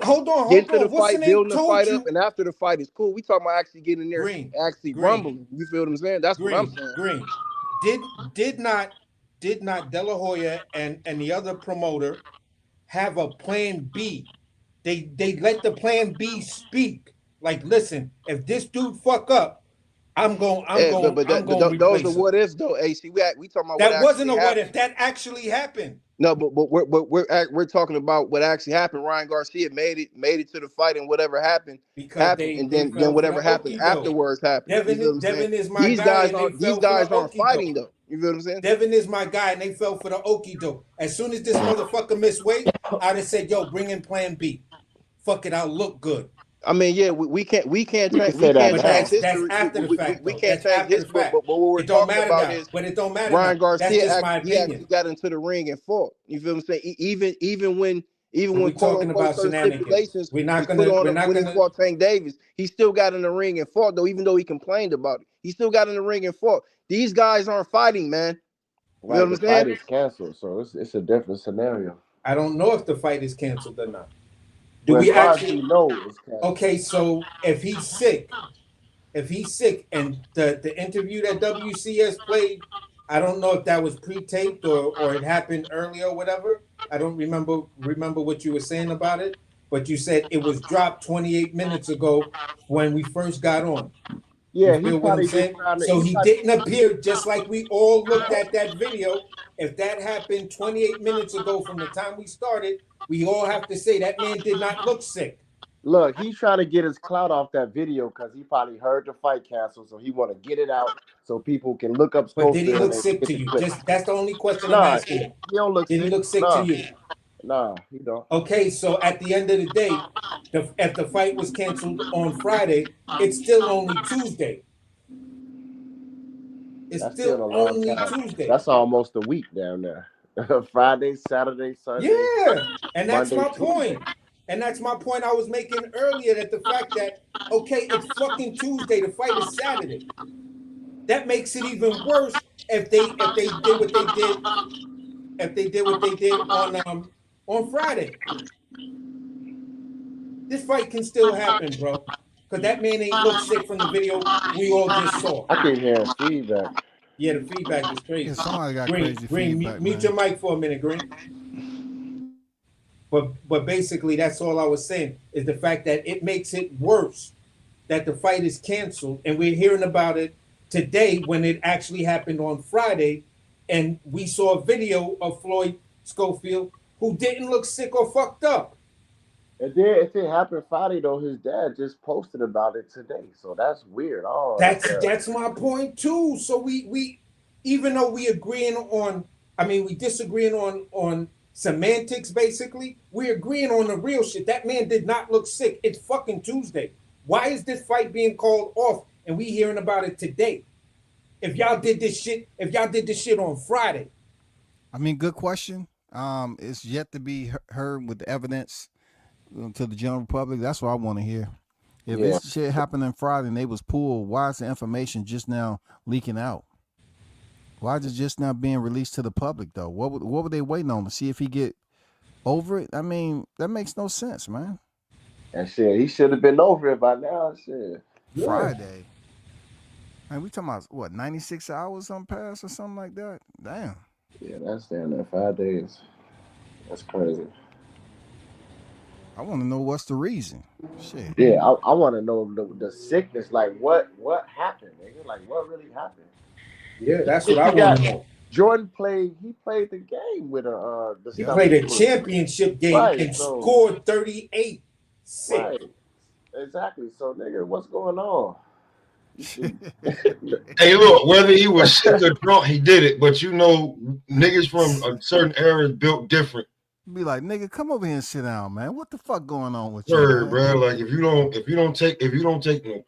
Hold on. Building the Told fight you. up, and after the fight is cool. We talking about actually getting in there, actually rumbling. You feel what I'm saying? That's what I'm saying. Green. Did not De La Hoya and the other promoter have a plan B? They let the plan B speak. Like, listen, if this dude fuck up, I'm going to those replace are him. what ifs though. AC, we talking about that what wasn't a happened. what if. That actually happened. No, but we're talking about what actually happened. Ryan Garcia made it to the fight, and whatever happened happened, and then whatever happened afterwards happened. Devin is my these guy. These guys aren't fighting though. You feel what I'm saying? Devin is my guy, and they fell for the okie doke. As soon as this motherfucker missed weight, I'd have said, "Yo, bring in Plan B. Fuck it, I'll look good." I mean, yeah, we can't change history. That's after the fact. We can't change history. But what we're talking about is, but it don't matter. Ryan Garcia actually got into the ring and fought. You feel what I'm saying? Even when talking about stipulations we're not when he fought Tank Davis, he still got in the ring and fought though. Even though he complained about it, he still got in the ring and fought. These guys aren't fighting, man. You know what I'm saying? The fight is canceled, so it's a different scenario. I don't know if the fight is canceled or not. Do we actually know it's canceled? Okay, so if he's sick, and the interview that WCS played, I don't know if that was pre-taped or it happened earlier or whatever. I don't remember what you were saying about it, but you said it was dropped 28 minutes ago when we first got on. Yeah, he probably he didn't appear, just like we all looked at that video. If that happened 28 minutes ago from the time we started, we all have to say that man did not look sick. Look, he's trying to get his clout off that video because he probably heard the fight canceled, so he want to get it out so people can look up Schofield. But did he look sick to you? That's the only question I'm asking. He don't look sick. Did he look sick to you? Nah, he don't. Okay, so at the end of the day, if the fight was canceled on Friday, it's still only Tuesday. It's still only Tuesday. That's almost a week down there. Friday, Saturday, Sunday. Yeah, and that's my point. And that's my point I was making earlier, that the fact that, okay, it's fucking Tuesday, the fight is Saturday. That makes it even worse if they did what they did on Friday. This fight can still happen, bro. Because that man ain't look sick from the video we all just saw. I can hear feedback. Yeah, the feedback is crazy. Yeah, somebody got Green, crazy feedback. Mute your mic for a minute, Green. But basically, that's all I was saying, is the fact that it makes it worse that the fight is canceled, and we're hearing about it today when it actually happened on Friday, and we saw a video of Floyd Schofield who didn't look sick or fucked up. And then if it happened Friday, though, his dad just posted about it today, so that's weird. Oh, that's my point too. So we even though we agreeing on, we disagreeing on semantics, basically, we're agreeing on the real shit. That man did not look sick. It's fucking Tuesday. Why is this fight being called off and we hearing about it today? If y'all did this shit on Friday. Good question. It's yet to be heard with the evidence to the general public. That's what I want to hear. If this shit happened on Friday and they was pulled, why is the information just now leaking out? Why is it just now being released to the public, though? What were they waiting on, to see if he get over it? That makes no sense, man. And shit, he should have been over it by now. Shit. Friday. Man, we talking about, what, 96 hours on pass or something like that? Damn. Yeah, that's down there 5 days. That's crazy. I want to know what's the reason. Shit. Yeah, I want to know the sickness. Like, what happened, nigga? Like, what really happened? Yeah, that's what I want to know. Jordan played the game with he played a championship game and scored 38. Right. Exactly. So, nigga, what's going on? Hey, look, whether he was sick or drunk, he did it. But niggas from a certain era is built different. Be like, nigga, come over here and sit down, man. What the fuck going on with you, bro? Like, if you don't take no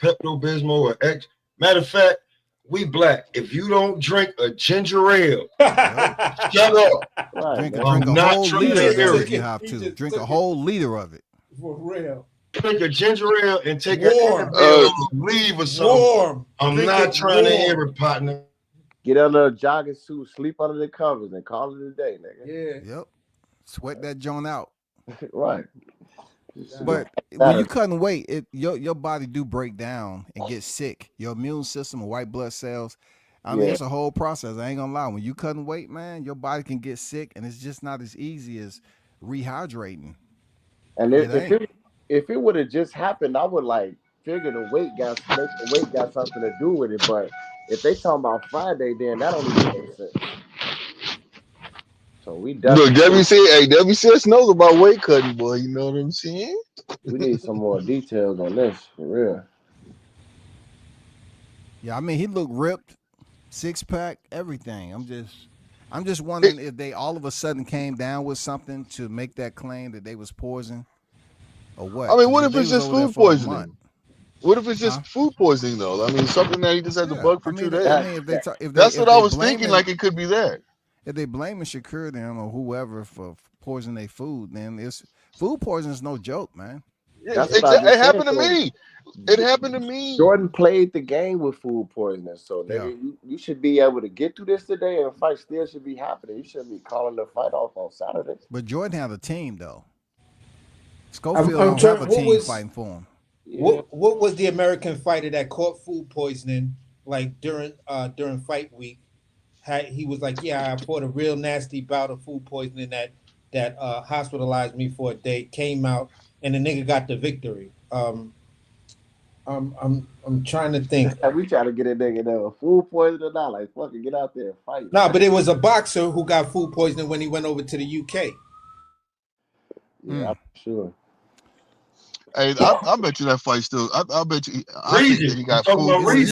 Pepto-Bismol or X. Matter of fact, we black. If you don't drink a ginger ale, shut up. Right, drink a not whole trying liter to of hear it it. if you have to. Drink a whole liter of it. For real. Drink a ginger ale and take warm. an Advil or leave or something. Warm. I'm Drink not it trying to warm. hear it, partner. Get under a jogging suit, sleep under the covers, and call it a day, nigga. Yeah. Yep. Sweat that joint out. Right. But when you cutting weight, your body do break down and get sick. Your immune system and white blood cells. I mean, it's a whole process. I ain't gonna lie. When you cutting weight, man, your body can get sick, and it's just not as easy as rehydrating. And if it would have just happened, I would like figure the weight got something to do with it. But if they talking about Friday, then that don't even make sense. So we definitely look, WCS knows about weight cutting, boy. You know what I'm saying? We need some more details on this, for real. Yeah, I mean, he looked ripped, 6-pack, everything. I'm just wondering if they all of a sudden came down with something to make that claim that they was poison, or what. I mean, what if it's just food poisoning? What if it's just food poisoning, though? I mean, something that he just had to bug for 2 days. I mean, that's what I was thinking. Like it could be that. If they blaming Shakur them or whoever for poisoning their food, then it's food poisoning is no joke, man. Yeah, it happened to me. It happened to me. Jordan played the game with food poisoning, so nigga, you should be able to get through this today, and the fight still should be happening. You shouldn't be calling the fight off on Saturday. But Jordan had a team though. Schofield don't have a team fighting for him. Yeah. What was the American fighter that caught food poisoning like during fight week? He was like, yeah, I fought a real nasty bout of food poisoning that hospitalized me for a day. Came out and the nigga got the victory. I'm trying to think. We try to get a nigga that food poisoning or not, like fucking get out there and fight. No, but it was a boxer who got food poisoning when he went over to the UK. Yeah, I'm sure. Hey, I bet you that fight still. I bet you. I think that he got food.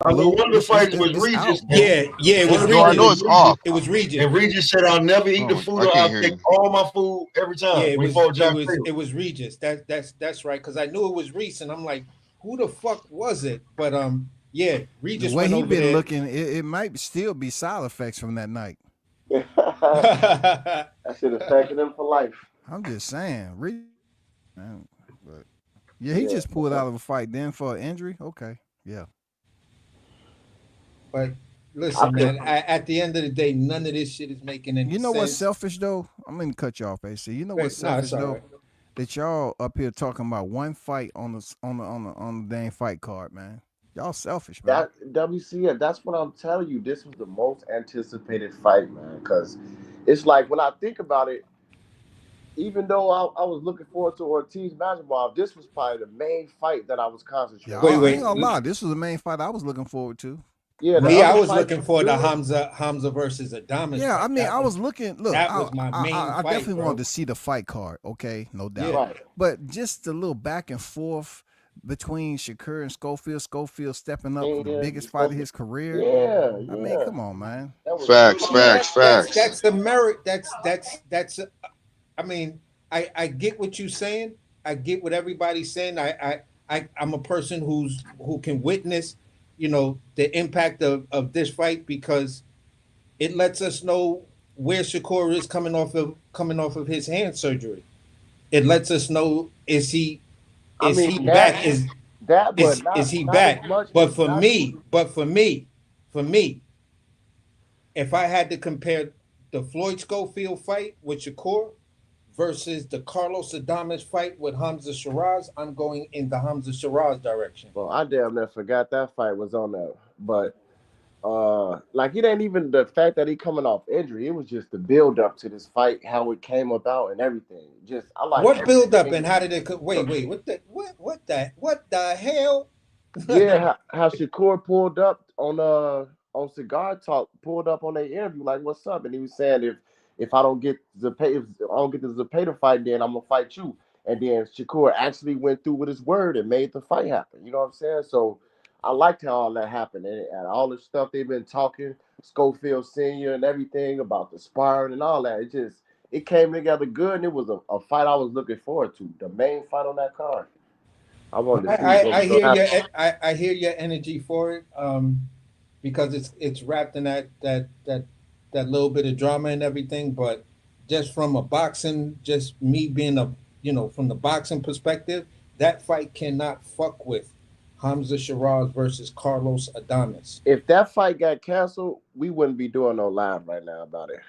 I mean, one of the fights was Regis. Yeah, it was Regis. I know it's off. It was Regis. And Regis said, "I'll never eat the food. I'll take all my food every time." Yeah, it was Regis. That's right. Because I knew it was Reese, and I'm like, who the fuck was it? But yeah, Regis. The way he been looking, it might still be side effects from that night. That should affect him for life. I'm just saying, Regis. But yeah, he just pulled out of a fight then for an injury. Okay, yeah. But listen, man, at the end of the day, none of this shit is making any sense. You know what's selfish, though? I'm going to cut you off, AC. You know what's selfish, though? Right. That y'all up here talking about one fight on the dang fight card, man. Y'all selfish, man. WCF, that's what I'm telling you. This was the most anticipated fight, man, because it's like when I think about it, even though I was looking forward to Ortiz Masvidal, this was probably the main fight that I was concentrating on. I ain't gonna lie. This was the main fight I was looking forward to. Yeah, I was looking for the Hamza versus Adames. Yeah, I mean, I was looking. Look, that was my main I fight, definitely bro. wanted to see the fight card. Okay, no doubt. Yeah. Right. But just a little back and forth between Shakur and Scofield. Scofield stepping up for the biggest fight of his career. Yeah, I mean, come on, man. Facts. That's the merit. That's. I mean, I get what you're saying. I get what everybody's saying. I'm a person who can witness, you know, the impact of this fight because it lets us know where Shakur is coming off of his hand surgery. It lets us know is he back? Is he back? But for me, if I had to compare the Floyd Schofield fight with Shakur versus the Carlos Adames fight with Hamza Shiraz, I'm going in the Hamza Shiraz direction. Well, I damn near forgot that fight was on there. But like it ain't even the fact that he coming off injury. It was just the build up to this fight, how it came about and everything. Just I like what build up and how did it wait, what the hell? Yeah, how Shakur pulled up on Cigar Talk, pulled up on their interview, like, what's up? And he was saying if I don't get the Zepeda fight, then I'm gonna fight you. And then Shakur actually went through with his word and made the fight happen. You know what I'm saying? So I liked how all that happened and all the stuff they've been talking, Schofield Senior and everything about the sparring and all that. It came together good, and it was a fight I was looking forward to. The main fight on that card. I want to see I what's gonna happen. I hear your energy for it, because it's wrapped in that little bit of drama and everything. But just from a boxing, just me being from the boxing perspective, that fight cannot fuck with Hamza Shiraz versus Carlos Adames. If that fight got canceled, we wouldn't be doing no live right now about it.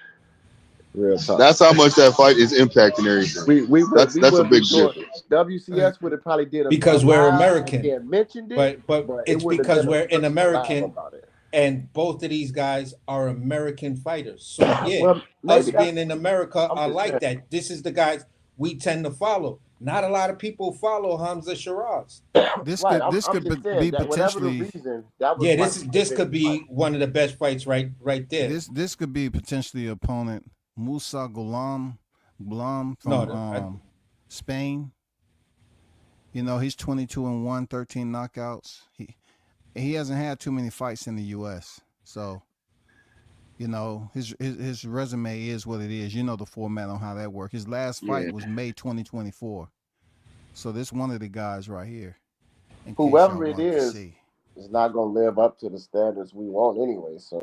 Real talk. That's how much that fight is impacting everything. That's a big difference. WCS would have probably did a because we're American. And mentioned it, but it's because we're an American, about it. And both of these guys are American fighters. So yeah, Well, us being in America I'm are just like saying. that. This is the guys we tend to follow. Not a lot of people follow Hamza Shiraz. This Right, could this I'm could just be saying that whatever the potentially reason, that was Yeah, like this could be one of the best fights right there. this could be potentially opponent Musa Ghulam from Spain. You know, he's 22-1, 13 knockouts. He hasn't had too many fights in the U.S. So, you know, his resume is what it is. You know the format on how that works. His last fight was May 2024. So this one of the guys right here. Whoever it is not going to live up to the standards we want anyway. So,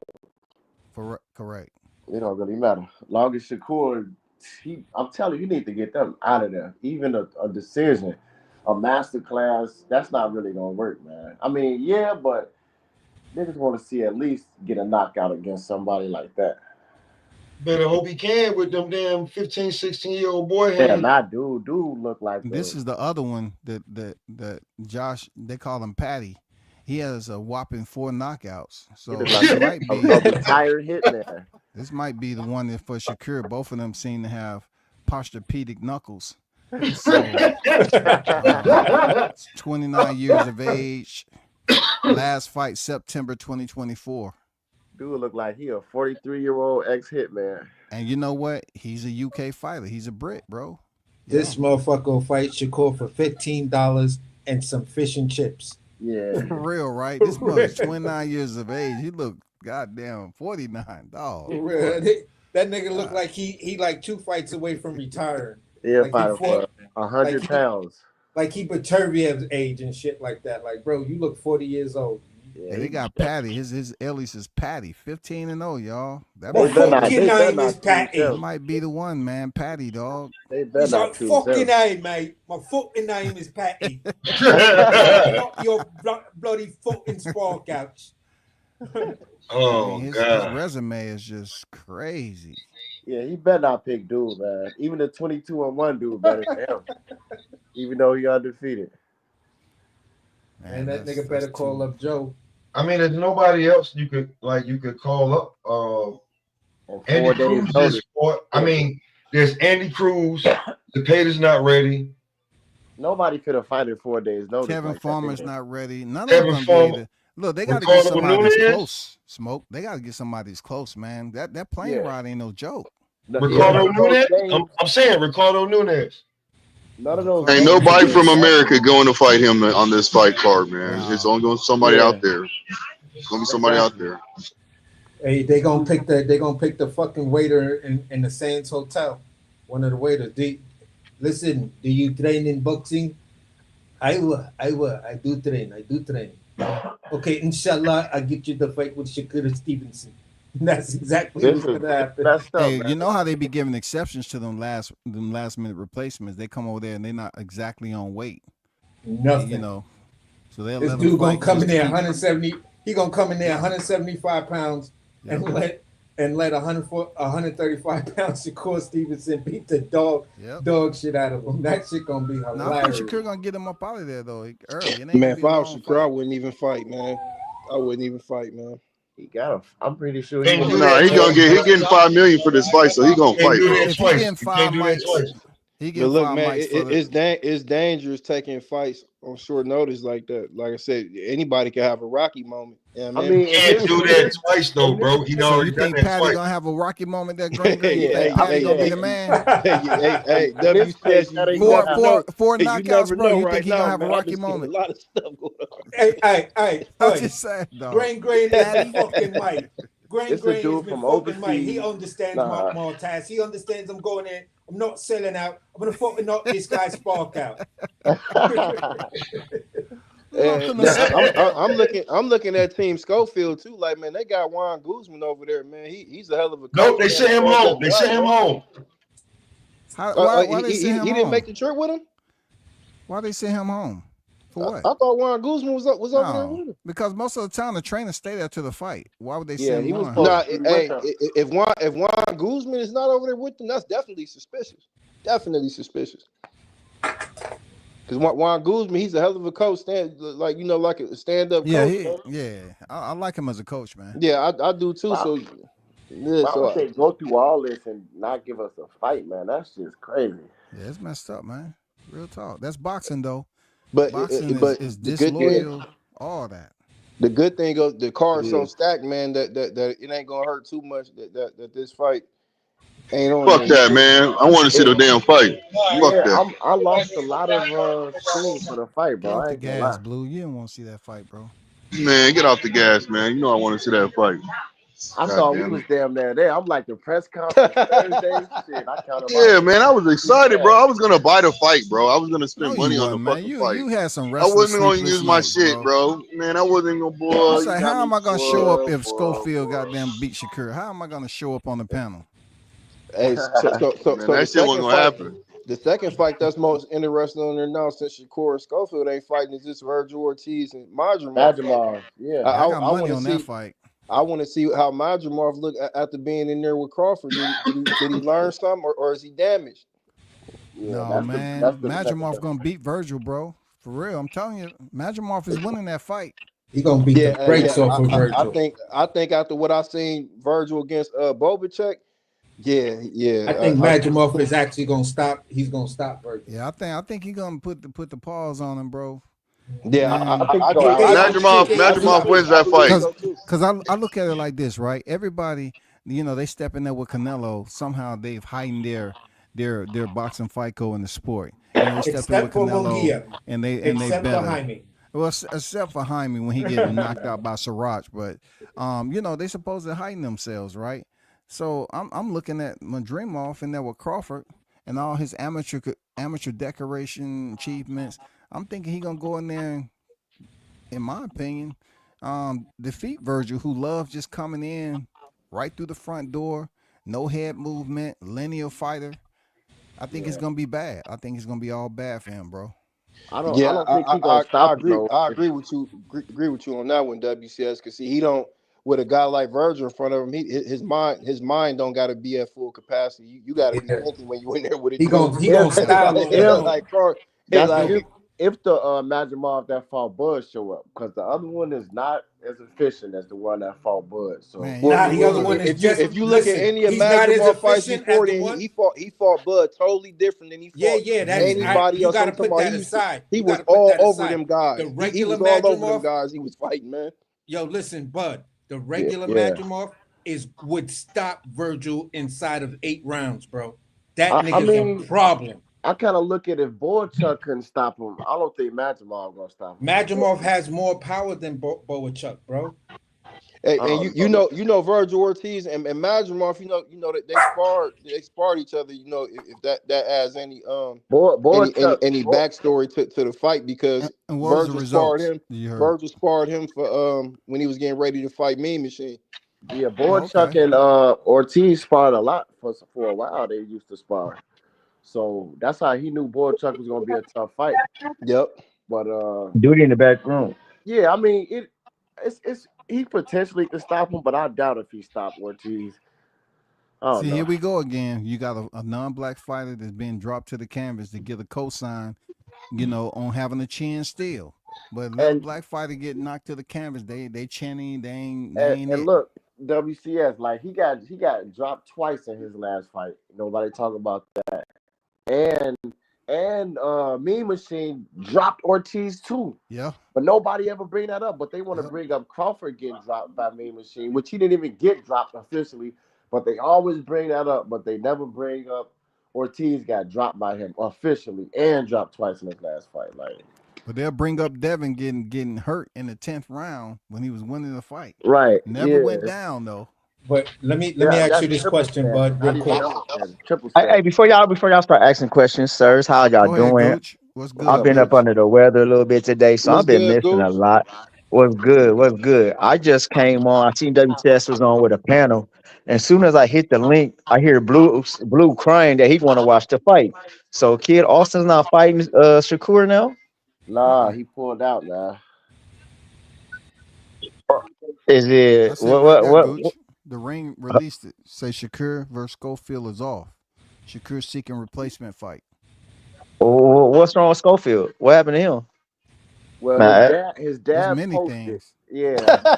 correct. It don't really matter. Long as Shakur, I'm telling you, you need to get them out of there. Even a decision, a master class, that's not really going to work, man. I mean, yeah, but niggas want to see at least get a knockout against somebody like that. Better hope he can with them damn 15, 16-year-old boy. Yeah, not dude look like this is the other one that Josh, they call him Patty. He has a whopping 4 knockouts. So it might be a retired hitman. This might be the one that for Shakur. Both of them seem to have posturepedic knuckles. So, 29 years of age. Last fight September 2024. Dude look like he a 43-year-old ex-hitman. And you know what? He's a UK fighter. He's a Brit, bro. This motherfucker will fight Shakur for $15 and some fish and chips. Yeah. For real, right? This boy's 29 years of age. He look goddamn 49, dog. That nigga look like he like 2 fights away from retiring. Yeah, like fighting for 100 pounds. Like he Baturbier's age and shit like that. Like, bro, you look 40 years old. Yeah, they got Patty. His alias is Patty. 15-0, y'all. That might be the one, man. Patty, dog. He's like, fucking A, mate. My fucking name is Patty. Not your bloody fucking spark outs. Oh, his resume is just crazy. Yeah, he better not pick dude, man. Even the 22-1 dude better than him. Even though he undefeated. Man, that nigga better call up Joe. I mean, there's nobody else you could call up. Andy Cruz just fought. I mean, there's Andy Cruz. The Tater's not ready. Nobody could have fight in 4 days. No, Kevin Farmer's not ready. None of them gonna look, they got to get somebody that's close. Smoke. They got to get somebody that's close, man. That plane ride ain't no joke. Ricardo Nunez. I'm saying Ricardo Nunez. None of those. Ain't nobody from America going to fight him on this fight card, man. It's only going to be somebody out there. It's going to be somebody out there. Hey, they gonna pick the fucking waiter in the Sands Hotel. One of the waiters. Listen, do you train in boxing? I do train. Okay, inshallah, I get you the fight with Shakur Stevenson. That's exactly what's gonna happen. Hey, you know how they be giving exceptions to them last minute replacements? They come over there and they're not exactly on weight. Nothing. You know, so they'll this dude gonna come in there 170. He gonna come in there 175 pounds and let 135 pounds Shakur Stevenson beat the dog shit out of him. That shit gonna be hilarious. Now, I think Shakur gonna get him up out of there though early. Man, if I was Shakur, I wouldn't even fight, man. He got him. I'm pretty sure he getting $5 million for this fight, so he gonna fight. If he getting 5 mics, he but look, man, it's dangerous taking fights on short notice like that. Like I said, anybody can have a Rocky moment. Yeah, man. I mean, he can't do that twice though, bro. So you think Patty gonna have a Rocky moment that Green? Patty gonna be the man? Hey, WCS, four knockouts, bro. You think he gonna have a Rocky moment? A lot of stuff going on. Hey. I'm just saying, dog. Green is fucking Mike. Green is from fucking Mike. overseas. He understands Montaz. He understands I'm going in I'm not selling out. I'm gonna fucking knock this guy's spark out. I'm looking at Team Schofield too. Like, man, they got Juan Guzman over there, man. He's a hell of a coach. Nope, they sent him home. They sent him home. Why they sent him home? He didn't make the trip with him? Why they sent him home? For what? I thought Juan Guzman was over there with him. Because most of the time the trainers stay there to the fight. Why would they send him? If Juan Guzman is not over there with them, that's definitely suspicious. Definitely suspicious. Because Juan Guzman, he's a hell of a coach. Like a stand-up coach. I like him as a coach, man. Yeah, I do too. Wow. Why would they go through all this and not give us a fight, man? That's just crazy. Yeah, it's messed up, man. Real talk. That's boxing, though. But boxing is disloyal, all that. The good thing is the card's so stacked, man, that it ain't gonna hurt too much that this fight ain't on. Fuck that, man. I want to see the damn fight. Fuck that. I lost a lot of steam for the fight, bro. Get off the gas, Blue. You didn't want to see that fight, bro. Man, get off the gas, man. You know I want to see that fight. I thought we was damn near there. I'm like the press conference Thursday. Shit, I counted. Yeah, man, I was excited, bro. I was gonna buy the fight, bro. I was gonna spend money on the fucking fight. You had some. I wasn't gonna use my shit, bro. Man, I wasn't gonna boy. Like, how am I gonna show up if Schofield goddamn beat Shakur? How am I gonna show up on the panel? Hey, so that shit wasn't gonna happen. The second fight that's most interesting on there now, since Shakur and Scofield ain't fighting, is this Virgil Ortiz and Madrimov. Yeah, I got money on that fight. I want to see how Madrimov look after being in there with Crawford. Did he learn something, or is he damaged? Yeah, no, man. Madrimov gonna beat Virgil, bro. For real, I'm telling you, Madrimov is winning that fight. He gonna beat the brakes off of Virgil. I think after what I seen Virgil against Bobacek, I think Madrimov is actually gonna stop. He's gonna stop Virgil. Yeah, I think he's gonna put the pause on him, bro. Yeah, Madrimov wins that fight. Because I look at it like this, right? Everybody, they step in there with Canelo. Somehow they've heightened their boxing fight code in the sport. They step in with Canelo, and they better. Well, except for Jaime when he gets knocked out by Siraj, but they supposed to heighten themselves, right? So I'm looking at Madrimov in there with Crawford and all his amateur decoration achievements. I'm thinking he's going to go in there and, in my opinion, defeat Virgil, who loves just coming in right through the front door, no head movement, linear fighter. I think it's going to be bad. I think it's going to be all bad for him, bro. I don't think he's going to stop. I agree with you. Agree with you on that one, WCS, because he don't. With a guy like Virgil in front of him, his mind don't got to be at full capacity. You got to be thinking when you in there with it. He gonna style if the Madrimov that fought Bud show up, because the other one is not as efficient as the one that fought Bud. So the other one is if you look at any of Madrimov fights before, he fought Bud totally different than he fought anybody else. Gotta put that aside. He was all over them guys. He was all over them guys. He was fighting, man. Yo, listen, Bud. The regular Madrimov would stop Virgil inside of 8 rounds, bro. That nigga's a problem. I kind of look at if Boachuk couldn't stop him. I don't think Madrimov gonna stop him. Madrimov has more power than Boachuk, bro. Hey, and you know Virgil Ortiz and Madrimov, you know that they sparred each other. If that adds any backstory to the fight, because Virgil sparred him for when he was getting ready to fight Mean Machine. Yeah, Boachuk and Ortiz sparred a lot for a while. They used to spar. So that's how he knew Boachuk was gonna be a tough fight. Yep. But duty in the back room. Yeah, I mean it's he potentially could stop him, but I doubt if he stopped Ortiz. See, here we go again. You got a non-black fighter that's being dropped to the canvas to get a cosign, on having a chin still. But a black fighter get knocked to the canvas, they chanting, they ain't and look, WCS, like he got dropped twice in his last fight. Nobody talk about that. And Mean Machine dropped Ortiz too. Yeah. But nobody ever bring that up. But they want to bring up Crawford getting dropped by Mean Machine, which he didn't even get dropped officially. But they always bring that up. But they never bring up Ortiz got dropped by him officially and dropped twice in his last fight. But they'll bring up Devin getting hurt in the 10th round when he was winning the fight. Right. Never went down though. But let me ask you this question, Bud, real quick. Triple Hey, before y'all start asking questions, sirs, how y'all Go ahead, doing? Gooch. What's good, I've been up Gooch? under the weather a little bit today, so What's I've been good, missing a Gooch? lot. What's good? What's good? I just came on. I seen WTS was on with a panel. And as soon as I hit the link, I hear Blue crying that he want to watch the fight. So, kid, Austin's not fighting Shakur now. Nah, he pulled out now. Is it That's it right there, Gooch. The ring released it. Say Shakur versus Schofield is off. Shakur seeking replacement fight. what's wrong with Scofield? What happened to him? Well, his There's dad many posted. things. Yeah,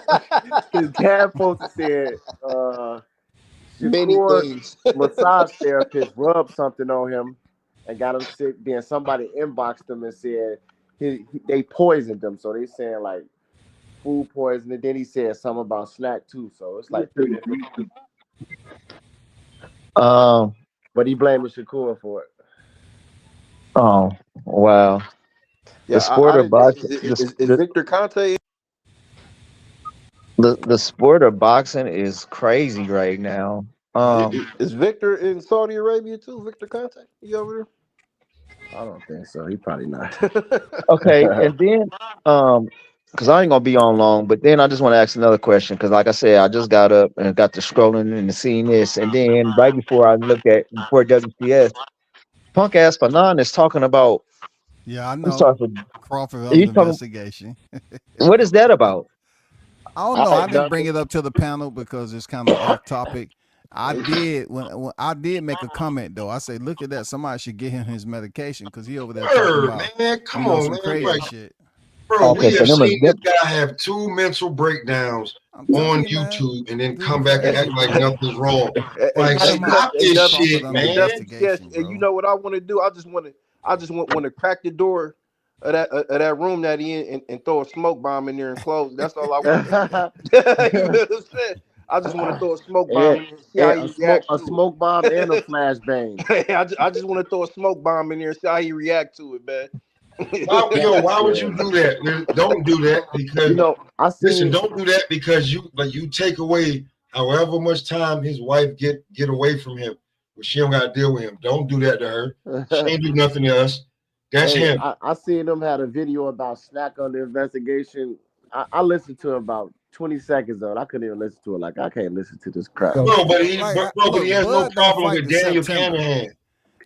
his dad posted said Many Shakur things. massage therapist rubbed something on him and got him sick. Then somebody inboxed him and said they poisoned him. So they saying like food poisoning. And then he said something about snack too. So it's like 3 different. But he blaming Shakur for it. Oh, wow. Yeah, The sport I of didn't. boxing, Is Victor Conte? the sport of boxing is crazy right now. Is Victor in Saudi Arabia too? Victor Conte? You over I don't think so. He probably not. there? Okay, and then because I ain't gonna be on long, but then I just want to ask another question because, like I said, I just got up and got to scrolling and seeing this, and then right before WCS, punk ass Fanon is talking about. Yeah, I I'm know. sorry for Crawford under he's talking. investigation. What is that about? I don't know. I didn't bring it up to the panel because it's kind of off topic. I did when I did make a comment though. I say, look at that. Somebody should get him his medication because he over there talking about man, come on, some man. crazy shit. Bro, Okay, we so have them, seen this guy have 2 mental breakdowns on you, man, YouTube and then do come it for back and act like everybody. nothing's wrong. Hey, Like, hey, stop hey, this W, shit, under hey, man. WCS, investigation, and bro. you know what I want to do? I just want to crack the door of that room that he in and throw a smoke bomb in there and close. That's all I want to do. You know what I'm saying? I just want to throw a smoke bomb in there and see how and he reacts a to smoke bomb and a flashbang. it. I just want to throw a smoke bomb in there and see how he react to it, man. Why would you do that? Don't do that because listen, don't do that because you take away however much time his wife get away from him. But she don't gotta deal with him. Don't do that to her. She ain't do nothing to us. That's him. I seen them had a video about snack under investigation. I listened to about 20 seconds of it. I couldn't even listen to it. Like I can't listen to this crap. No, but he has no Bud don't problem fight with to Daniel September. Canahan.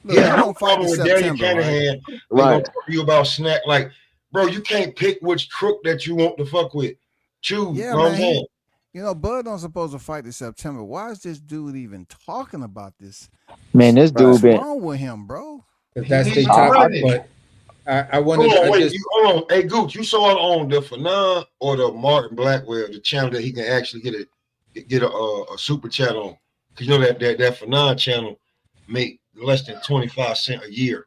Look, He has he no don't fight problem to with Daniel September, right? Canahan. They gonna talk to you about snack. Like, bro, you can't pick which crook that you want to fuck with. Choose. Yeah, you know what I'm man. saying? Bud don't supposed to fight this September. Why is this dude even talking about this? Man, this dude What's been. wrong with him, bro? That's the topic, but I wanted. Hold on. Hey, Gooch, you saw it on the Fanon or the Martin Blackwell, the channel that he can actually get a super chat on. Cause you know that Fanon channel make less than 25 cents a year.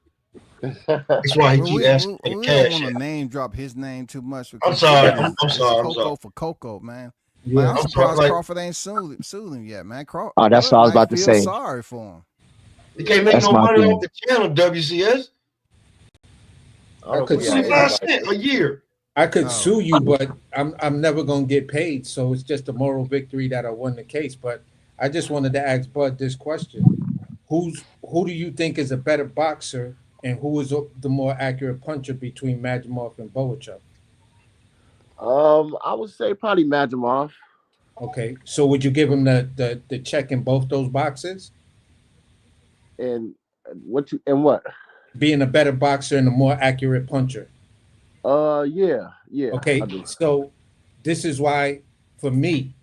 That's why he keep asking for the we cash. don't want to name drop his name too much. I'm sorry. It's Coco for Coco, man. Yeah. I'm surprised Crawford ain't sued him yet, man. Oh, that's what I was about to say. Sorry for him. He can't make no money off the channel, WCS. I could 25 cents a year. I could sue you, but I'm never gonna get paid. So it's just a moral victory that I won the case. But I just wanted to ask Bud this question: Who do you think is a better boxer, and who is the more accurate puncher between Majimov and Boachuk? I would say probably Majimov. Okay, so would you give him the check in both those boxes? And what? Being a better boxer and a more accurate puncher. Yeah. Okay, so this is why, for me,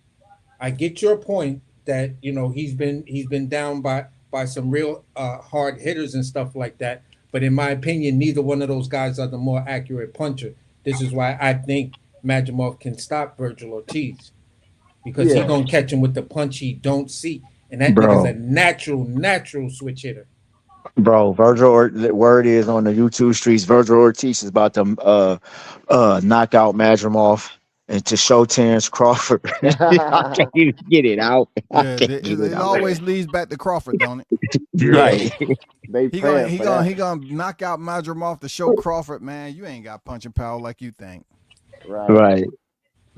I get your point that he's been down by some real hard hitters and stuff like that. But in my opinion, neither one of those guys are the more accurate puncher. This is why I think Majimov can stop Virgil Ortiz because he's gonna catch him with the punch he don't see, and that nigga's a natural switch hitter. Bro, the word is on the YouTube streets, Virgil Ortiz is about to knock out Majimov and to show Terrence Crawford. I can't even get it out. It always leads back to Crawford, don't it? Right. He gonna knock out Majimov to show Crawford, man, you ain't got punching power like you think. Right.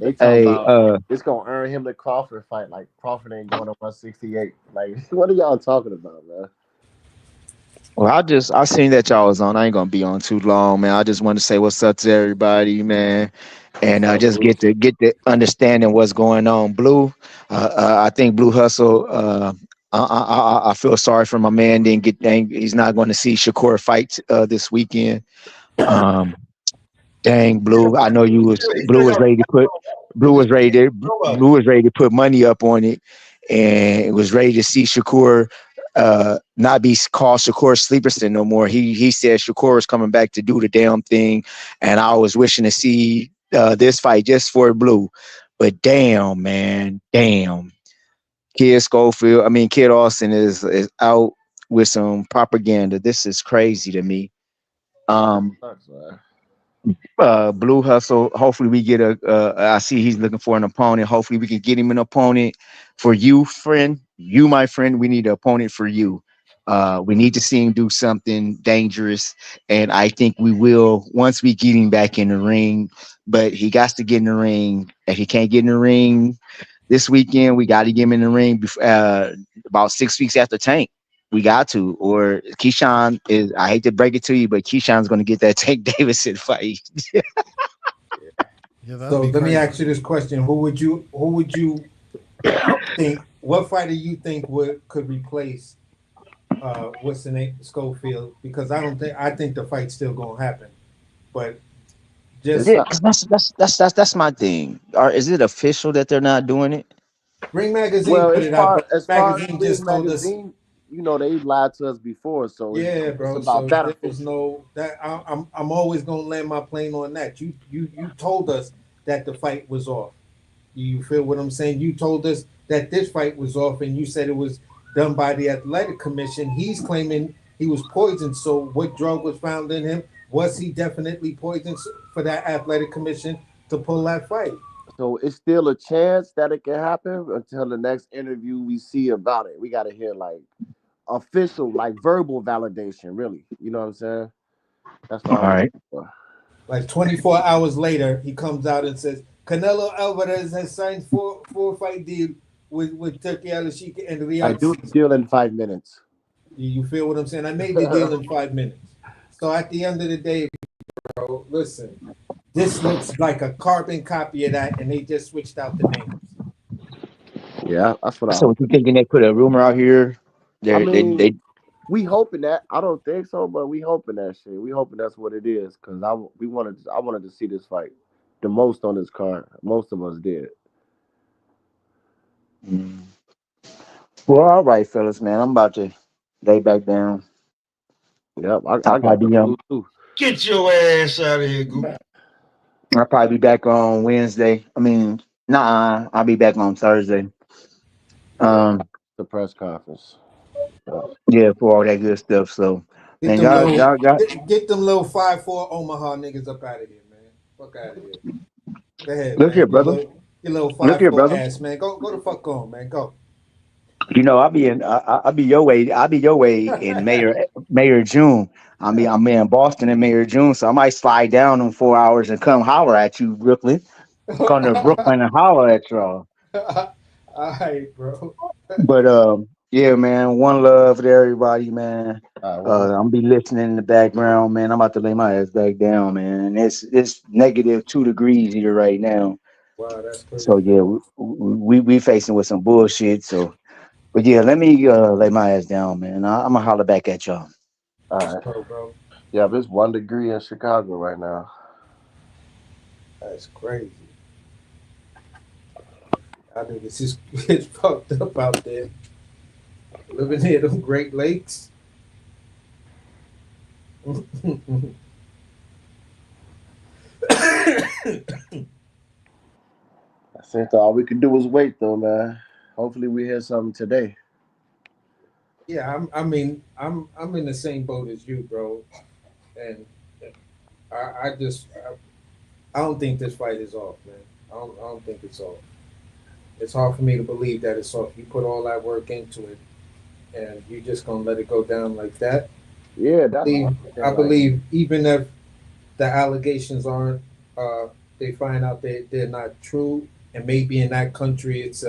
They talking Hey, about it's gonna earn him the Crawford fight. Like Crawford ain't going to 168. Like what are y'all talking about, man? well, I seen that y'all was on. I ain't gonna be on too long, man. I just want to say what's up to everybody, man, and What's up, just Blue? get the understanding what's going on. Blue, I think Blue Hustle. I feel sorry for my man. Didn't get. He's not going to see Shakur fight this weekend. Um, Dang, Blue. I know He Blue still was got ready to put he Blue just was ready to Blue was ready to put money up on it and was ready to see Shakur not be called Shakur Sleeperson no more. He said Shakur was coming back to do the damn thing, and I was wishing to see this fight just for Blue. But damn, man, damn. Kid Austin is out with some propaganda. This is crazy to me. That Um, sucks, man. Blue Hustle. Hopefully, we get a. I see he's looking for an opponent. Hopefully, we can get him an opponent for you, friend. You, my friend. We need an opponent for you. We need to see him do something dangerous, and I think we will once we get him back in the ring. But he got to get in the ring. If he can't get in the ring this weekend, we got to get him in the ring about 6 weeks after Tank. We got to, or Keyshawn is. I hate to break it to you, but Keyshawn's going to get that Tank Davidson fight. So let me ask you this question: Who would you think? What fighter you think could replace what's the name Schofield? Because I think the fight's still gonna happen, but It's just Yeah, not. because that's my thing. Or is it official that they're not doing it? Ring Magazine Well, put as it out, far but as far as Magazine Ring just told us, Magazine, you know they lied to us before, so yeah, it's bro. about So that there was official. no that. I'm always gonna land my plane on that. You told us that the fight was off. You feel what I'm saying? You told us that this fight was off, and you said it was done by the athletic commission. He's claiming he was poisoned. So, what drug was found in him? Was he definitely poisoned for that athletic commission to pull that fight? So it's still a chance that it can happen until the next interview we see about it. We got to hear like official, like verbal validation. Really, you know what I'm saying? That's what All I'm looking right. for. Like 24 hours later, he comes out and says Canelo Alvarez has signed four fight deal with Turkey Al Sheikh and I Riyadh do the Season. deal in 5 minutes. You feel what I'm saying? I made the deal in 5 minutes. So at the end of the day, bro, listen, this looks like a carbon copy of that, and they just switched out the names. Yeah, that's what I So, hope. what you thinking they put a rumor out here? I They mean, we hoping that. I don't think so, but we hoping that shit. We hoping that's what it is. Cause I wanted to see this fight the most on this card. Most of us did. Mm. Well, all right, fellas, man. I'm about to lay back down. Yep, I'll I got the probably be flu too. Get your ass out of here, Goop. I'll probably be back on Wednesday. I mean, nah, I'll be back on Thursday. Yeah, Um, the press conference. Yeah. yeah, for all that good stuff. So, Get and them y'all, little y'all got get them little 5'4" Omaha niggas up out of here, man. Fuck out of here. Go ahead, look here, man. brother. Your little Look five here, four brother. ass, man. Go the fuck on, man. Go. You know, I'll be your way. I'll be your way in Mayor June. I'm in Boston in Mayor June, so I might slide down in 4 hours and come holler at you, Brooklyn. Come to Brooklyn and holler at y'all. All right, bro. But yeah, man. One love to everybody, man. One. I'm be listening in the background, man. I'm about to lay my ass back down, man. It's -2 degrees here right now. Wow, that's So crazy. yeah, we facing with some bullshit. So, but yeah, let me lay my ass down, man. I'm gonna holler back at y'all. All Let's right. go, bro. Yeah, but it's 1 degree in Chicago right now. That's crazy. I think it's just it's fucked up out there. Living near them Great Lakes. I think all we can do is wait, though, man. Hopefully, we hear something today. Yeah, I'm in the same boat as you, bro. And I don't think this fight is off, man. I don't think it's off. It's hard for me to believe that it's off. You put all that work into it, and you just gonna let it go down like that. Yeah, that's what I'm I saying. Like, believe even if the allegations aren't they find out they're not true, and maybe in that country it's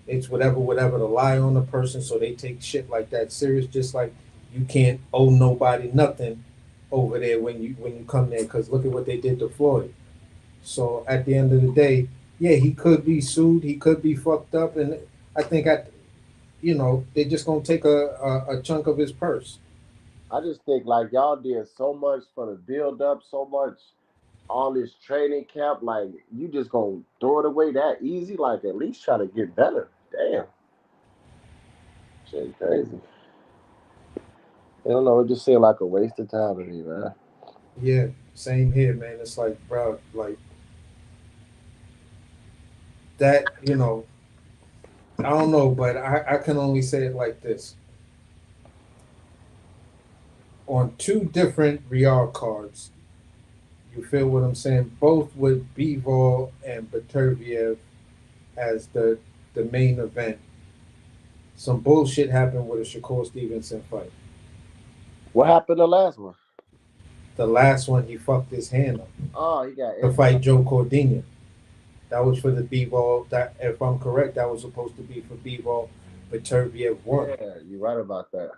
it's whatever to lie on a person, so they take shit like that serious. Just like you can't owe nobody nothing over there when you come there, because look at what they did to Floyd. So at the end of the day, yeah, he could be sued, he could be fucked up, and I think they're just gonna take a chunk of his purse. I just think like y'all did so much for the build up, so much all this training camp, like you just gonna throw it away that easy? Like at least try to get better. Damn, shit crazy. I don't know. It just seemed like a waste of time to me, man. Yeah, same here, man. It's like, bro, like that. I don't know, but I can only say it like this. On two different Real cards, you feel what I'm saying? Both with Bivol and Baturviev as the main event. Some bullshit happened with a Shakur Stevenson fight. What happened the last one? The last one, he fucked his hand up. Oh, he got to fight Joe Cordina. That was for the Bivol. That, if I'm correct, that was supposed to be for Bivol, but Baturviev won. Yeah, you're right about that.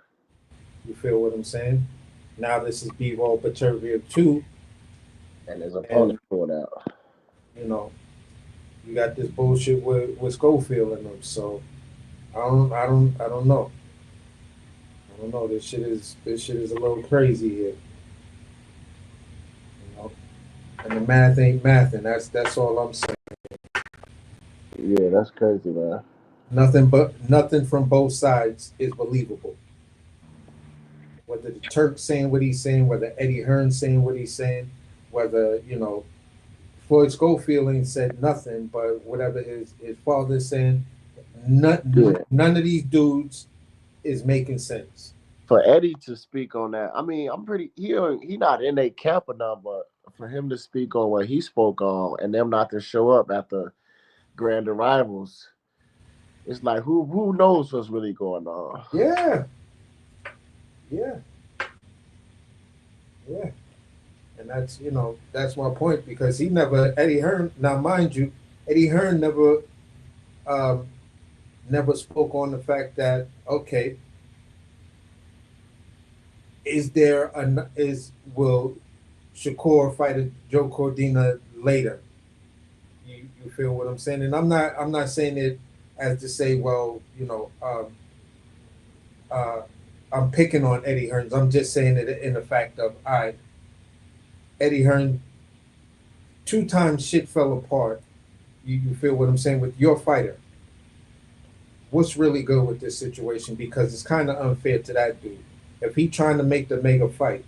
You feel what I'm saying? Now this is Bivol Baturviev 2. And his opponent pulled out. You got this bullshit with Schofield in them. So I don't know. I don't know. This shit is a little crazy here. And the math ain't mathing. That's all I'm saying. Yeah, that's crazy, man. Nothing from both sides is believable. Whether the Turk saying what he's saying, whether Eddie Hearn saying what he's saying, whether Floyd Schofield ain't said nothing, but whatever his father's saying, none of these dudes is making sense. For Eddie to speak on that, I mean, I'm pretty. He not in a camp enough, but for him to speak on what he spoke on and them not to show up at the grand arrivals, it's like who knows what's really going on? Yeah. And that's my point, because Eddie Hearn. Now, mind you, Eddie Hearn never spoke on the fact that, okay, will Shakur fight Joe Cordina later? You feel what I'm saying? And I'm not saying it as to say, well, I'm picking on Eddie Hearn. I'm just saying it in the fact of, all right, Eddie Hearn, 2 times shit fell apart. You feel what I'm saying with your fighter? What's really good with this situation? Because it's kind of unfair to that dude. If he trying to make the mega fight,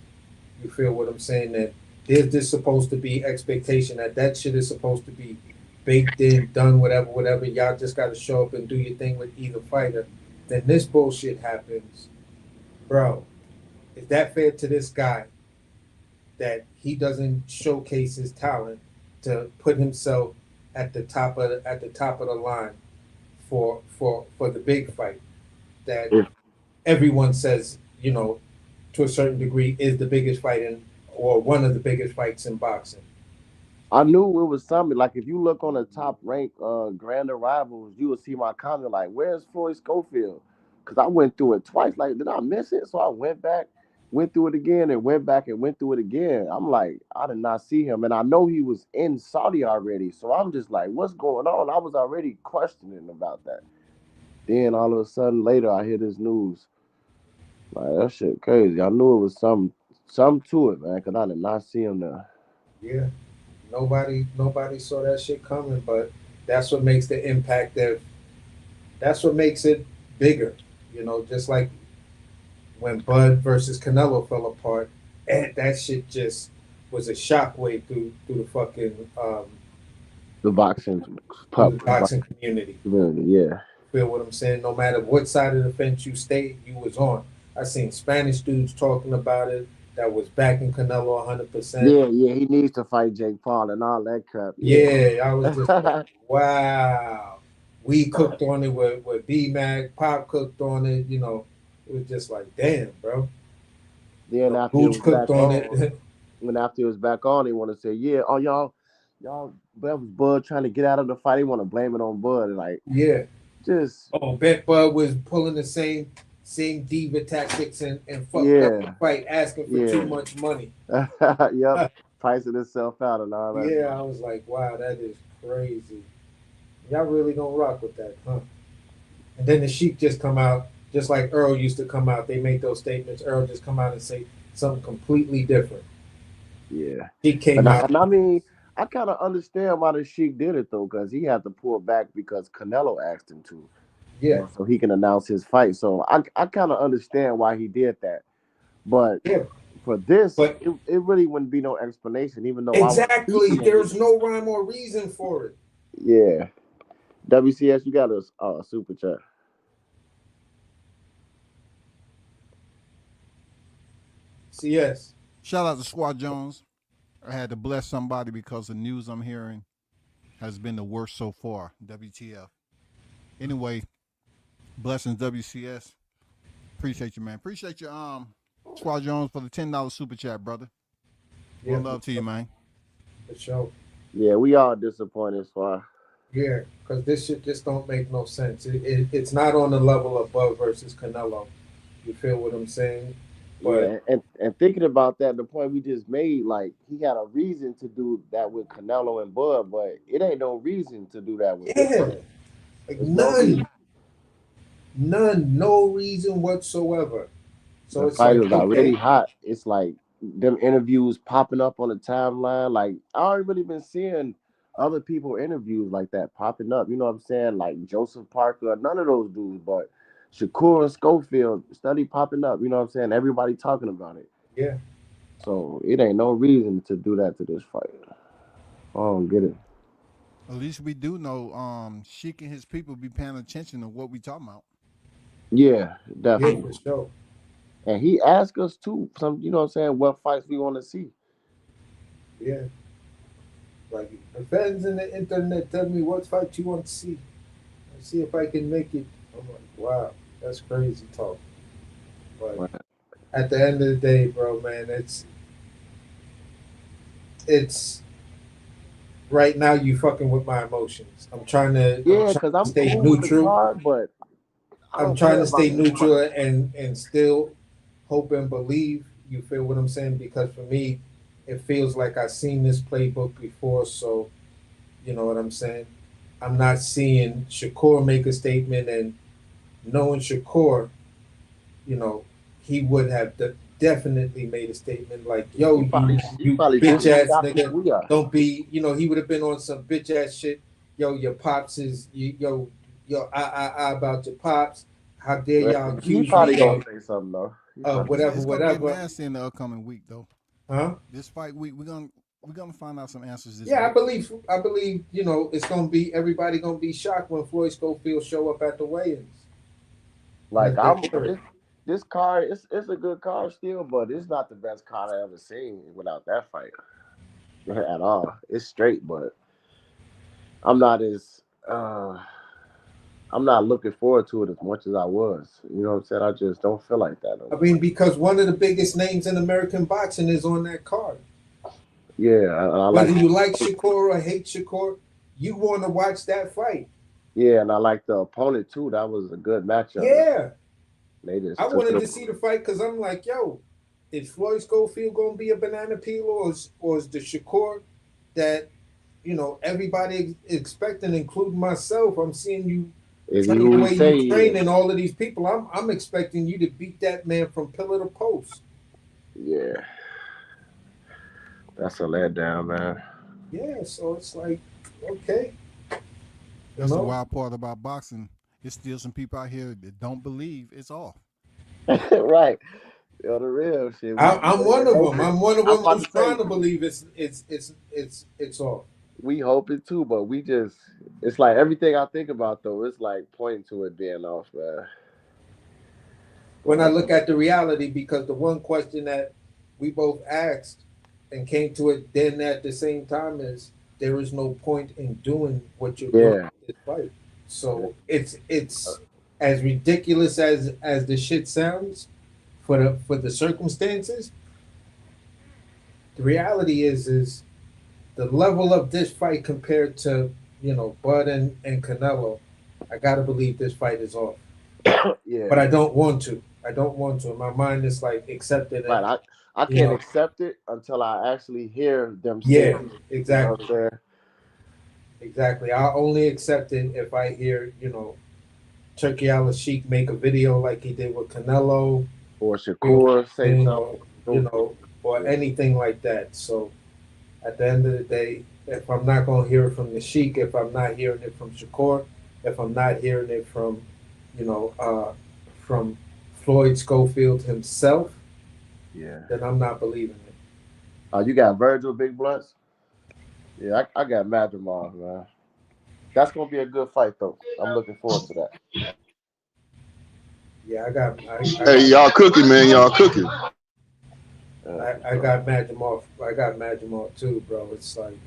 you feel what I'm saying, that there's this supposed to be expectation that shit is supposed to be baked in, done, whatever. Y'all just got to show up and do your thing with either fighter. Then this bullshit happens. Bro, is that fair to this guy that he doesn't showcase his talent to put himself at the top of the line for the big fight that everyone says, to a certain degree, is the biggest fight or one of the biggest fights in boxing? I knew it was something. Like if you look on the top ranked grand arrivals, you will see my comment like, "Where's Floyd Schofield?" Because I went through it twice. Like, did I miss it? So I went back, went through it again, and went back and went through it again. I'm like, I did not see him, and I know he was in Saudi already. So I'm just like, what's going on? I was already questioning about that. Then all of a sudden later, I hear this news. Like, that shit crazy. I knew it was some to it, man, because I did not see him there. Yeah. Nobody saw that shit coming, but that's what makes the impact that's what makes it bigger. Just like when Bud versus Canelo fell apart, and that shit just was a shockwave through the fucking the boxing community. Yeah. Feel what I'm saying? No matter what side of the fence you was on. I seen Spanish dudes talking about it that was backing Canelo 100%. Yeah, he needs to fight Jake Paul and all that crap. Yeah, I was just like, wow. We cooked on it with B-Mac, Pop cooked on it, it was just like, damn, bro. Then after Booch cooked on it. When after it was back on, they want to say, yeah, oh y'all, y'all, that was Bud trying to get out of the fight. He want to blame it on Bud, and like, just Bet Bud was pulling the same diva tactics and fucked up the fight, asking for too much money. Yep, pricing itself out and all that. Yeah, I was like, wow, that is crazy. Y'all really gonna rock with that, huh? And then the Sheik just come out, just like Earl used to come out. They make those statements. Earl just come out and say something completely different. Yeah, he came out. And I mean, I kind of understand why the Sheik did it though, because he had to pull back because Canelo asked him to. Yeah. So he can announce his fight. So I kind of understand why he did that. But for this, it really wouldn't be no explanation, even though exactly there's no rhyme or reason for it. Yeah. WCS, you got a super chat. CS. Shout out to Squad Jones. I had to bless somebody because the news I'm hearing has been the worst so far. WTF. Anyway, blessings WCS. Appreciate you, man. Appreciate you, Squad Jones, for the $10 super chat, brother. One love to you, man. For sure. Yeah, we all disappointed, Squad. Yeah, because this shit just don't make no sense. It's not on the level of Bud versus Canelo. You feel what I'm saying? But, yeah, and thinking about that, the point we just made, like, he had a reason to do that with Canelo and Bud, but it ain't no reason to do that with this. Like none. None. No reason whatsoever. So the it's fight like, is already hot. It's like them interviews popping up on the timeline. Like, I ain't really been seeing other people interviews like that popping up. You know what I'm saying? Like Joseph Parker, none of those dudes, but Shakur and Schofield study popping up. You know what I'm saying? Everybody talking about it. Yeah. So it ain't no reason to do that to this fight. I don't get it. At least we do know Sheik and his people be paying attention to what we talking about. Yeah, definitely. Yeah, for sure. And he asked us too, you know what I'm saying, what fights we want to see. Yeah. Like, the fans in the internet tell me what fight you want to see. Let's see if I can make it. I'm like, wow, that's crazy talk. But at the end of the day, bro, man, it's right now you fucking with my emotions. I'm trying to stay cool neutral. Card, but I'm trying to stay neutral and still hope and believe. You feel what I'm saying? Because for me, it feels like I've seen this playbook before. So, you know what I'm saying? I'm not seeing Shakur make a statement, and knowing Shakur, you know, he would have definitely made a statement like, yo, you bitch ass nigga, don't be, you know, he would have been on some bitch ass shit. Yo, your pops is, yo, I about your pops. How dare y'all accuse me? He probably gonna say something though. Whatever. Get nasty in the upcoming week though. Huh? This fight week, we're gonna find out some answers. This week. I believe, you know, it's gonna be everybody gonna be shocked when Floyd Schofield show up at the weigh-ins. Like this card, it's a good card still, but it's not the best card I ever seen without that fight at all. It's straight, but I'm not looking forward to it as much as I was. You know what I'm saying? I just don't feel like that. I mean, because one of the biggest names in American boxing is on that card. Yeah, whether you like Shakur or hate Shakur, you want to watch that fight. Yeah, and I like the opponent too. That was a good matchup. Yeah. I wanted to see the fight because I'm like, yo, is Floyd Schofield going to be a banana peel or is the Shakur that, you know, everybody expecting, including myself? I'm seeing you train the way you training all of these people. I'm expecting you to beat that man from pillar to post. Yeah. That's a letdown, man. Yeah, so it's like, okay. That's the wild part about boxing. There's still some people out here that don't believe it's off. Right. Yo, the real shit. I'm one of them. I'm one of them who's trying to believe it's off. We hope it too, but it's like everything I think about though, it's like pointing to it being off, man. When I look at the reality, because the one question that we both asked and came to it then at the same time is there is no point in doing what you're doing in this fight. So it's as ridiculous as the shit sounds for the circumstances. The reality is the level of this fight compared to Bud and Canelo, I gotta believe this fight is off. Yeah. But I don't want to. I don't want to. My mind is like accepted. Right. I can't accept it until I actually hear them say it. Exactly. You know exactly. I'll only accept it if I hear, Turkey Al-Sheikh make a video like he did with Canelo. Or Shakur say something. Or anything like that. So at the end of the day, if I'm not going to hear it from the Sheikh, if I'm not hearing it from Shakur, if I'm not hearing it from, from Floyd Schofield himself, then I'm not believing it. You got Virgil Big Blunts? Yeah, I got Madrimov, man. That's going to be a good fight, though. I'm looking forward to that. Yeah, I got. Hey, y'all cooking, man. Y'all cooking. I got Madrimov. I got Madrimov too, bro. It's like,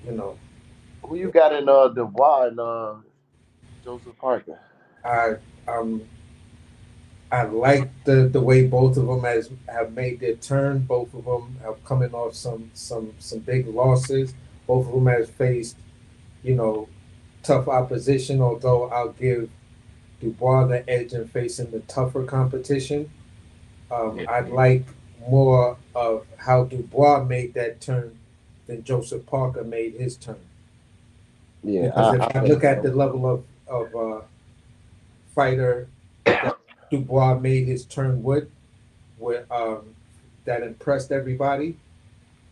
Who you got in Dubois and Joseph Parker? I like the way both of them have made their turn. Both of them have coming off some big losses. Both of them has faced, tough opposition. Although I'll give Dubois the edge in facing the tougher competition. I'd like more of how Dubois made that turn than Joseph Parker made his turn. Yeah, because if I look at the level of fighter that Dubois made his turn with that impressed everybody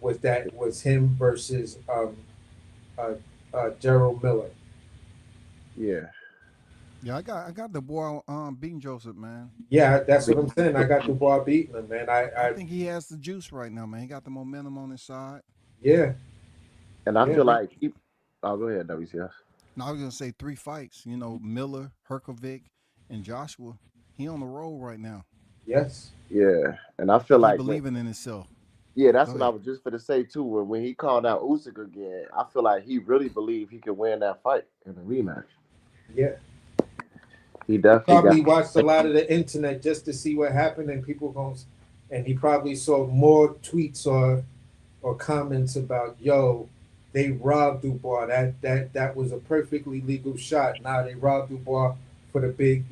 was him versus Gerald Miller. Yeah. Yeah, I got Dubois beating Joseph, man. Yeah, that's what I'm saying. I got Dubois beating him, man. I think he has the juice right now, man. He got the momentum on his side. Yeah. And I feel like go ahead, WCS. No, I was gonna say 3 fights. Miller, Herkovic, and Joshua. He on the roll right now. Yes. Yeah, and I feel like believing in himself. Yeah, that's what I was just going to say too. When he called out Usyk again, I feel like he really believed he could win that fight in a rematch. Yeah. He definitely probably watched a lot of the internet just to see what happened, and and he probably saw more tweets or comments about, they robbed Dubois. That was a perfectly legal shot. Now they robbed Dubois for the big,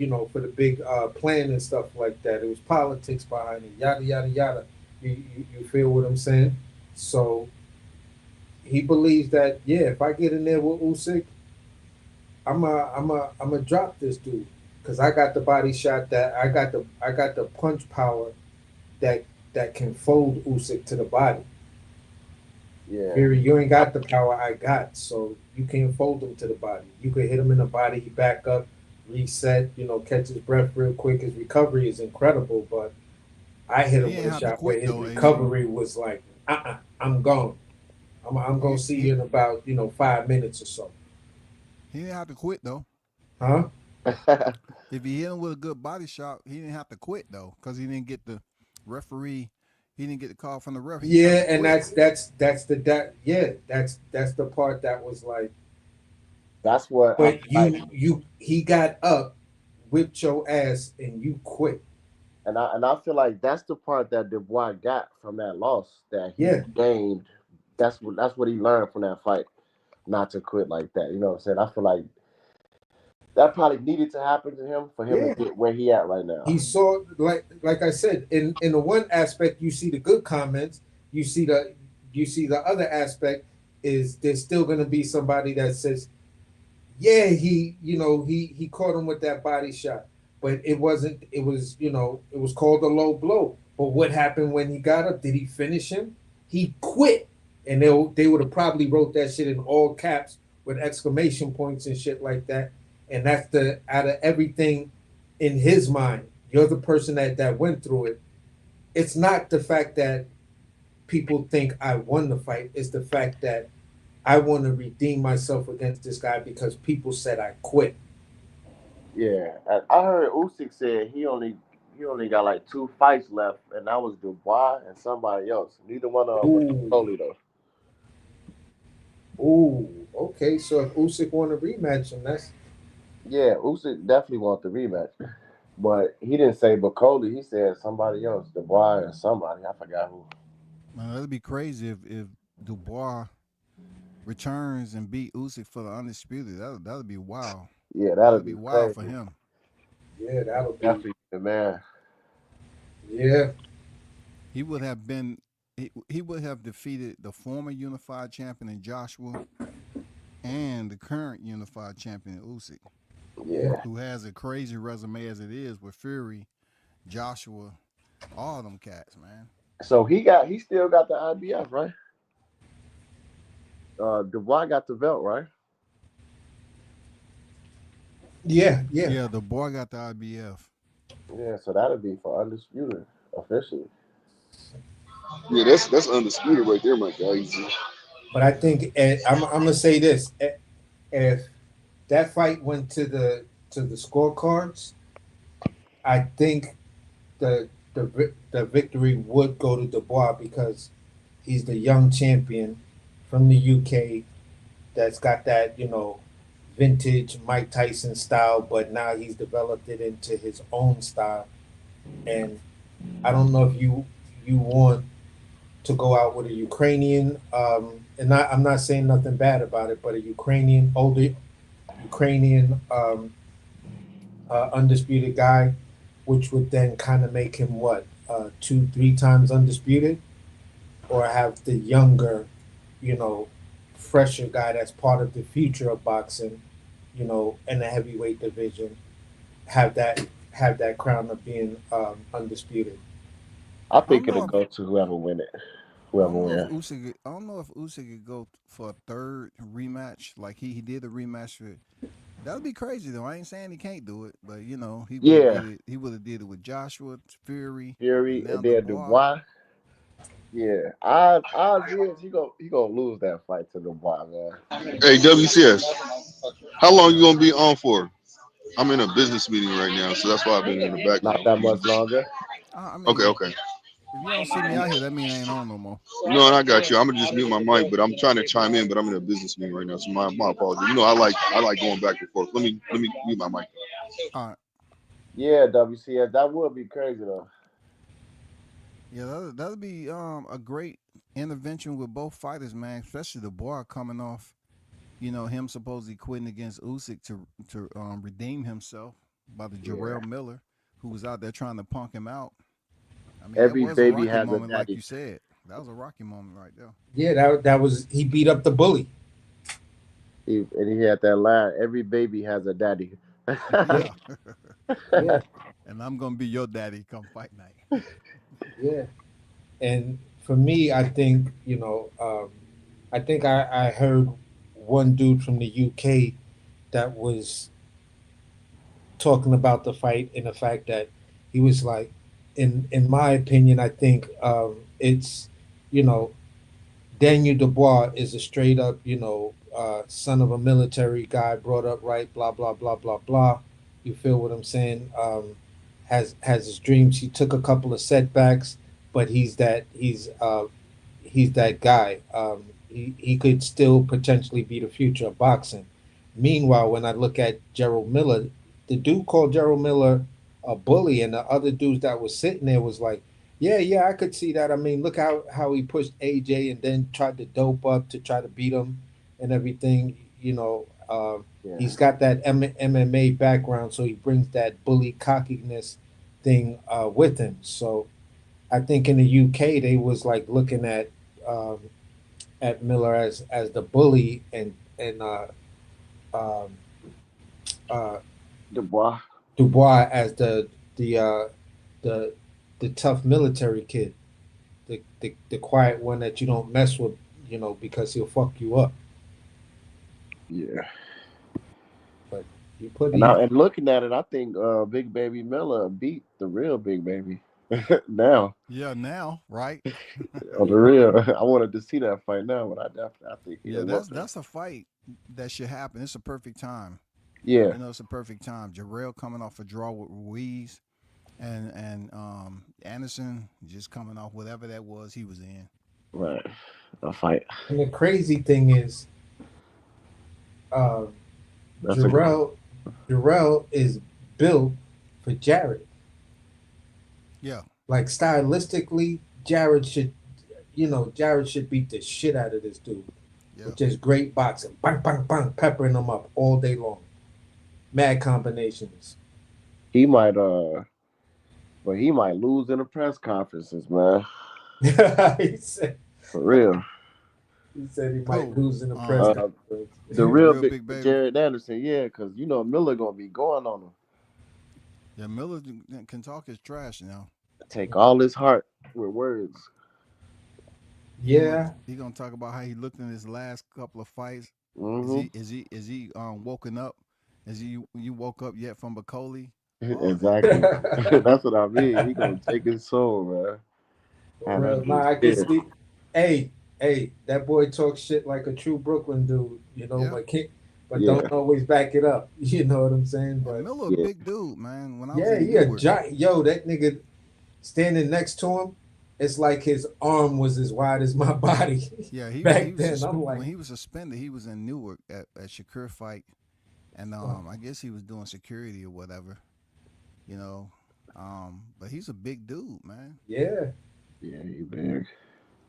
plan and stuff like that. It was politics behind it. Yada yada yada. You feel what I'm saying? So he believes that if I get in there with Usyk, I'm a drop this dude because I got the body shot that I got the punch power that can fold Usyk to the body. Yeah. Fury, you ain't got the power I got, so you can't fold him to the body. You could hit him in the body, he back up, reset, catch his breath real quick. His recovery is incredible, but I hit him with a shot where his recovery was like, I'm gone. I'm gonna see you in about 5 minutes or so. He didn't have to quit though. Huh? If he hit him with a good body shot, he didn't have to quit though, because he didn't get the referee. He didn't get the call from the referee. Yeah, and that's the part that was like. That's what. But he got up, whipped your ass, and you quit. And I feel like that's the part that Dubois got from that loss that he gained. That's what he learned from that fight, not to quit like that. You know what I'm saying? I feel like that probably needed to happen to him for him to get where he at right now. He saw like I said, in the one aspect you see the good comments, you see the other aspect is there's still gonna be somebody that says, yeah, he caught him with that body shot. But it was called a low blow. But what happened when he got up? Did he finish him? He quit. And they would have probably wrote that shit in all caps with exclamation points and shit like that. And that's out of everything in his mind, you're the person that went through it. It's not the fact that people think I won the fight. It's the fact that I want to redeem myself against this guy because people said I quit. Yeah, I heard Usyk said he only got like 2 fights left, and that was Dubois and somebody else. Neither one of them was Coley though. Ooh, okay. So if Usyk want a rematch, and Usyk definitely want the rematch, but he didn't say Coley. He said somebody else, Dubois and somebody. I forgot who. Man, that'd be crazy if Dubois returns and beat Usyk for the undisputed, that'll be wild. Yeah, That'll that'd be be wild for crazy. him. Yeah, that'll be Definitely the man. Yeah. He would have been. He would have defeated the former unified champion in Joshua and the current unified champion in Usyk, Yeah. who has a crazy resume as it is with Fury, Joshua, all of them cats, man. So he still got the IBF, right? Dubois got the belt, right? Yeah. Yeah, the boy got the IBF. Yeah, so that'll be for undisputed officially. Yeah, that's undisputed right there, my guy. But I think I'm gonna say this: if that fight went to the scorecards, I think the victory would go to Dubois because he's the young champion from the UK that's got that vintage Mike Tyson style, but now he's developed it into his own style. And I don't know if you want to go out with a Ukrainian, and I'm not saying nothing bad about it, but a older Ukrainian undisputed guy, which would then kind of make him 2-3 times undisputed, or have the younger, fresher guy that's part of the future of boxing, in the heavyweight division, have that crown of being undisputed. I think it'll go to whoever win it. I don't know if Usyk could go for a third rematch. Like he did a rematch for. That'd be crazy though. I ain't saying he can't do it, but he would have did it with Joshua, Fury, and then Dubois. Yeah, odds is he gonna lose that fight to Dubois, man. Hey, WCS, how long you gonna be on for? I'm in a business meeting right now, so that's why I've been in the background. Not that much longer. Okay. If you don't see me out here, that means I ain't on no more. No, and I got you. I'm gonna just mute my mic, but I'm trying to chime in, but I'm in a business meeting right now, so my apologies. I like going back and forth. Let me mute my mic. All right. Yeah, WCS, that would be crazy though. Yeah, that'll be a great intervention with both fighters, man. Especially the boy coming off, him supposedly quitting against Usyk to redeem himself by the Jarrell Miller, who was out there trying to punk him out. I mean, every that was baby a rocky has moment, a daddy. like you said. That was a rocky moment right there. Yeah, that was he beat up the bully. He had that line. Every baby has a daddy. Yeah. And I'm gonna be your daddy come fight night. Yeah. And for me, I think I heard one dude from the UK that was talking about the fight and the fact that he was like, in my opinion, I think it's Daniel Dubois is a straight up son of a military guy, brought up right, blah blah blah blah blah. You feel what I'm saying? Has his dreams. He took a couple of setbacks, but he's that guy. He could still potentially be the future of boxing. Meanwhile, when I look at Gerald Miller, the dude called Gerald Miller a bully, and the other dudes that was sitting there was like, yeah, I could see that. I mean, look how he pushed AJ and then tried to dope up to try to beat him and everything. He's got that MMA background, so he brings that bully cockiness thing with him. So I think in the UK they was like looking at Miller as the bully and Dubois as the tough military kid, the quiet one that you don't mess with, because he'll fuck you up. Yeah. But you put and looking at it, I think Big Baby Miller beat the real Big Baby now. Yeah, now, right? On the real, I wanted to see that fight now, but I think that's a fight that should happen. It's a perfect time. Yeah, it's a perfect time. Jarrell coming off a draw with Ruiz, and Anderson just coming off whatever that was he was in. Right, a fight. And the crazy thing is, Jarrell is built for Jared. Yeah. Like stylistically, Jared should Jared should beat the shit out of this dude. Yeah. With just great boxing. Bang, bang, bang, peppering them up all day long. Mad combinations. He might but he might lose in the press conferences, man. He said for real. He said he might lose in the press conference. The real big baby. Jared Anderson, yeah, because Miller gonna be going on him. Yeah, Miller can talk his trash now. Take all his heart with words. Yeah, he gonna talk about how he looked in his last couple of fights. Mm-hmm. Is he woken up? Is you woke up yet from Bacoli? Exactly. That's what I mean. He gonna take his soul, man. I can see. Hey, that boy talks shit like a true Brooklyn dude, but don't always back it up. You know what I'm saying? But Miller, a big dude, man. When I was a giant. Yo, that nigga standing next to him, it's like his arm was as wide as my body. Yeah, he back then. I'm like, when he was suspended, he was in Newark at Shakur fight, and I guess he was doing security or whatever, But he's a big dude, man. Yeah, he big.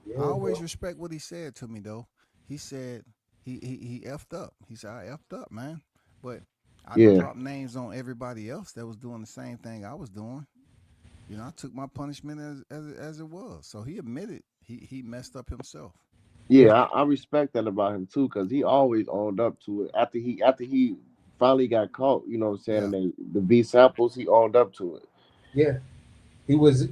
Yeah, I always respect what he said to me, though. He said he effed up. He said, I effed up, man. But I didn't drop names on everybody else that was doing the same thing I was doing. I took my punishment as it was. So he admitted he messed up himself. Yeah, I respect that about him too, because he always owned up to it. After he finally got caught, you know what I'm saying, and the B samples, he owned up to it. Yeah, he was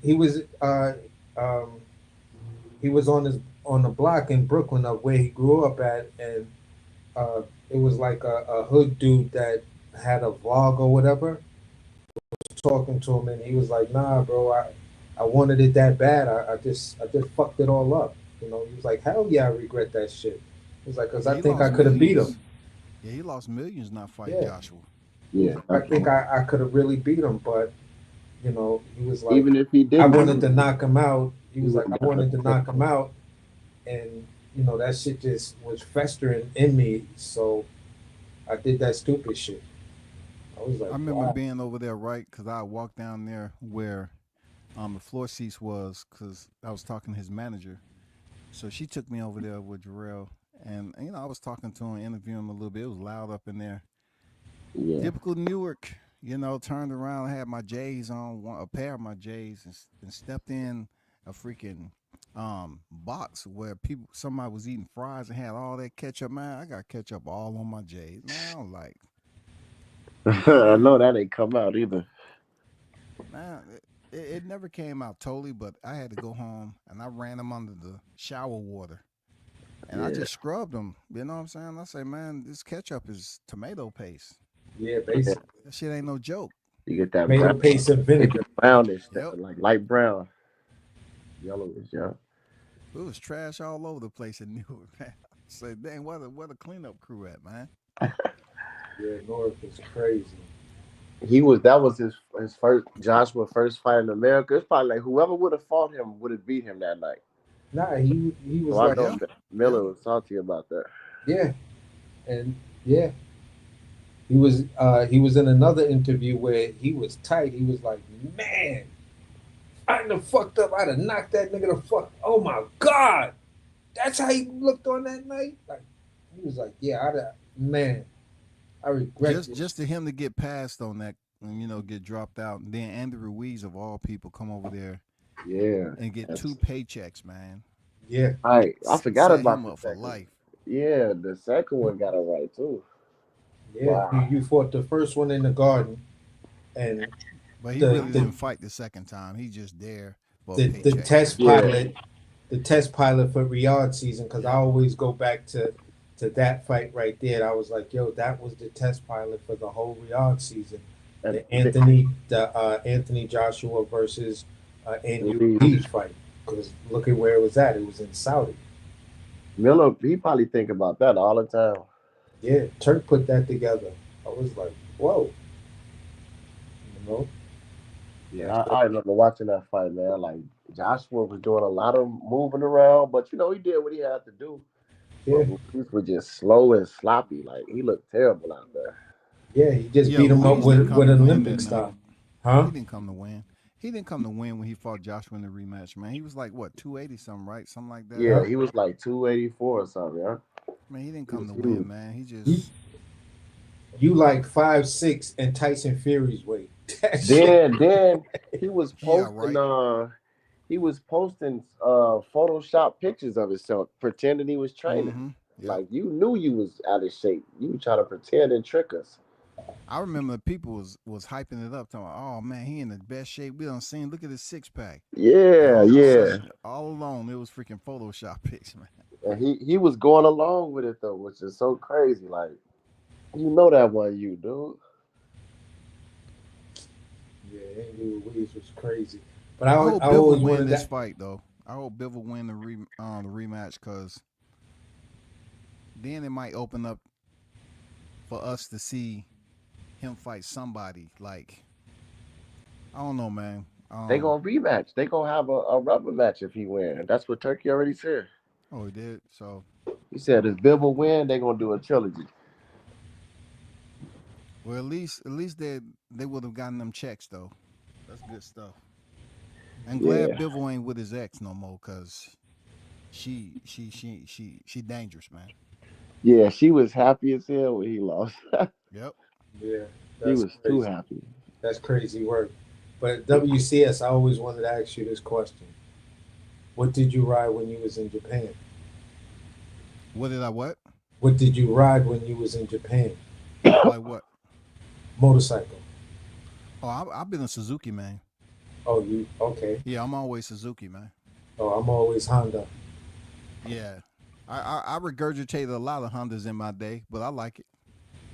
on the block in Brooklyn of where he grew up at, and it was like a hood dude that had a vlog or whatever. Was talking to him, and he was like, "Nah, bro, I wanted it that bad. I just fucked it all up." He was like, "Hell yeah, I regret that shit." He was like, "Cause I think I could have beat him." Yeah, he lost millions not fighting Joshua. Yeah, I think I could have really beat him, but he was like, even if he did, I wanted to knock him out. He was like, I wanted to knock him out, and that shit just was festering in me, so I did that stupid shit. I was like, I remember being over there, right? Because I walked down there where the floor seats was, because I was talking to his manager. So she took me over there with Jarrell, and I was talking to him, interviewing him a little bit. It was loud up in there. Yeah. Typical Newark, turned around, had my J's on, a pair of my J's, and stepped in a freaking box where somebody was eating fries and had all that ketchup. Man, I got ketchup all on my J's. Man, I was like, I know that ain't come out either. Man, it never came out totally, but I had to go home and I ran them under the shower water. And I just scrubbed them. You know what I'm saying? I say, man, this ketchup is tomato paste. Yeah, basically. That shit ain't no joke. You get that tomato paste and vinegar. Brownish, like light brown. Yellowish, yeah. It was trash all over the place in Newark, man. I said, dang, where the cleanup crew at, man? Yeah, Newark is crazy. That was his first Joshua first fight in America. It's probably like whoever would have fought him would have beat him that night. Nah, he was I know Miller was salty about that. Yeah. And he was in another interview where he was tight. He was like, man, I'd have fucked up. I'd have knocked that nigga the fuck. Oh my God. That's how he looked on that night. Like he was like, yeah, I regret just to him to get passed on that and get dropped out, and then Andy Ruiz of all people come over there, and get 2 paychecks, man. Yeah, I forgot about him up for life. Yeah, the second one got it right too. Yeah, wow. You fought the first one in the Garden, but he really didn't fight the second time. He just there for the test pilot, the test pilot for Riyadh season. Because I always go back to that fight right there. I was like, yo, that was the test pilot for the whole Riyadh season. The Anthony Joshua versus Andy Ruiz fight. Because look at where it was at. It was in Saudi. Miller, he probably think about that all the time. Yeah, Turk put that together. I was like, whoa. Yeah, I remember watching that fight, man. Like, Joshua was doing a lot of moving around, but, he did what he had to do. Yeah. He was just slow and sloppy. Like, he looked terrible out there. Yeah, he just beat him up with an Olympic style. Huh? He didn't come to win. He didn't come to win when he fought Joshua in the rematch, man. He was like what 280 something, right? Something like that. Yeah, he was like 284 or something. Yeah. Man, he didn't He come was to huge. win, man. He just You like 5'6" and Tyson Fury's weight. Then he was yeah, posting right. Photoshop pictures of himself, pretending he was training. Mm-hmm. Yep. Like you knew you was out of shape. You try to pretend and trick us. I remember people was hyping it up, talking, "Oh man, he in the best shape we done seen. Look at his 6-pack." And Yeah, all of a yeah. sudden, all along, it was freaking Photoshop pics, man. And he was going along with it though, which is so crazy. Like you know that one you, dude. Yeah, Andrew Louise was crazy. But I I always, hope I Bivol always win wanted this that. fight though. I hope Bivol win the rematch because then it might open up for us to see him fight somebody. Like I don't know, man. They gonna rematch. They gonna have a rubber match if he win. That's what Turkey already said. Oh, he did. So He said if Bivol win, they gonna do a trilogy. well, at least they would have gotten them checks though. That's good stuff. I'm glad Yeah. Bivol ain't with his ex no more because she dangerous, man. Yeah, she was happy as hell when he lost. Yep. Yeah, She that's was too crazy. happy. That's crazy work. But at WCS, I always wanted to ask you this question: what did you ride when you was in Japan? What did I what? What did you ride when you was in Japan? Like what? Motorcycle. Oh, I've been a Suzuki, man. Oh, you okay? Yeah, I'm always Suzuki, man. Oh, I'm always Honda. Yeah. I regurgitated a lot of Hondas in my day, but I like it.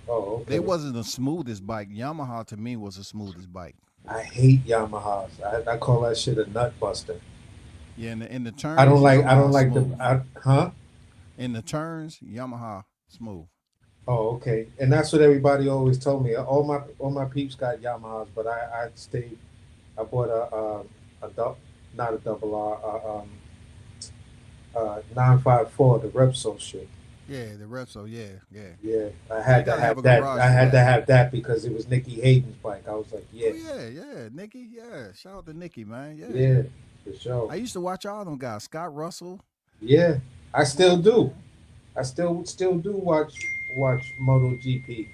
Oh, They okay. wasn't the smoothest bike. Yamaha to me was the smoothest bike. I hate Yamahas. I call that shit a nut buster. Yeah, in the I don't turns, like. I don't Yamaha like the. smooth. Huh? In the turns, Yamaha smooth. Oh, okay. And that's what everybody always told me. All my peeps got Yamahas, but I stayed. I bought a not a double R, 954, the Repsol shit. Yeah, the Repsol. Yeah, yeah. Yeah, I Yeah, you had to gotta have have a that. garage I for had to that. have that because it was Nikki Hayden's bike. I was like, Oh yeah, yeah, yeah, Nikki. Yeah, shout out to Nikki, man. Yeah, yeah, for sure. I used to watch all them guys. Scott Russell. Yeah, I Them still guys, do. man. I still do watch MotoGP.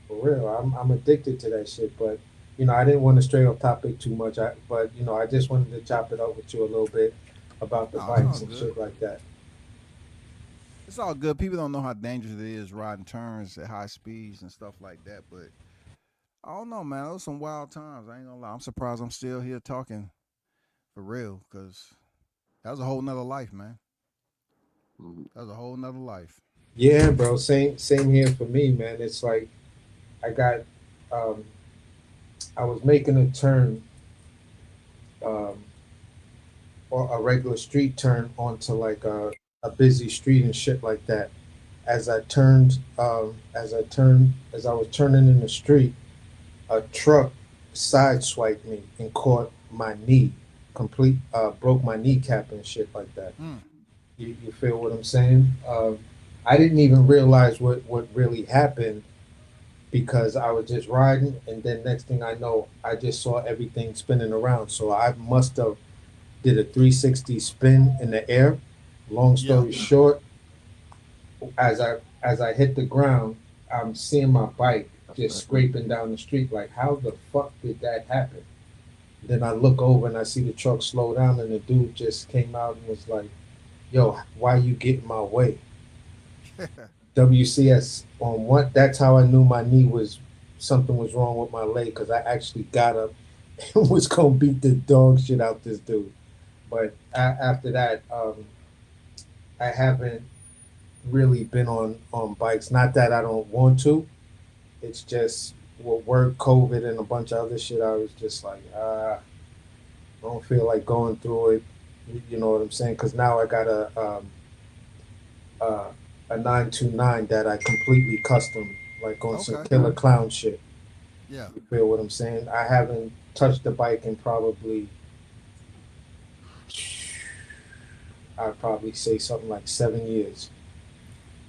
For real, I'm addicted to that shit. But I didn't want to stray off topic too much. But I just wanted to chop it up with you a little bit about the No, it's all bikes and good. shit like that. It's all good. People don't know how dangerous it is riding turns at high speeds and stuff like that. But I don't know, man. Those some wild times. I ain't gonna lie. I'm surprised I'm still here talking for real, because that was a whole nother life, man. That was a whole nother life. Yeah, bro. Same here for me, man. It's like I got um, I was making a turn, um, or a regular street turn onto like a busy street and shit like that. As I was turning in the street, a truck sideswiped me and caught my knee, broke my kneecap and shit like that. Mm. You feel what I'm saying? I didn't even realize what really happened because I was just riding, and then next thing I know, I just saw everything spinning around. So I must have did a 360 spin in the air. Long Yeah. story short, as I hit the ground, I'm seeing my bike just scraping down the street. Like, how the fuck did that happen? Then I look over and I see the truck slow down, and the dude just came out and was like, "Yo, why you get in my way?" WCS on what? That's how I knew my knee was something was wrong with my leg because I actually got up and was gonna beat the dog shit out this dude. But after that, I haven't really been on bikes. Not that I don't want to. It's just with work, COVID, and a bunch of other shit. I was just like, I don't feel like going through it. You know what I'm saying? Because now I got uh, a 929 that I completely custom, like on some Okay. killer clown shit. Yeah. You feel what I'm saying? I haven't touched the bike in probably, I'd probably say something like 7 years.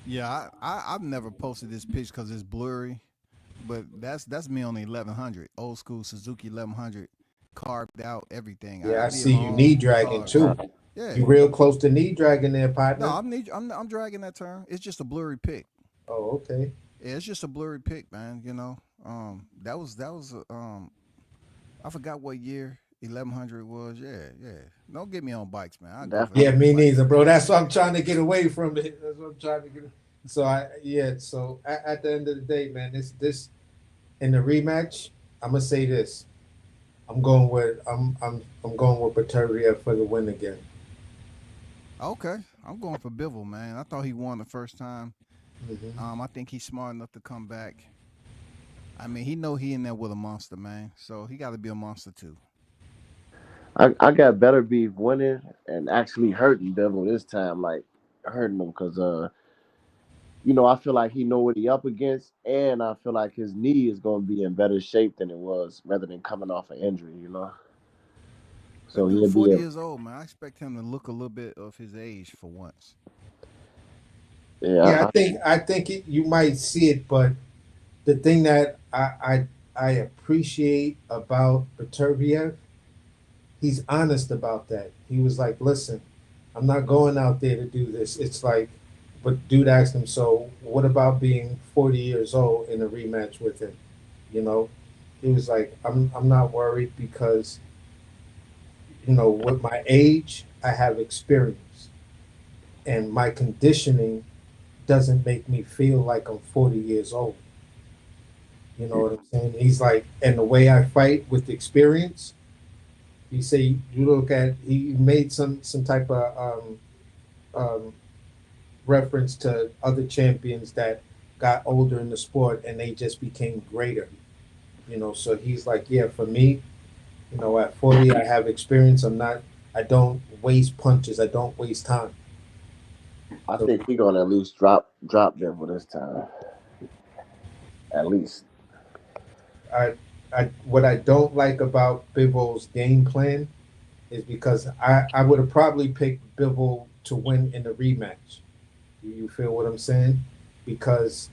Yeah. I've never posted this picture because it's blurry, but that's me on the 1100, old school Suzuki 1100. carved out everything. Yeah, I did see my you own knee dragging cards. too. Yeah. You real close to knee dragging there, partner. No, I'm dragging that term. It's just a blurry pick. Oh, okay. Yeah, it's just a blurry pick, man. You know, that was I forgot what year 1100 was. Yeah. Don't get me on bikes, man. I go for Yeah, me bikes. neither, bro. That's what I'm trying to get away from it. That's what I'm trying to get. So So at the end of the day, man, this in the rematch, I'm gonna say this. I'm going with Bataria for the win again. Okay, I'm going for Bivol, man. I thought he won the first time. Mm-hmm. I think he's smart enough to come back. I mean, he know he in there with a monster, man. So he got to be a monster too. I got better beef winning and actually hurting Devil this time, like hurting him because I feel like he know what he up against, and I feel like his knee is going to be in better shape than it was, rather than coming off an injury. So That dude he'll be 40 years old, man. I expect him to look a little bit of his age for once. Yeah, I think you might see it, but the thing that I appreciate about Bataria, he's honest about that. He was like, "Listen, I'm not going out there to do this." It's like, but dude asked him, "So what about being 40 years old in a rematch with him?" He was like, "I'm not worried because, with my age, I have experience, and my conditioning doesn't make me feel like I'm 40 years old." You know what I'm saying? He's like, and the way I fight with experience, he say you look at he made some type of reference to other champions that got older in the sport and they just became greater. So he's like, yeah, for me, at 40 I have experience. I don't waste punches. I don't waste time. I think he's gonna at least drop Devil this time. At least. What I don't like about Bivol's game plan is because I would have probably picked Bivol to win in the rematch. You feel what I'm saying? Because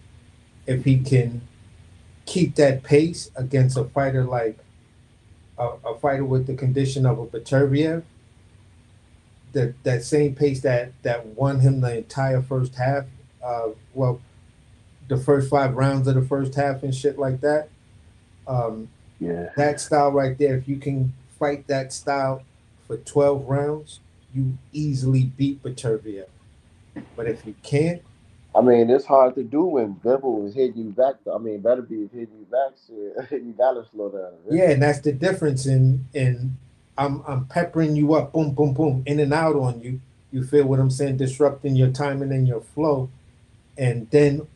if he can keep that pace against a fighter like a fighter with the condition of a Bataria, that same pace that won him the entire first half, the first 5 rounds of the first half and shit like that. That style right there, if you can fight that style for 12 rounds, you easily beat Bataria. But if you can't, I mean, it's hard to do when Bivol is hitting you back. I mean, better be hitting you back. Shit. You gotta slow down. Yeah, and that's the difference in I'm peppering you up, boom, boom, boom, in and out on you. You feel what I'm saying? Disrupting your timing and your flow. And then,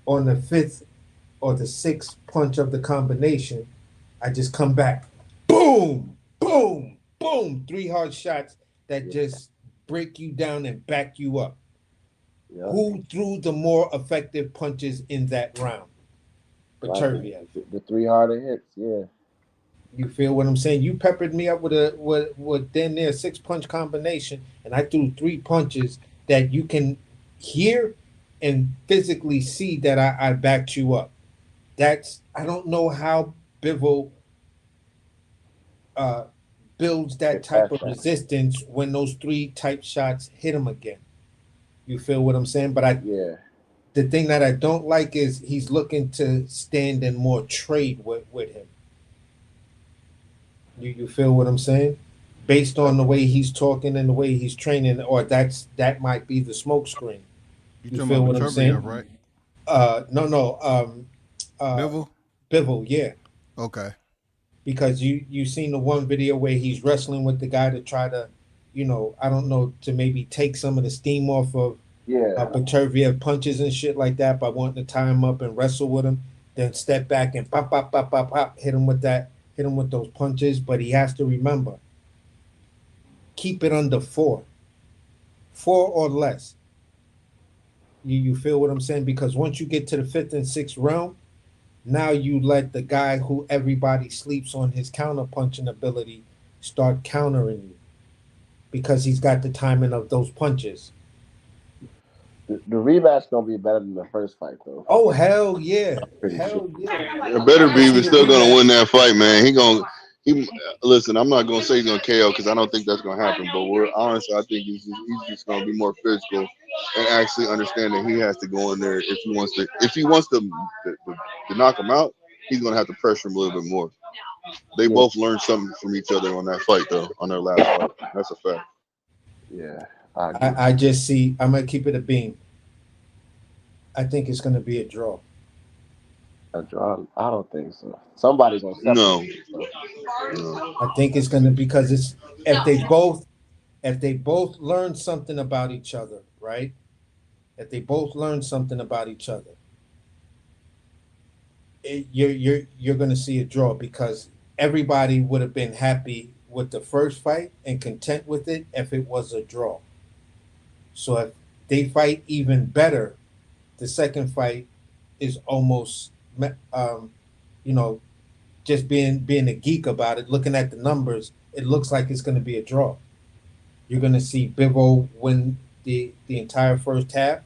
on the 5th or the 6th punch of the combination, I just come back. Boom, boom, boom. 3 hard shots that just break you down and back you up. Yeah. Who threw the more effective punches in that round? Bataria. The 3 harder hits, yeah. You feel what I'm saying? You peppered me up with damn near 6-punch combination, and I threw 3 punches that you can hear and physically see that I backed you up. I don't know how Bivol builds that type of resistance when those 3 type shots hit him again. You feel what I'm saying? But the thing that I don't like is he's looking to stand and more trade with him. You feel what I'm saying? Based on the way he's talking and the way he's training, or that might be the smoke screen. You feel what I'm saying? Right? No. Bivol? Bivol, yeah. Okay. Because you seen the one video where he's wrestling with the guy to try to, I don't know, to maybe take some of the steam off of Bataria punches and shit like that by wanting to tie him up and wrestle with him, then step back and pop, pop, pop, pop, pop, hit him with those punches. But he has to remember, keep it under 4 or less. You feel what I'm saying? Because once you get to the 5th and 6th round, now you let the guy who everybody sleeps on his counter punching ability start countering you because he's got the timing of those punches. The rematch gonna be better than the first fight, though. Oh hell yeah, Pretty sure. hell yeah. It better I can be. see We're the still gonna rematch. win that fight, man. He listen. I'm not gonna say he's gonna KO because I don't think that's gonna happen. But we're honestly, I think he's just gonna be more physical and actually understand that he has to go in there if he wants to knock him out. He's gonna have to pressure him a little bit more. They Yeah, both learned something from each other on that fight, though, on their last fight. That's a fact. yeah, I agree. I just see. I'm gonna keep it a beam. I think it's gonna be a draw. A draw? I don't think so. Somebody's gonna No, separate. no. I think it's gonna because it's if they both learn something about each other, right? If they both learn something about each other, you're gonna see a draw because everybody would have been happy with the first fight and content with it if it was a draw. So if they fight even better, the second fight is almost, you know, just being a geek about it, looking at the numbers, it looks like it's going to be a draw. You're going to see Bivol win the entire first half,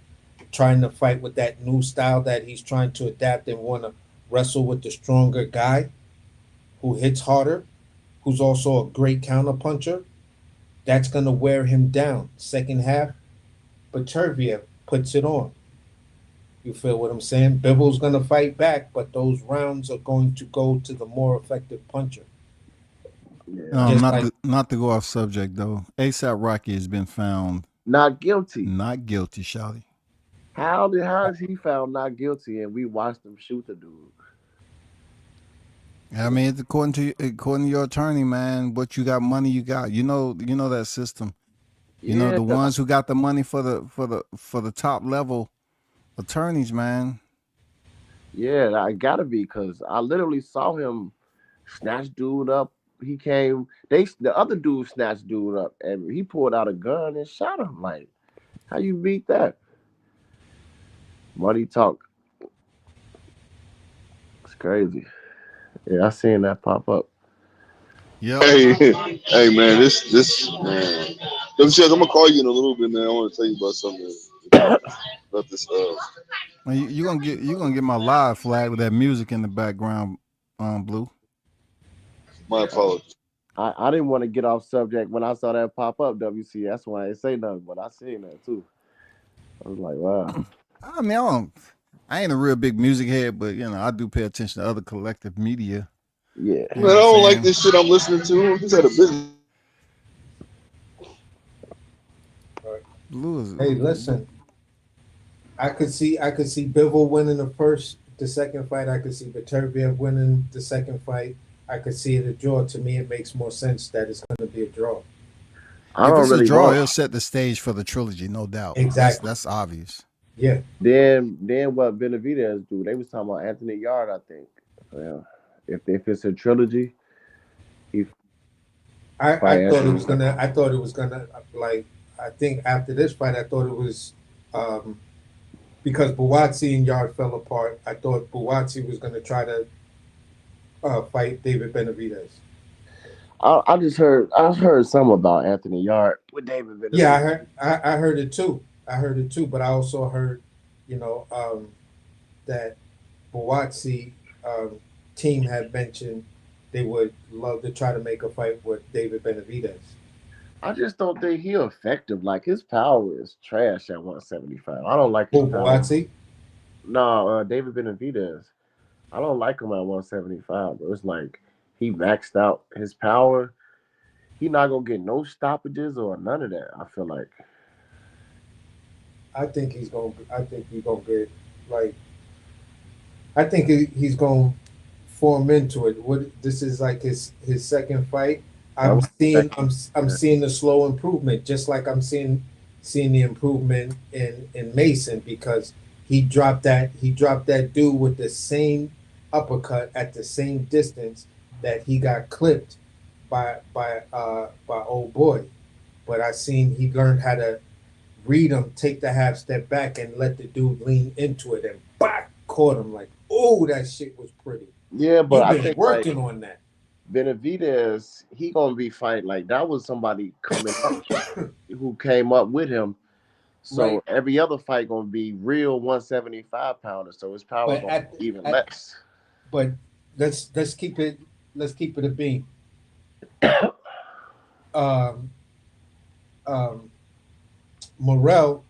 trying to fight with that new style that he's trying to adapt and want to wrestle with the stronger guy who hits harder, who's also a great counter puncher. That's going to wear him down. Second half, but Turviev puts it on. You feel what I'm saying? Bivol's going to fight back, but those rounds are going to go to the more effective puncher. Yeah. Not to go off subject though. ASAP Rocky has been found Not guilty. not guilty, Shawty. How is he found not guilty and we watched him shoot the dude? I mean, it's according to your attorney, man. What you got, money you got. You know that system. You know Yeah, the ones who got the money for the top level attorneys, man. yeah, I gotta be because I literally saw him snatch dude up. He came. The other dude snatched dude up, and he pulled out a gun and shot him. Like, how you beat that? Money talk. It's crazy. Yeah, I seen that pop up. Yep. Hey, hey, man, this man. I'm gonna call you in a little bit, man. I want to tell you about something about this. Man, you gonna get my live flag with that music in the background, Blue. My apologies. I didn't want to get off subject when I saw that pop up. WC. That's why I didn't say nothing, but I seen that too. I was like, wow. I mean, I ain't a real big music head, but I do pay attention to other collective media. Yeah. You Man, I know what I'm don't like saying? this shit I'm listening to. I'm just at a business. Blue is. Hey, listen. I could see Bivol winning the second fight. I could see Viterviev winning the second fight. I could see it a draw. To me, it makes more sense that it's going to be a draw. If it's a draw, it'll set the stage for the trilogy, no doubt. Exactly. That's obvious. Yeah. Then what Benavidez do? They was talking about Anthony Yard, I think. Well, if it's a trilogy, I thought it was gonna like. I think after this fight, I thought it was because Buatsi and Yard fell apart. I thought Buatsi was gonna try to fight David Benavidez. I heard some about Anthony Yard with David Benavidez. Yeah, I heard it too. But I also heard, that Buatsi team had mentioned they would love to try to make a fight with David Benavidez. I just don't think he's effective. Like his power is trash at 175. I don't like his power. Buatsi? No, David Benavidez. I don't like him at 175. But it's like he maxed out his power. He not gonna get no stoppages or none of that. I feel like. I think he's gonna get like. I think he's gonna form into it. This is like his second fight. I'm seeing the slow improvement, just like I'm seeing the improvement in Mason because he dropped that dude with the same uppercut at the same distance that he got clipped by old boy. But I seen he learned how to read him, take the half step back, and let the dude lean into it, and caught him like, oh, that shit was pretty. Yeah, but I think working on that. Benavidez, he gonna be fighting like that was somebody coming up who came up with him So every other fight gonna be real 175 pounders. So his power gonna be even less. But let's keep it a beam. Morrell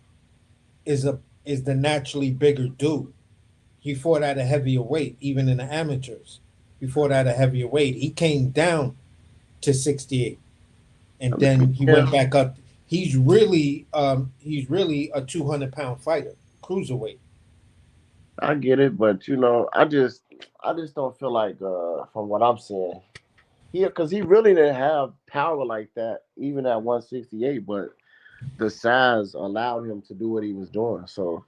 is the naturally bigger dude. He fought at a heavier weight, even in the amateurs. He fought at a heavier weight. He came down to 68, and then he went back up. He's really a 200-pound fighter, cruiserweight. I get it, but I just don't feel like from what I'm seeing, because he really didn't have power like that even at 168, but the size allowed him to do what he was doing. So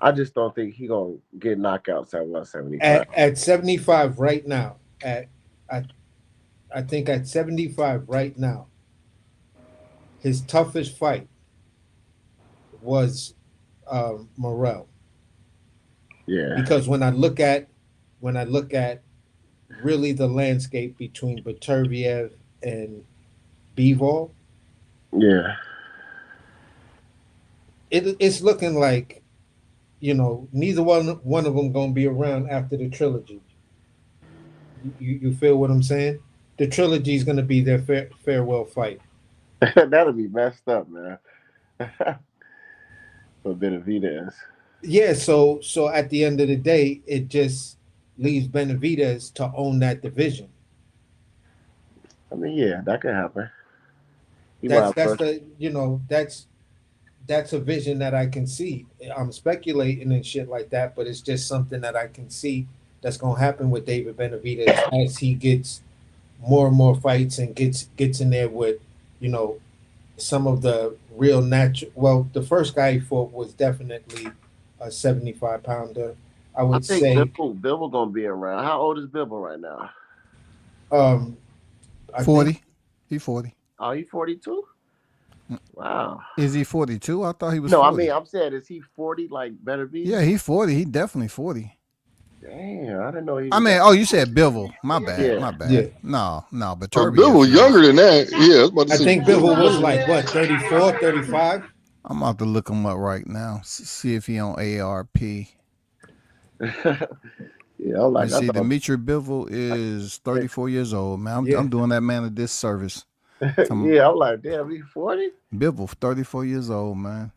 I just don't think he gonna get knockouts at 175. At 75 right now, I think at 75 right now, his toughest fight was Morrell. Yeah. Because when I look at really the landscape between Beterbiev and Bivol, yeah, it's looking like neither one of them gonna be around after the trilogy. You feel what I'm saying? The trilogy is gonna be their farewell fight. That'll be messed up, man. For Benavidez. Yeah, so at the end of the day, it just leaves Benavidez to own that division. I mean, yeah, that could happen. That's a vision that I can see. I'm speculating and shit like that, but it's just something that I can see that's gonna happen with David Benavidez as he gets more and more fights and gets in there with, some of the real natural. Well, the first guy he fought was definitely a 75-pounder. I think say Bivol gonna be around. How old is Bivol right now? 40. He's 40. Oh, he's 42? Wow. Is he 42? I thought he was 40. No, I mean, I'm saying, is he 40 like Benavidez? Yeah, he's 40. He definitely 40. Damn, I didn't know he was. I mean, you said Bivol. My bad. My bad. Yeah. No, but Bivol younger than that. Yeah, I think Bivol was like, what, 34, 35? I'm about to look him up right now. See if he on ARP. Yeah, I'm like, see, Dimitri Bivol is 34 years old, man. I'm doing that man a disservice. Yeah, I'm like, damn, he's 40? Bivol, 34 years old, man.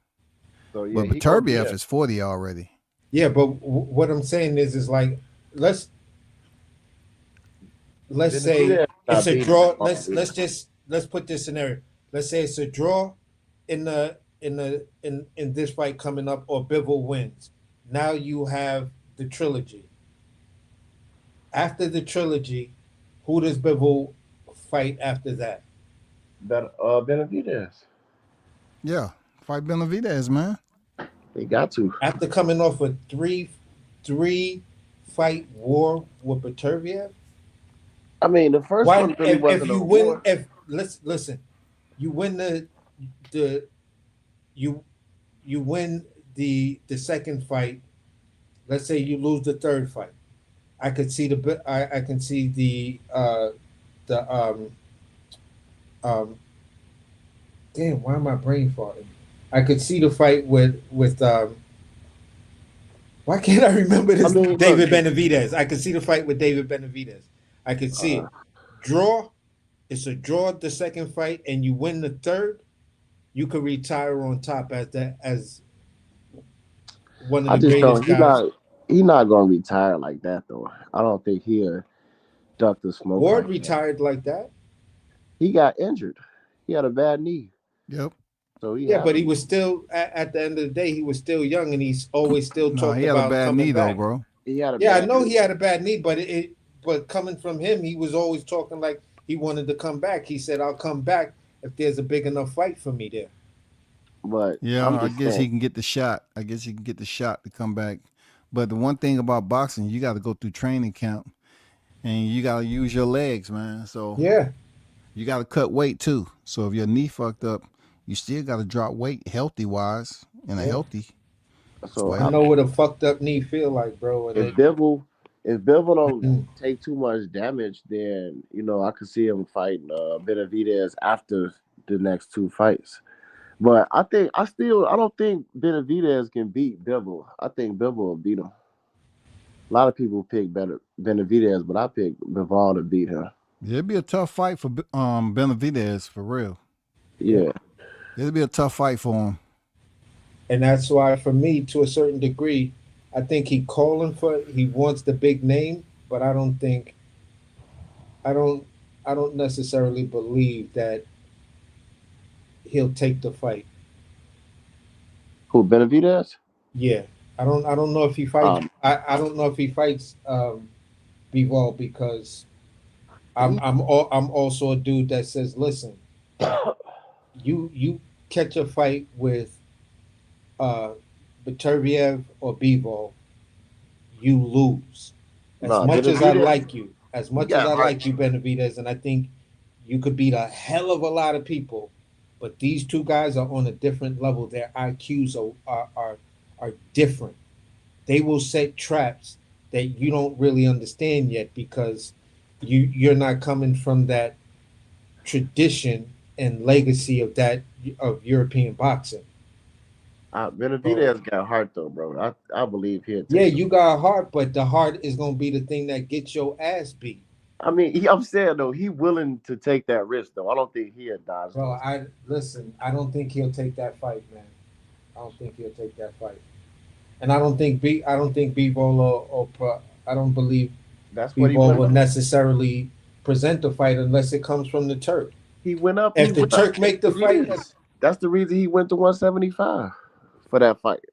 So, yeah, but Beterbiev is 40 already. Yeah, but what I'm saying is like, let's say it's a draw. Let's put this scenario. Let's say it's a draw in this fight coming up, or Bivol wins. Now you have the trilogy. After the trilogy, who does Bivol fight after that? Benavidez. Yeah, fight Benavidez, man. They got to. After coming off a three fight war with Beterbiev. I mean, the first one really wasn't if you a win, war. listen, you win you win the second fight. Let's say you lose the third fight. I could see I can see damn, why am I brain farting? I could see the fight with why can't I remember this? David Benavidez. I could see the fight with David Benavidez. I could see it. Draw. It's a draw the second fight, and you win the third. You could retire on top as one of the greatest guys. He's not gonna retire like that though. I don't think he'll duck the smoke. Ward retired like that. He got injured. He had a bad knee. Yep. So but he was still at the end of the day, he was still young, and he's always still talking about. He had a bad knee back. though, bro. I know he had a bad knee, but coming from him, he was always talking like he wanted to come back. He said, "I'll come back if there's a big enough fight for me there." But yeah, I guess he can get the shot. To come back. But the one thing about boxing, you got to go through training camp, and you got to use your legs, man. So yeah, you got to cut weight too. So if your knee fucked up, you still got to drop weight healthy wise in a healthy. So I know what a fucked up knee feel like, bro. If Bivol don't take too much damage, then I could see him fighting Benavidez after the next two fights. But I don't think Benavidez can beat Bivol. I think Bivol will beat him. A lot of people pick Benavidez, but I pick Bivol to beat him. Yeah, it'd be a tough fight for Benavidez for real. Yeah. It'd be a tough fight for him. And that's why, for me, to a certain degree, I think he wants the big name, but I don't necessarily believe that he'll take the fight. Who, Benavidez? Yeah, I don't know if he fights. I don't know if he fights Bivol, because I'm also a dude that says, listen, you catch a fight with Beterbiev or Bivol, you lose. As much as I like you, Benavidez, and I think you could beat a hell of a lot of people, but these two guys are on a different level. Their IQs are different. They will set traps that you don't really understand yet, because you're not coming from that tradition and legacy of European boxing. Benavidez got heart though, bro. I believe he'll take. Yeah, you got heart, but the heart is gonna be the thing that gets your ass beat. I mean, I'm saying though, he willing to take that risk though. I don't think he'll dodge. Bro, I don't think he'll take that fight, man. I don't think he'll take that fight, and I don't think Bivol I don't believe Bivol will necessarily present the fight unless it comes from the Turk. He went up. If the Turk make the fight, that's the reason he went to 175 for that fight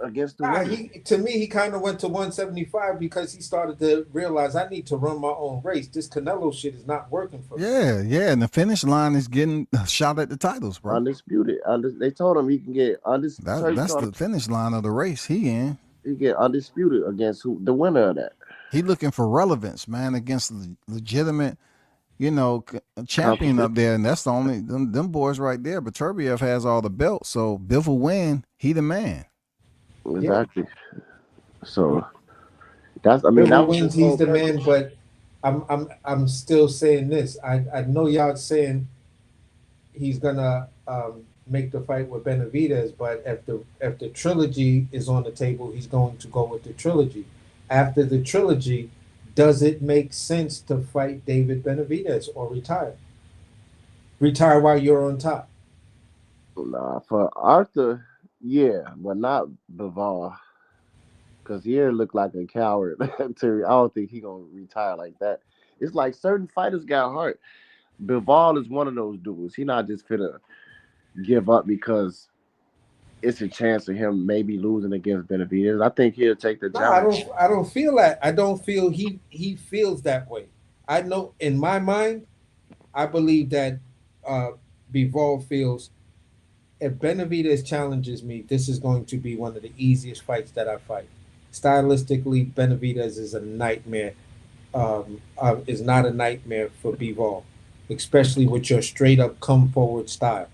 against the to me, he kind of went to 175 because he started to realize, I need to run my own race. This Canelo shit is not working for me. Yeah, and the finish line is getting shot at the titles, bro. Undisputed. They told him he can get undisputed. That's the finish line of the race he in. He get undisputed against the winner of that. He looking for relevance, man, against the legitimate, champion up there, and that's the only them boys right there. But Beterbiev has all the belts, so Biff will win. He the man. Exactly. Yeah. So that wins. He's the man. But I'm still saying this. I know y'all saying he's gonna make the fight with Benavidez, but if the trilogy is on the table, he's going to go with the trilogy. After the trilogy, does it make sense to fight David Benavidez or retire? Retire while you're on top. Nah, for Arthur, yeah, but not Bivol, because he looked like a coward. I don't think he gonna retire like that. It's like certain fighters got heart. Bivol is one of those dudes. He not just finna give up because it's a chance of him maybe losing against Benavidez. I think he'll take the challenge. I don't feel that. I don't feel he feels that way. I know in my mind, I believe that Bivol feels, if Benavidez challenges me, this is going to be one of the easiest fights that I fight. Stylistically, Benavidez is a nightmare. Is not a nightmare for Bivol, especially with your straight up come forward style.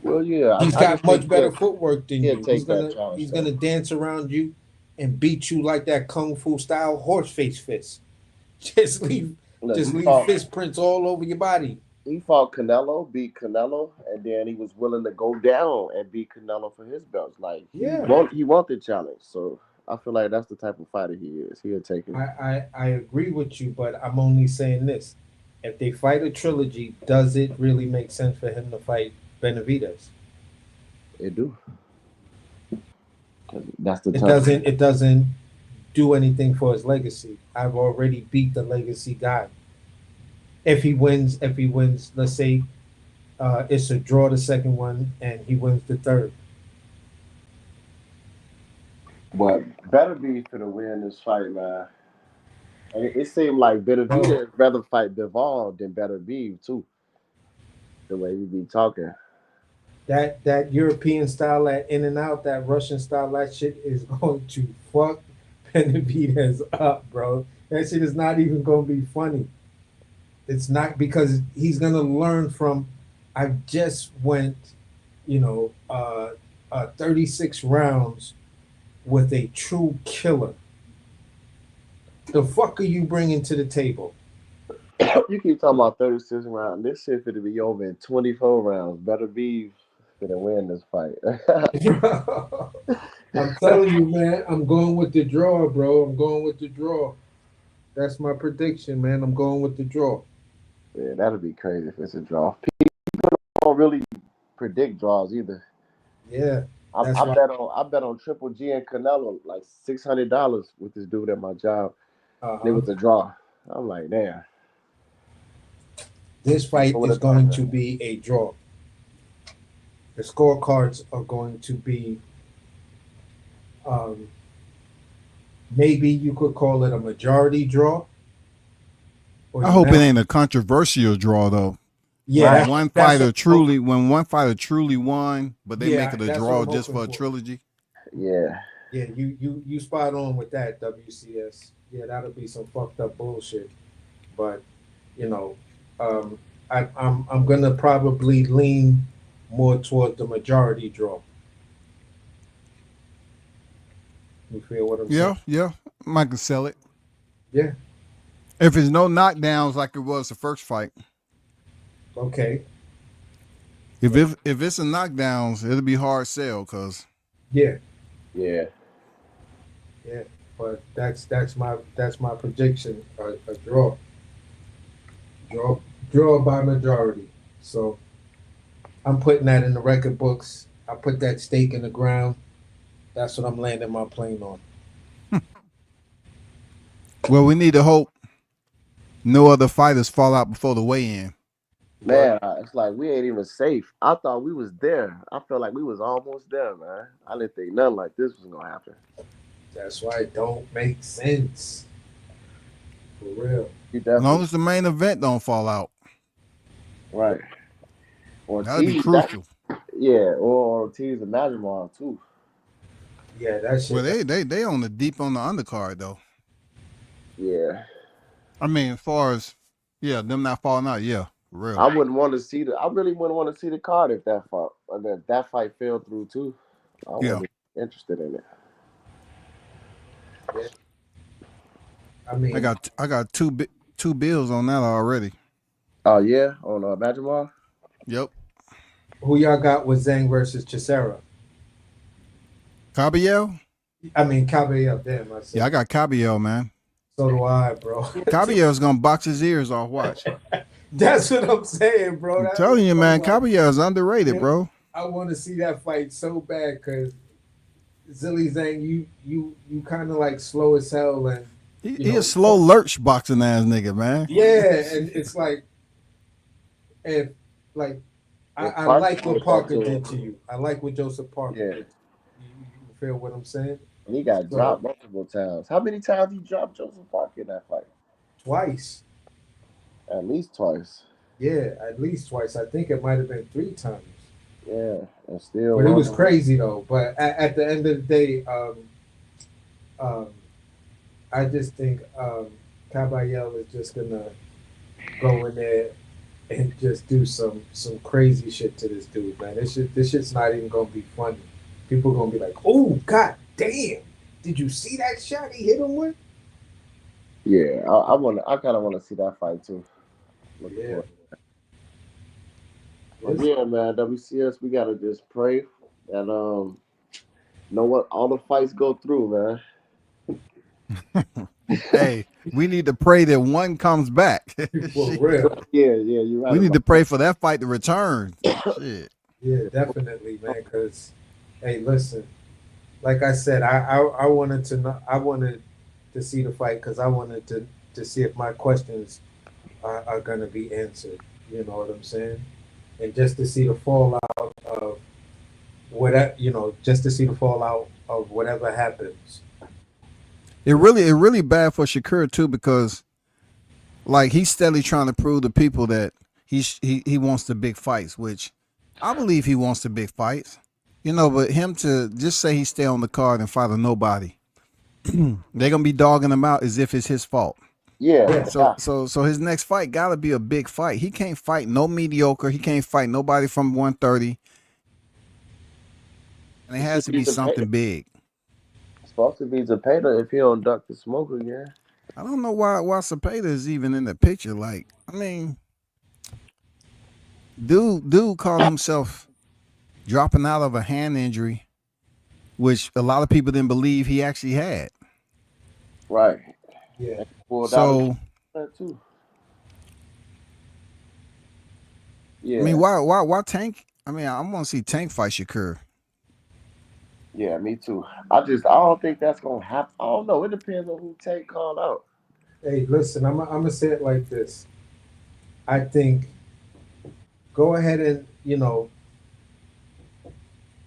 Well, yeah, he's got much better footwork than you. He's gonna dance around you and beat you like that kung fu style horse face fist. Just leave fist prints all over your body. He fought Canelo, beat Canelo, and then he was willing to go down and beat Canelo for his belts. Like he wanted challenge. So I feel like that's the type of fighter he is. He'll take it. I agree with you, but I'm only saying this: if they fight a trilogy, does it really make sense for him to fight Benavidez? It do. That's the. It doesn't do anything for his legacy. I've already beat the legacy guy. If he wins, let's say it's a draw the second one and he wins the third. But Beterbiev for the win this fight, man. And it seemed like Beterbiev rather fight Bivol than Beterbiev too. The way we be talking. That European style, that in and out, that Russian style, that shit is going to fuck Benavidez up, bro. That shit is not even going to be funny. It's not, because he's going to learn from, I just went, 36 rounds with a true killer. The fuck are you bringing to the table? You keep talking about 36 rounds. This shit finna be over in 24 rounds. Better be finna win this fight. I'm telling you, man. I'm going with the draw, bro. I'm going with the draw. That's my prediction, man. I'm going with the draw. Yeah, that'd be crazy if it's a draw. People don't really predict draws either. Yeah, I bet on Triple G and Canelo like $600 with this dude at my job. It was a draw. I'm like, damn. This fight is going to be a draw. The scorecards are going to be, maybe you could call it a majority draw. I hope it ain't a controversial draw though. Yeah, when one fighter truly won, but they make it a draw just for a trilogy. Yeah. Yeah, you spot on with that, WCS. Yeah, that'll be some fucked up bullshit. But you know, I'm gonna probably lean more toward the majority draw. You feel what I'm saying? Yeah. Might can sell it. Yeah. If it's no knockdowns like it was the first fight. Okay. If it's a knockdowns, it'll be hard sell because. Yeah. Yeah. Yeah. But that's my prediction. A draw. Draw by majority. So I'm putting that in the record books. I put that stake in the ground. That's what I'm landing my plane on. Well, we need to hope no other fighters fall out before the weigh-in. Man, it's like we ain't even safe. I thought we was there. I felt like we was almost there, man. I didn't think nothing like this was gonna happen. That's why it don't make sense. For real. As long as the main event don't fall out. Right. Or that'd be crucial. Or Ortiz and Najimov too. Yeah, that's well. They on the deep on the undercard though. Yeah. I mean, as far as them not falling out. Yeah, for real. I really wouldn't want to see the card if that fight fell through too. I wouldn't be interested in it. Yeah. I mean, I got two bills on that already. Oh yeah, on Najimov. Yep. Who y'all got with Zhang versus Chisera? Cabello? I mean, Cabello. Damn, I said. Yeah, I got Cabello, man. So do I, bro. Cabello's gonna box his ears off. Watch. That's what I'm saying, bro. I'm telling you, man. Cabello's underrated, bro. I want to see that fight so bad because Zilly Zhang, you kind of like slow as hell and he a slow lurch boxing ass nigga, man. Yeah, and it's like, if like, I like what Parker did to you. I like what Joseph Parker did. You feel what I'm saying? And he got dropped multiple times. How many times he dropped Joseph Parker in that fight? Twice. At least twice. Yeah, at least twice. I think it might have been 3 times. Yeah, and still. But it was crazy though. But at the end of the day, I just think Caballero is just gonna go in there and just do some crazy shit to this dude, man. This shit's not even gonna be funny. People gonna be like, "Oh God damn! Did you see that shot he hit him with?" Yeah, I kind of want to see that fight too. Yeah. But yeah, man, WCS, we gotta just pray and know what all the fights go through, man. Hey, we need to pray that one comes back. For real. Yeah, you're right. We need to pray for that fight to return. Shit. Yeah, definitely, man. Because, hey, listen, like I said, I wanted to see the fight because I wanted to see if my questions are gonna be answered. You know what I'm saying? And just to see the fallout of whatever, just to see the fallout of whatever happens. It really bad for Shakur too, because like he's steadily trying to prove to people that he wants the big fights, which I believe he wants the big fights. But him to just say he stay on the card and fight a nobody, they're gonna be dogging him out as if it's his fault. Yeah. So his next fight gotta be a big fight. He can't fight no mediocre. He can't fight nobody from 130. And it has to be something big. It's supposed to be Zepeda if he don't duck the smoke again. I don't know why Cepeda is even in the picture. Like, I mean, dude called himself dropping out of a hand injury, which a lot of people didn't believe he actually had. Right. Yeah. And he pulled out of So, that too. I mean, Yeah. why Tank? I mean, I want to see Tank fight Shakur. Yeah, me too. I don't think that's gonna happen. I don't know. It depends on who Tank called out. Hey, listen, I'm gonna say it like this. I think go ahead and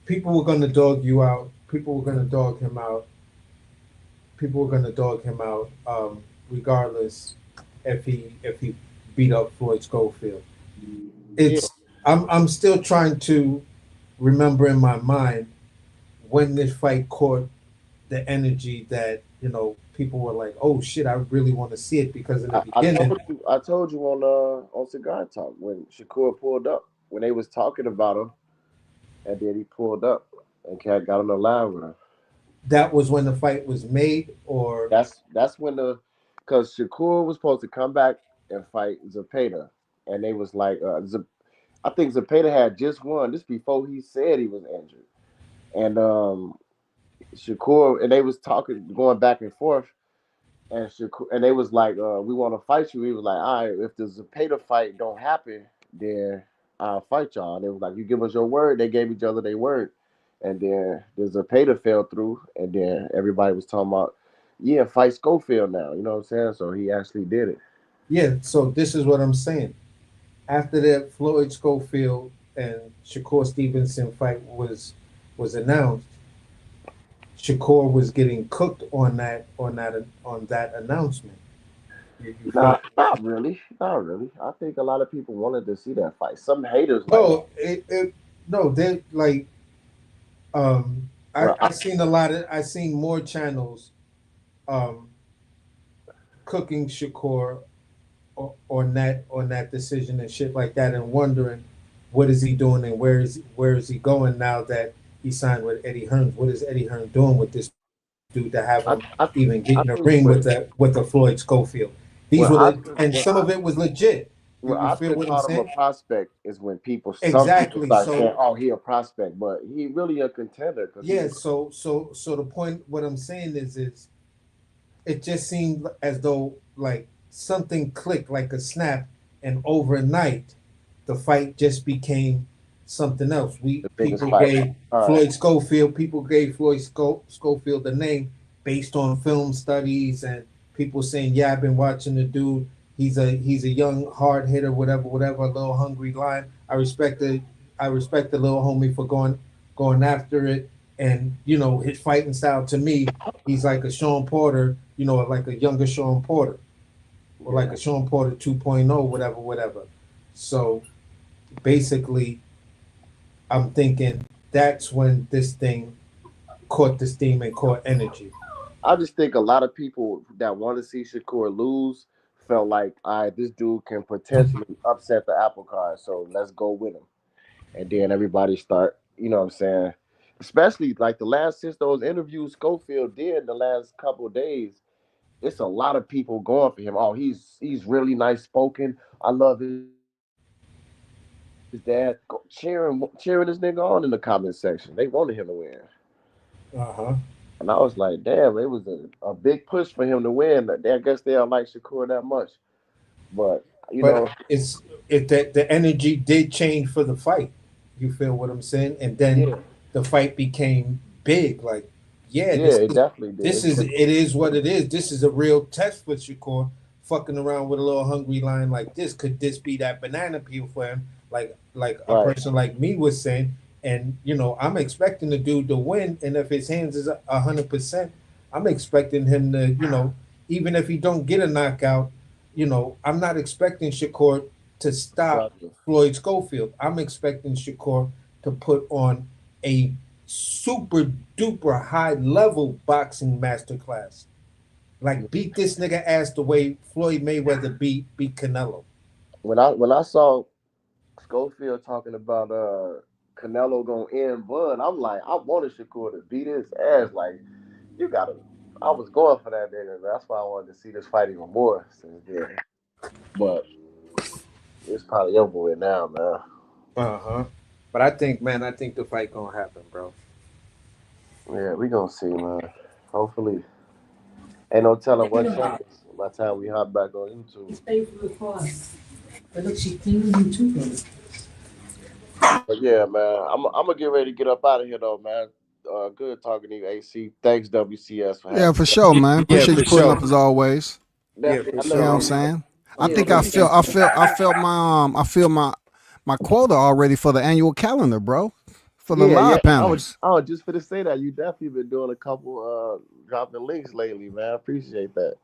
people were gonna dog you out. People were gonna dog him out. People were gonna dog him out, regardless if he beat up Floyd Schofield. Yeah. It's I'm still trying to remember in my mind when this fight caught the energy that people were like, "Oh shit, I really want to see it," because in the beginning, I told you on Cigar Talk when Shakur pulled up when they was talking about him, and then he pulled up and Cat got on the line with him. that was when the fight was made, or That's when because Shakur was supposed to come back and fight Zepeda, and they was like, I think Zepeda had just won this before he said he was injured, and Shakur and they was talking, going back and forth, and Shakur and they was like, we want to fight you. He was like, all right, if the Zepeda fight don't happen, then I'll fight y'all. And they was like, you give us your word. They gave each other their word, and then the Zepeda fell through, and then everybody was talking about, yeah, fight Schofield now. You know what I'm saying? So he actually did it. yeah. So this is what I'm saying. After that Floyd Schofield and Shakur Stevenson fight was announced, Shakur was getting cooked on that announcement. You feel? Nah, not really, not really. I think a lot of people wanted to see that fight. Some haters like, No, no, they like I well, I seen a lot of I seen more channels um cooking Shakur on that decision and shit like that, and wondering what is he doing and where is he going now that he signed with Eddie Hearn? What is Eddie Hearn doing with this dude to have him I, even I, get in a I ring think with the Floyd Schofield? These when were the Oscar, and some of it was legit. You, when you feel Oscar what I'm called him a saying? prospect is when some people Exactly. start saying, So "Oh, he a prospect," but he really a contender because he yeah. was. So the point what I'm saying is it just seemed as though like something clicked like a snap, and overnight the fight just became something else. We The biggest people fight. gave All right. Floyd Schofield people gave Floyd Schofield the name based on film studies, and people saying, yeah, I've been watching the dude. He's a young hard hitter, whatever, a little hungry lion. I respect the little homie for going after it, and his fighting style to me, he's like a Sean Porter, like a younger Sean Porter, or like Yeah. a Sean Porter 2.0, whatever. So basically, I'm thinking that's when this thing caught the steam and caught energy. I just think a lot of people that want to see Shakur lose felt like, all right, this dude can potentially upset the apple cart, so let's go with him. And then everybody start, you know what I'm saying? Especially like the last since those interviews Schofield did the last couple of days, it's a lot of people going for him. Oh, he's really nice spoken. I love his dad. Cheering this nigga on in the comment section. They wanted him to win. Uh huh. And I was like, damn, it was a big push for him to win. I guess they don't like Shakur that much. But, you But know, it that the energy did change for the fight. You feel what I'm saying? And then yeah, the fight became big. Like, yeah, yeah, it definitely this did. is it is what it is. This is a real test for Shakur. Fucking around with a little hungry lion like this. Could this be that banana peel for him? Like a Right. person like me was saying. And I'm expecting the dude to win. And if his hands is 100%, I'm expecting him to, even if he don't get a knockout, I'm not expecting Shakur to stop Gotcha. Floyd Schofield. I'm expecting Shakur to put on a super duper high level boxing masterclass. Like beat this nigga ass the way Floyd Mayweather beat Canelo. When I saw Schofield talking about Canelo gonna end Bud, I'm like, I wanted Shakur to beat his ass. Like, you gotta. I was going for that nigga. That's why I wanted to see this fight even more since then. But it's probably over with now, man. But I think the fight gonna happen, bro. Yeah, we gonna see, man. Hopefully, ain't no telling what changes by the time we hop back on YouTube. But yeah, man, I'm gonna get ready to get up out of here though, man. Good talking to you, AC. Thanks, WCS, for having Yeah, me. for sure, man. Appreciate you pulling up as always. Definitely. You know what I'm saying? I think I felt my quota already for the annual calendar, bro. For the live panels. I was just finna say that. You definitely been doing a couple dropping links lately, man. I appreciate that.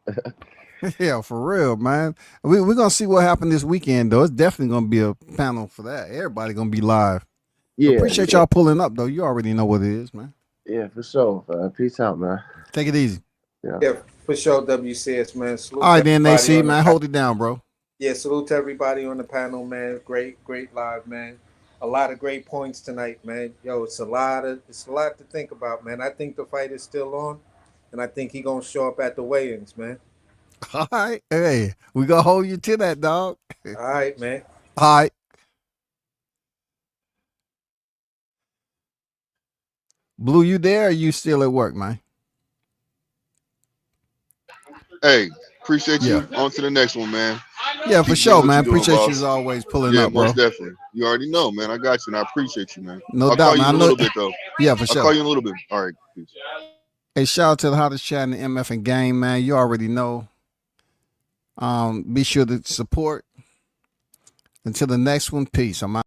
Yeah, for real, man. We're gonna see what happened this weekend though. It's definitely gonna be a panel for that. Everybody gonna be live. Yeah. So appreciate y'all pulling up though. You already know what it is, man. Yeah, for sure. Peace out, man. Take it easy. Yeah, for sure, WCS, man. Salute all right, then, AC, man. hold it down, bro. Yeah, salute to everybody on the panel, man. Great live, man. A lot of great points tonight, man. Yo, it's a lot to think about, man. I think the fight is still on, and I think he gonna show up at the weigh-ins, man. All right, hey, we gonna hold you to that, dog. All right, man. All right. Blue, you there? Or you still at work, man? Hey, appreciate you. On to the next one, man. Yeah, for sure, man. Appreciate you as always pulling up, bro. Most definitely. You already know, man. I got you, and I appreciate you, man. No I'll doubt, call you man. in a little bit, though. Yeah, for sure. I'll call you in a little bit. All right. Peace. Hey, shout out to the hottest chat in the MF and game, man. You already know. Be sure to support. Until the next one, peace. I'm out.